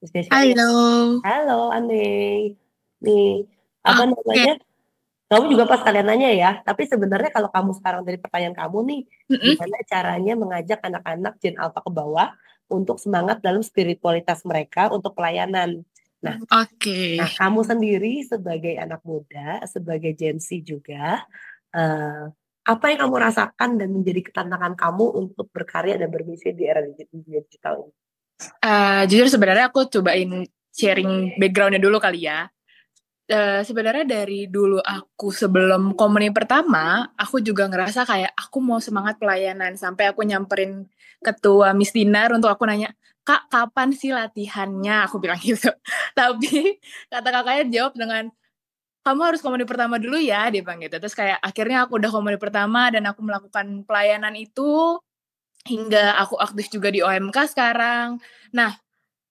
Speaker 1: Bisa sharing.
Speaker 5: Halo.
Speaker 1: Halo Ane. Nih, apa
Speaker 5: Oke.
Speaker 1: namanya? Kamu juga pas kalian nanya ya, tapi sebenarnya kalau kamu sekarang dari pertanyaan kamu nih,
Speaker 5: Mm-mm.
Speaker 1: gimana caranya mengajak anak-anak Gen Alpha ke bawah untuk semangat dalam spiritualitas mereka untuk pelayanan. Nah,
Speaker 5: Oke.
Speaker 1: kamu sendiri sebagai anak muda, sebagai Gen Z juga, apa yang kamu rasakan dan menjadi tantangan kamu untuk berkarya dan bermisi di era digital ini?
Speaker 5: Jujur sebenarnya aku cobain sharing backgroundnya dulu kali ya. Sebenarnya dari dulu aku sebelum komuni pertama, aku juga ngerasa kayak aku mau semangat pelayanan sampai aku nyamperin ketua Miss Dinar untuk aku nanya, Kak, kapan sih latihannya? Aku bilang gitu. Tapi kata kakaknya jawab dengan, kamu harus komuni pertama dulu ya, dia bilang gitu. Terus kayak akhirnya aku udah komuni pertama dan aku melakukan pelayanan itu hingga aku aktif juga di OMK sekarang. Nah,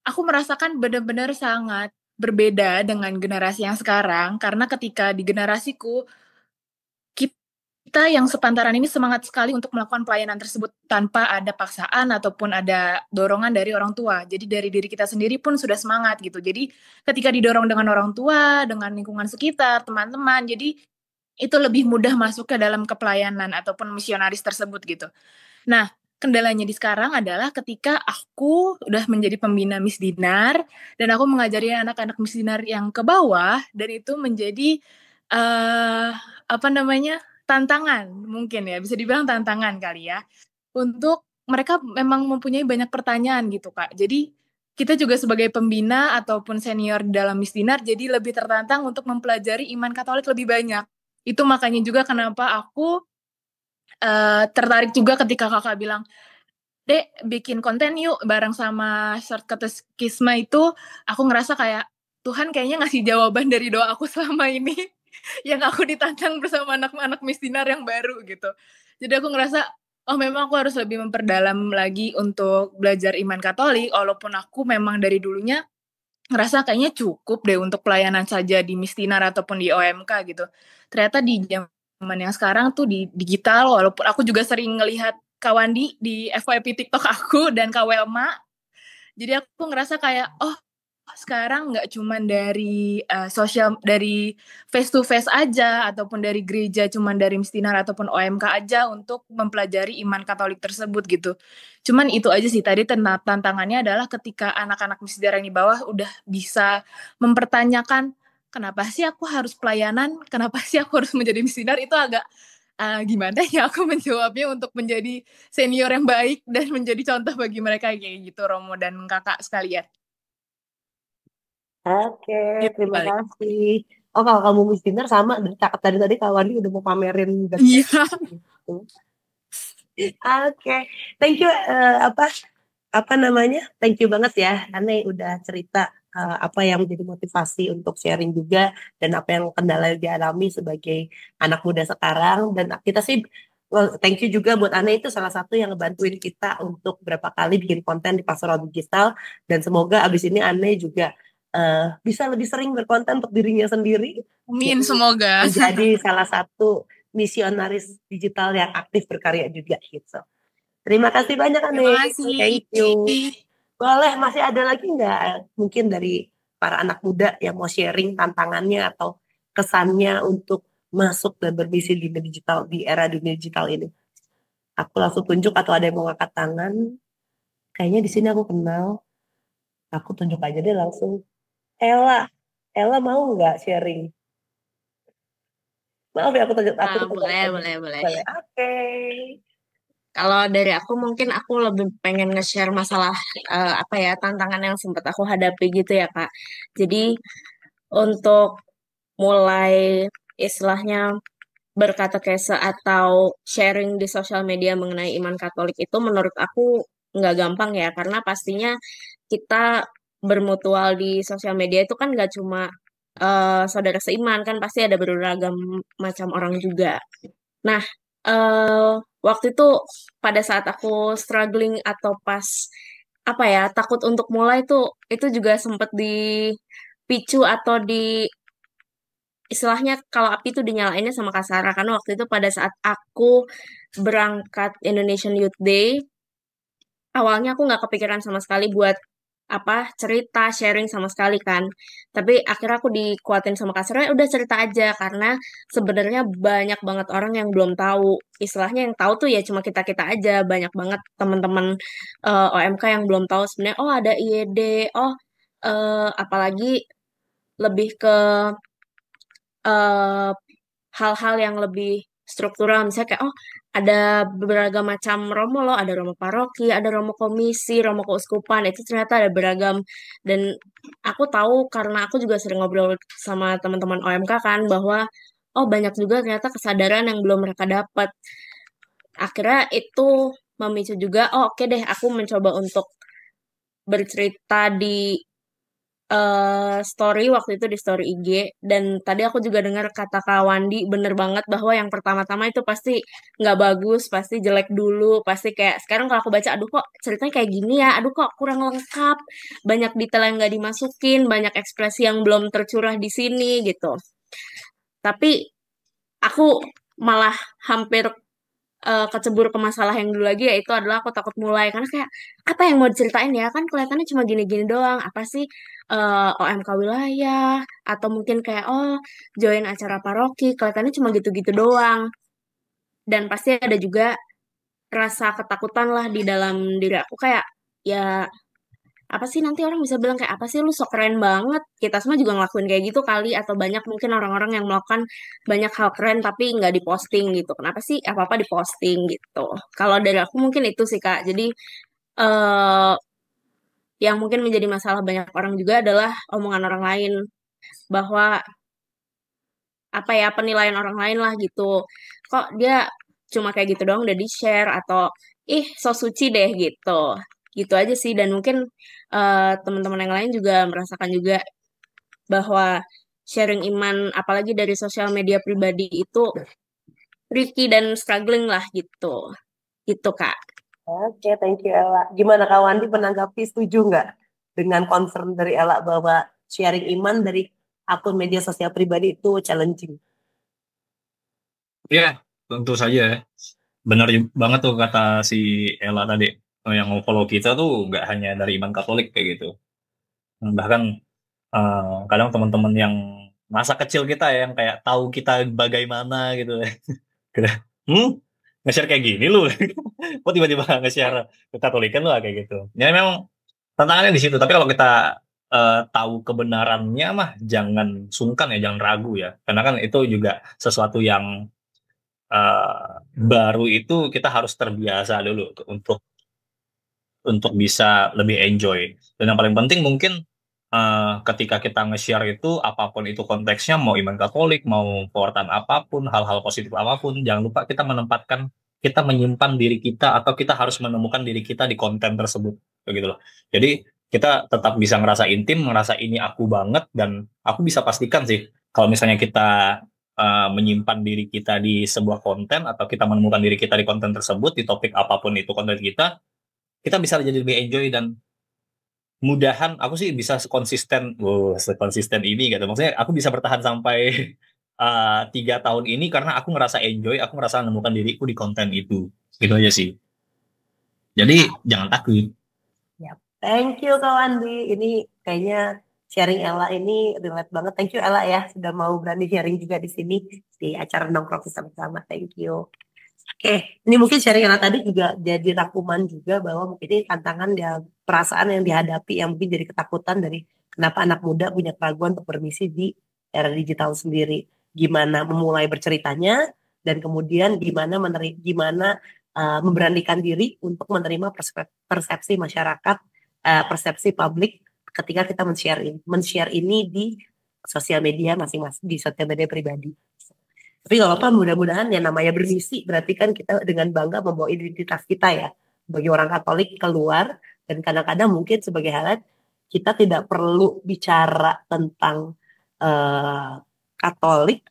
Speaker 5: aku merasakan benar-benar sangat berbeda dengan generasi yang sekarang, karena ketika di generasiku, kita yang sepantaran ini semangat sekali untuk melakukan pelayanan tersebut tanpa ada paksaan ataupun ada dorongan dari orang tua. Jadi dari diri kita sendiri pun sudah semangat gitu. Jadi ketika didorong dengan orang tua, dengan lingkungan sekitar, teman-teman, jadi itu lebih mudah masuk ke dalam kepelayanan ataupun misionaris tersebut gitu. Nah, kendalanya di sekarang adalah ketika aku udah menjadi pembina Miss Dinar dan aku mengajari anak-anak Miss Dinar yang ke bawah, dan itu menjadi tantangan mungkin ya, bisa dibilang tantangan kali ya, untuk mereka memang mempunyai banyak pertanyaan gitu Kak. Jadi kita juga sebagai pembina ataupun senior dalam Miss Dinar jadi lebih tertantang untuk mempelajari iman Katolik lebih banyak. Itu makanya juga kenapa aku tertarik juga ketika kakak bilang, Dek, bikin konten yuk bareng sama Short Katekisme itu, aku ngerasa kayak Tuhan kayaknya ngasih jawaban dari doa aku selama ini yang aku ditantang bersama anak-anak Miss Dinar yang baru gitu. Jadi aku ngerasa, oh memang aku harus lebih memperdalam lagi untuk belajar iman Katolik, walaupun aku memang dari dulunya ngerasa kayaknya cukup deh untuk pelayanan saja di Miss Dinar ataupun di OMK gitu. Ternyata di zaman yang sekarang tuh di digital, walaupun aku juga sering ngelihat Kawandi di FYP TikTok aku dan Kak Welma. Jadi aku ngerasa kayak, oh sekarang nggak cuman dari dari face to face aja ataupun dari gereja, cuman dari Miss Dinar ataupun OMK aja untuk mempelajari iman Katolik tersebut gitu. Cuman itu aja sih tadi tantangannya adalah ketika anak-anak Miss Dinar yang di bawah udah bisa mempertanyakan kenapa sih aku harus pelayanan, kenapa sih aku harus menjadi Miss Dinar, itu agak gimana ya aku menjawabnya untuk menjadi senior yang baik dan menjadi contoh bagi mereka kayak gitu, Romo dan kakak sekalian.
Speaker 1: Oke,
Speaker 5: Gitu
Speaker 1: terima
Speaker 5: balik.
Speaker 1: kasih. Oh, kalau kamu Miss Dinner sama tadi Kak Wandi udah mau pamerin
Speaker 5: Iya.
Speaker 1: gitu. Oke, thank you apa namanya? Thank you banget ya, Ane udah cerita apa yang menjadi motivasi untuk sharing juga dan apa yang kendala yang dialami sebagai anak muda sekarang. Dan kita sih thank you juga buat Ane, itu salah satu yang ngebantuin kita untuk berapa kali bikin konten di Pastoral Digital, dan semoga abis ini Ane juga bisa lebih sering berkonten untuk dirinya sendiri.
Speaker 5: Amin, semoga.
Speaker 1: Menjadi salah satu misionaris digital yang aktif berkarya juga gitu. Terima kasih banyak Ane.
Speaker 5: Terima kasih.
Speaker 1: Thank you. Boleh, masih ada lagi nggak mungkin dari para anak muda yang mau sharing tantangannya atau kesannya untuk masuk dan bermisi di digital, di era dunia digital ini? Aku langsung tunjuk atau ada yang mau ngangkat tangan? Kayaknya di sini aku kenal. Aku tunjuk aja deh langsung. Ella mau nggak sharing? Maaf ya, aku tunjuk.
Speaker 6: Boleh.
Speaker 1: Oke.
Speaker 6: Kalau dari aku mungkin aku lebih pengen nge-share masalah tantangan yang sempat aku hadapi gitu ya Kak. Jadi untuk mulai istilahnya berkatekese atau sharing di sosial media mengenai iman Katolik itu menurut aku nggak gampang ya, karena pastinya kita bermutual di sosial media itu kan nggak cuma saudara seiman, kan pasti ada beragam macam orang juga. Nah, waktu itu pada saat aku struggling atau pas takut untuk mulai tuh, itu juga sempat dipicu atau istilahnya kalau api itu dinyalainnya sama Kak Sarah, karena waktu itu pada saat aku berangkat Indonesian Youth Day, awalnya aku nggak kepikiran sama sekali buat cerita sharing sama sekali kan. Tapi akhirnya aku dikuatin sama kasirnya, udah cerita aja karena sebenarnya banyak banget orang yang belum tahu. Istilahnya yang tahu tuh ya cuma kita-kita aja. Banyak banget teman-teman OMK yang belum tahu sebenarnya oh ada IED, apalagi lebih ke eh, hal-hal yang lebih struktural, misalnya kayak oh ada beragam macam romo loh, ada romo paroki, ada romo komisi, romo keuskupan, itu ternyata ada beragam. Dan aku tahu karena aku juga sering ngobrol sama teman-teman OMK kan bahwa oh banyak juga ternyata kesadaran yang belum mereka dapat. Akhirnya itu memicu juga oh oke deh aku mencoba untuk bercerita di story waktu itu di story IG. Dan tadi aku juga dengar kata Kak Wandi bener banget bahwa yang pertama-tama itu pasti nggak bagus, pasti jelek dulu, pasti kayak sekarang kalau aku baca aduh kok ceritanya kayak gini ya, aduh kok kurang lengkap, banyak detail yang nggak dimasukin, banyak ekspresi yang belum tercurah di sini gitu. Tapi aku malah hampir kecebur ke masalah yang dulu lagi, yaitu adalah aku takut mulai karena kayak apa yang mau diceritain ya, kan kelihatannya cuma gini-gini doang, apa sih OMK wilayah atau mungkin kayak oh join acara paroki, kelihatannya cuma gitu-gitu doang. Dan pasti ada juga rasa ketakutan lah di dalam diri aku kayak ya apa sih nanti orang bisa bilang kayak apa sih lu sok keren banget, kita semua juga ngelakuin kayak gitu kali, atau banyak mungkin orang-orang yang melakukan banyak hal keren tapi nggak diposting gitu, kenapa sih apa-apa diposting gitu. Kalau dari aku mungkin itu sih Kak, jadi eh yang mungkin menjadi masalah banyak orang juga adalah omongan orang lain, bahwa apa ya penilaian orang lain lah gitu, kok dia cuma kayak gitu doang udah di share, atau ih so suci deh gitu, gitu aja sih. Dan mungkin teman-teman yang lain juga merasakan juga bahwa sharing iman apalagi dari sosial media pribadi itu tricky dan struggling lah gitu, gitu Kak.
Speaker 1: Oke, thank you Ella. Gimana Kak Wandi menanggapi, setuju nggak dengan concern dari Ella bahwa sharing iman dari akun media sosial pribadi itu challenging?
Speaker 3: Iya, tentu saja ya. Benar banget tuh kata si Ella tadi. Yang follow kita tuh nggak hanya dari iman Katolik kayak gitu. Bahkan kadang teman-teman yang masa kecil kita ya, yang kayak tahu kita bagaimana gitu. Kita, nge-share kayak gini lu. Kok tiba-tiba nge-share Katolikan lu kayak gitu. Ya memang tantangannya di situ. Tapi kalau kita tahu kebenarannya mah jangan sungkan ya, jangan ragu ya. Karena kan itu juga sesuatu yang baru, itu kita harus terbiasa dulu untuk bisa lebih enjoy. Dan yang paling penting mungkin ketika kita nge-share itu apapun itu konteksnya, mau iman Katolik, mau pewartaan apapun, hal-hal positif apapun, jangan lupa kita menyimpan diri kita, atau kita harus menemukan diri kita di konten tersebut begitu loh. Jadi kita tetap bisa ngerasa intim, ngerasa ini aku banget. Dan aku bisa pastikan sih kalau misalnya kita menyimpan diri kita di sebuah konten, atau kita menemukan diri kita di konten tersebut, di topik apapun itu konten kita bisa jadi lebih enjoy. Dan mudahan aku sih bisa sekonsisten ini gitu. Maksudnya aku bisa bertahan sampai 3 tahun ini karena aku ngerasa enjoy, aku ngerasa menemukan diriku di konten itu. Gitu aja sih. Jadi jangan takut.
Speaker 1: Thank you Kak Wandi. Ini kayaknya sharing Ella ini relate banget. Thank you Ella ya sudah mau berani sharing juga di sini di acara nongkrong kita bersama. Thank you. Oke, ini mungkin sharing Ella tadi juga jadi rangkuman juga bahwa mungkin ini tantangan ya, perasaan yang dihadapi yang mungkin jadi ketakutan dari kenapa anak muda punya keraguan untuk bermisi di era digital sendiri. Gimana memulai berceritanya dan kemudian gimana memberanikan diri untuk menerima persepsi masyarakat, persepsi publik ketika kita men-share ini di sosial media masing-masing, di sosial media pribadi. Tapi gak apa-apa, mudah-mudahan yang namanya bermisi berarti kan kita dengan bangga membawa identitas kita ya bagi orang Katolik keluar. Dan kadang-kadang mungkin sebagai hal kita tidak perlu bicara tentang Katolik,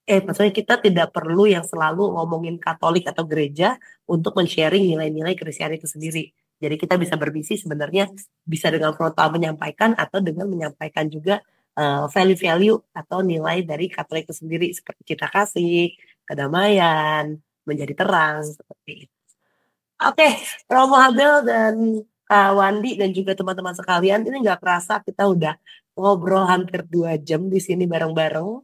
Speaker 1: maksudnya kita tidak perlu yang selalu ngomongin Katolik atau gereja untuk men-sharing nilai-nilai Kristiani itu sendiri. Jadi kita bisa berbisi sebenarnya bisa dengan frontal menyampaikan atau dengan menyampaikan juga value-value atau nilai dari Katolik itu sendiri seperti cinta kasih, kedamaian, menjadi terang seperti itu. Oke, Romo Abel dan Kak Wandi dan juga teman-teman sekalian, ini nggak kerasa kita udah ngobrol hampir 2 jam di sini bareng-bareng.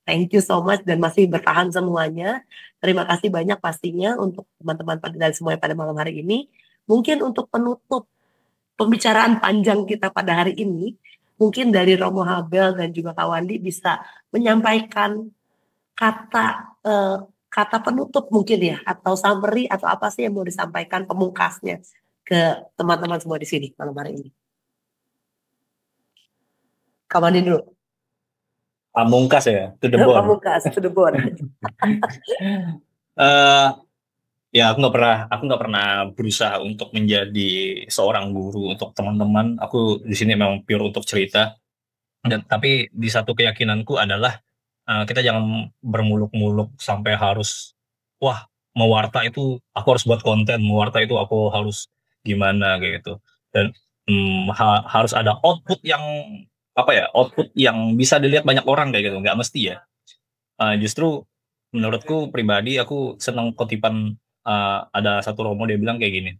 Speaker 1: Thank you so much dan masih bertahan semuanya. Terima kasih banyak pastinya untuk teman-teman dan semuanya pada malam hari ini. Mungkin untuk penutup pembicaraan panjang kita pada hari ini, mungkin dari Romo Habel dan juga Kak Wandi bisa menyampaikan kata kata penutup mungkin ya, atau summary atau apa sih yang mau disampaikan pemungkasnya ke teman-teman semua di sini malam hari ini. Kak Wandi dulu.
Speaker 3: Pamungkas ya, to the bone.
Speaker 1: Pamungkas, to the bone.
Speaker 3: Ya aku nggak pernah berusaha untuk menjadi seorang guru untuk teman-teman. Aku di sini memang pure untuk cerita. Dan tapi di satu keyakinanku adalah kita jangan bermuluk-muluk sampai harus wah mewarta itu aku harus buat konten, mewarta itu aku harus gimana gitu. Dan harus ada output yang output yang bisa dilihat banyak orang kayak gitu, nggak mesti ya. Justru menurutku pribadi aku senang kutipan ada satu Romo dia bilang kayak gini.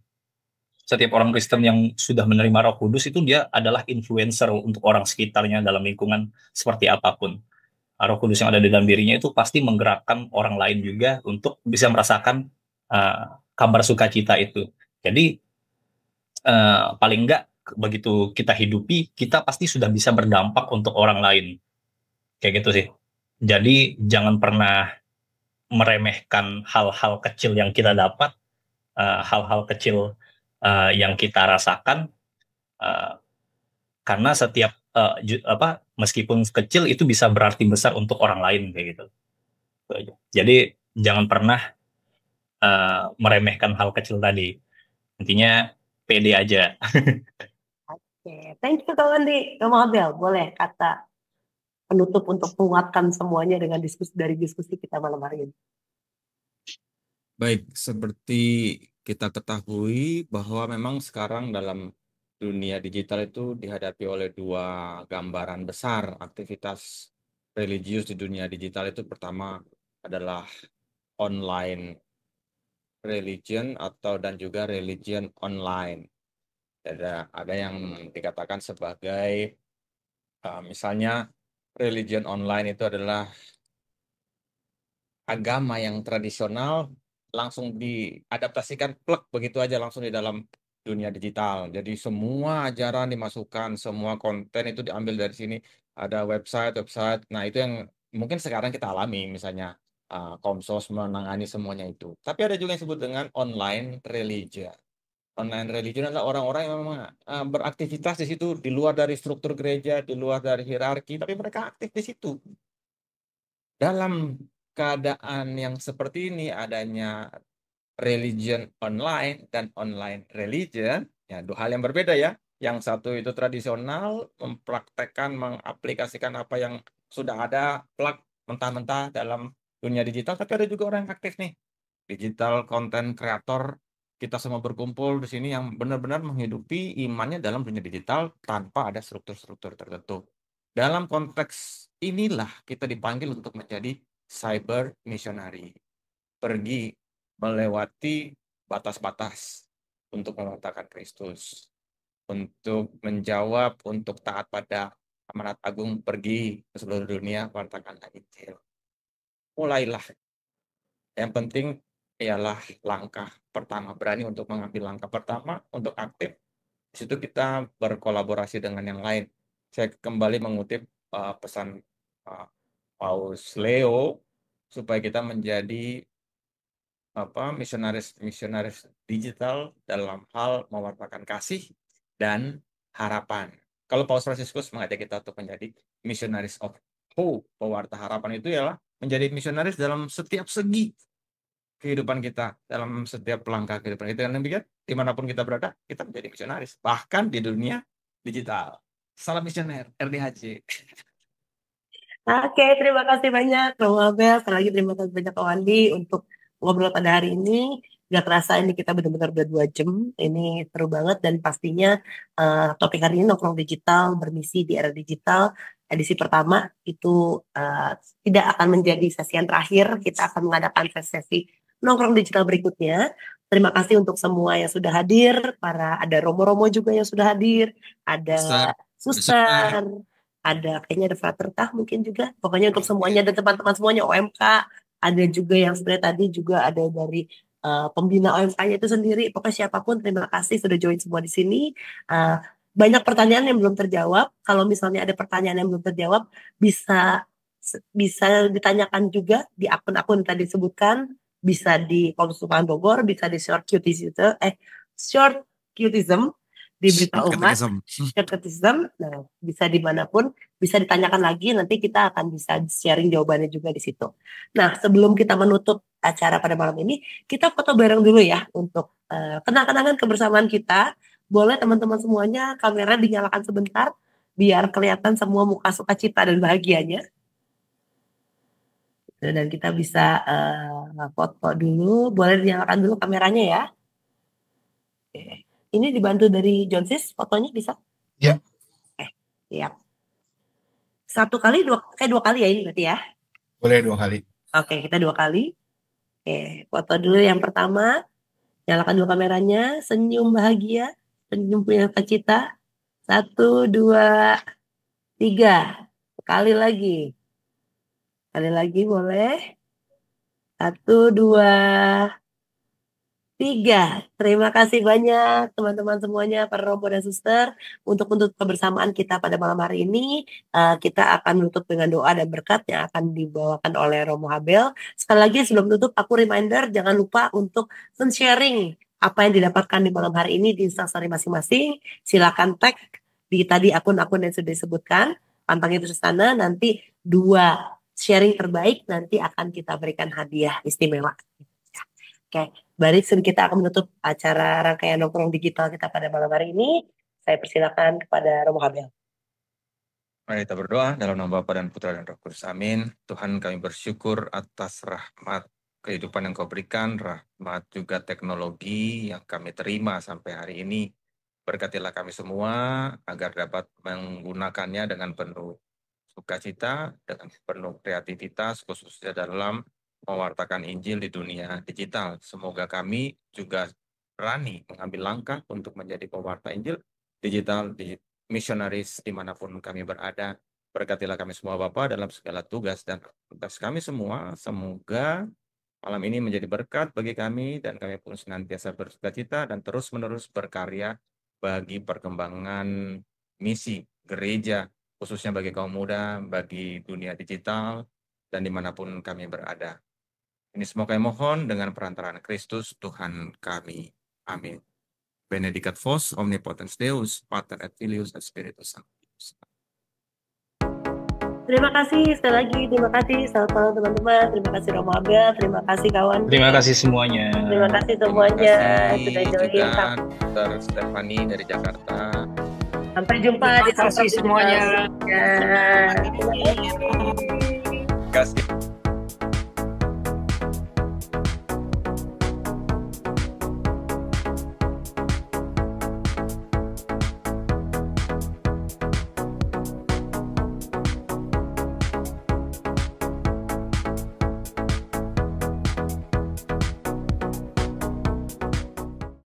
Speaker 3: Setiap orang Kristen yang sudah menerima Roh Kudus itu dia adalah influencer untuk orang sekitarnya dalam lingkungan seperti apapun. Roh Kudus yang ada di dalam dirinya itu pasti menggerakkan orang lain juga untuk bisa merasakan kabar sukacita itu. Jadi paling enggak begitu kita hidupi, kita pasti sudah bisa berdampak untuk orang lain. Kayak gitu sih. Jadi jangan pernah meremehkan hal-hal kecil yang kita dapat, hal-hal kecil yang kita rasakan, karena setiap meskipun kecil itu bisa berarti besar untuk orang lain kayak gitu. Jadi jangan pernah meremehkan hal kecil tadi. Intinya pede aja.
Speaker 1: Oke, thank you Kak Wandi. Kamu Abel, boleh kata penutup untuk menguatkan semuanya dengan diskusi kita malam hari ini.
Speaker 2: Baik, seperti kita ketahui bahwa memang sekarang dalam dunia digital itu dihadapi oleh 2 gambaran besar aktivitas religius di dunia digital itu. Pertama adalah online religion dan juga religion online. Ada yang dikatakan sebagai misalnya religion online itu adalah agama yang tradisional langsung diadaptasikan plek begitu aja langsung di dalam dunia digital. Jadi semua ajaran dimasukkan, semua konten itu diambil dari sini. Ada website. Nah itu yang mungkin sekarang kita alami, misalnya Komsos menangani semuanya itu. Tapi ada juga yang disebut dengan online religion. Online religion adalah orang-orang yang memang beraktivitas di situ di luar dari struktur gereja, di luar dari hierarki, tapi mereka aktif di situ. Dalam keadaan yang seperti ini, adanya religion online dan online religion, ya 2 hal yang berbeda ya. Yang satu itu tradisional, mempraktekkan, mengaplikasikan apa yang sudah ada, plak mentah-mentah dalam dunia digital, tapi ada juga orang yang aktif nih, digital content creator. Kita semua berkumpul di sini yang benar-benar menghidupi imannya dalam dunia digital tanpa ada struktur-struktur tertentu. Dalam konteks inilah kita dipanggil untuk menjadi cyber missionary. Pergi melewati batas-batas untuk mewartakan Kristus. Untuk menjawab, untuk taat pada amanat agung, pergi ke seluruh dunia, wartakan Injil. Mulailah. Yang penting ialah langkah pertama, berani untuk mengambil langkah pertama untuk aktif. Di situ kita berkolaborasi dengan yang lain. Saya kembali mengutip pesan Paus Leo supaya kita menjadi misionaris digital dalam hal mewartakan kasih dan harapan. Kalau Paus Fransiskus mengajak kita untuk menjadi missionaries of hope, pewarta harapan itu ialah menjadi misionaris dalam setiap segi kehidupan kita, dalam setiap langkah kehidupan kita. Dan demikian, dimanapun kita berada, kita menjadi misionaris, bahkan di dunia digital. Salam misioner, RDHC.
Speaker 1: Oke, terima kasih banyak Romo Abel. Sekali lagi terima kasih banyak Kak Wandi untuk ngobrol pada hari ini. Gak kerasa ini kita benar-benar udah 2 jam. Ini seru banget dan pastinya topik hari ini nongkrong digital, bermisi di era digital. Edisi pertama itu tidak akan menjadi sesi yang terakhir. Kita akan mengadakan sesi nongkrong digital berikutnya Terima kasih untuk semua yang sudah hadir, ada romo-romo juga yang sudah hadir, ada suster, ada kayaknya ada fraterkah mungkin juga. Pokoknya untuk semuanya dan teman-teman semuanya OMK, ada juga yang sebenarnya tadi juga ada dari pembina OMK-nya itu sendiri. Pokoknya siapapun terima kasih sudah join semua di sini. Banyak pertanyaan yang belum terjawab. Kalau misalnya ada pertanyaan yang belum terjawab, bisa ditanyakan juga di akun-akun yang tadi disebutkan. Bisa di Konsultan Bogor, bisa di Short Cutism di Berita Umat, Short Cutism, nah bisa dimanapun, bisa ditanyakan lagi, nanti kita akan bisa sharing jawabannya juga di situ. Nah sebelum kita menutup acara pada malam ini, kita foto bareng dulu ya untuk kenang-kenangan kebersamaan kita. Boleh teman-teman semuanya kamera dinyalakan sebentar, biar kelihatan semua muka sukacita dan bahagianya. Dan kita bisa foto dulu, boleh dinyalakan dulu kameranya ya. Oke. Ini dibantu dari Jonsis, fotonya bisa?
Speaker 7: Ya.
Speaker 1: Siap. Satu kali, dua kali ya ini berarti ya?
Speaker 7: Boleh 2 kali.
Speaker 1: Oke, kita 2 kali. Oke, foto dulu yang pertama. Nyalakan dulu kameranya, senyum bahagia, senyum punya sukacita. 1, 2, 3. Sekali lagi. Sekali lagi boleh. 1, 2, 3. Terima kasih banyak teman-teman semuanya, para romo dan suster, untuk kebersamaan kita pada malam hari ini. Kita akan menutup dengan doa dan berkat yang akan dibawakan oleh Romo Abel. Sekali lagi sebelum tutup, aku reminder jangan lupa untuk sharing apa yang didapatkan di malam hari ini di Instastory masing-masing. Silakan tag di tadi akun-akun yang sudah disebutkan. Pantang itu di sana, nanti 2 sharing terbaik nanti akan kita berikan hadiah istimewa. Oke, baik, kita akan menutup acara rangkaian nongkrong digital kita pada malam hari ini. Saya persilakan kepada Romo Abel.
Speaker 2: Mari kita berdoa dalam nama Bapa dan Putra dan Roh Kudus. Amin. Tuhan, kami bersyukur atas rahmat kehidupan yang Kau berikan, rahmat juga teknologi yang kami terima sampai hari ini. Berkatilah kami semua agar dapat menggunakannya dengan penuh sukacita, dengan penuh kreativitas, khususnya dalam mewartakan Injil di dunia digital. Semoga kami juga berani mengambil langkah untuk menjadi pewarta Injil digital, misionaris dimanapun kami berada. Berkatilah kami semua Bapa dalam segala tugas dan tugas kami semua. Semoga malam ini menjadi berkat bagi kami dan kami pun senantiasa bersukacita dan terus-menerus berkarya bagi perkembangan misi gereja, khususnya bagi kaum muda, bagi dunia digital, dan dimanapun kami berada. Ini semua kami mohon dengan perantaraan Kristus, Tuhan kami. Amin. Benedicat vos, omnipotens Deus, Pater et Filius et Spiritus Sanctus.
Speaker 1: Terima kasih sekali lagi, terima kasih selamat malam teman-teman, terima kasih Romo Abel, terima kasih kawan.
Speaker 3: Terima kasih semuanya.
Speaker 1: Terima kasih semuanya sudah join.
Speaker 2: Juga Dr. Stefani dari Jakarta.
Speaker 1: Sampai jumpa di
Speaker 6: Terima kasih semuanya.
Speaker 1: Ya.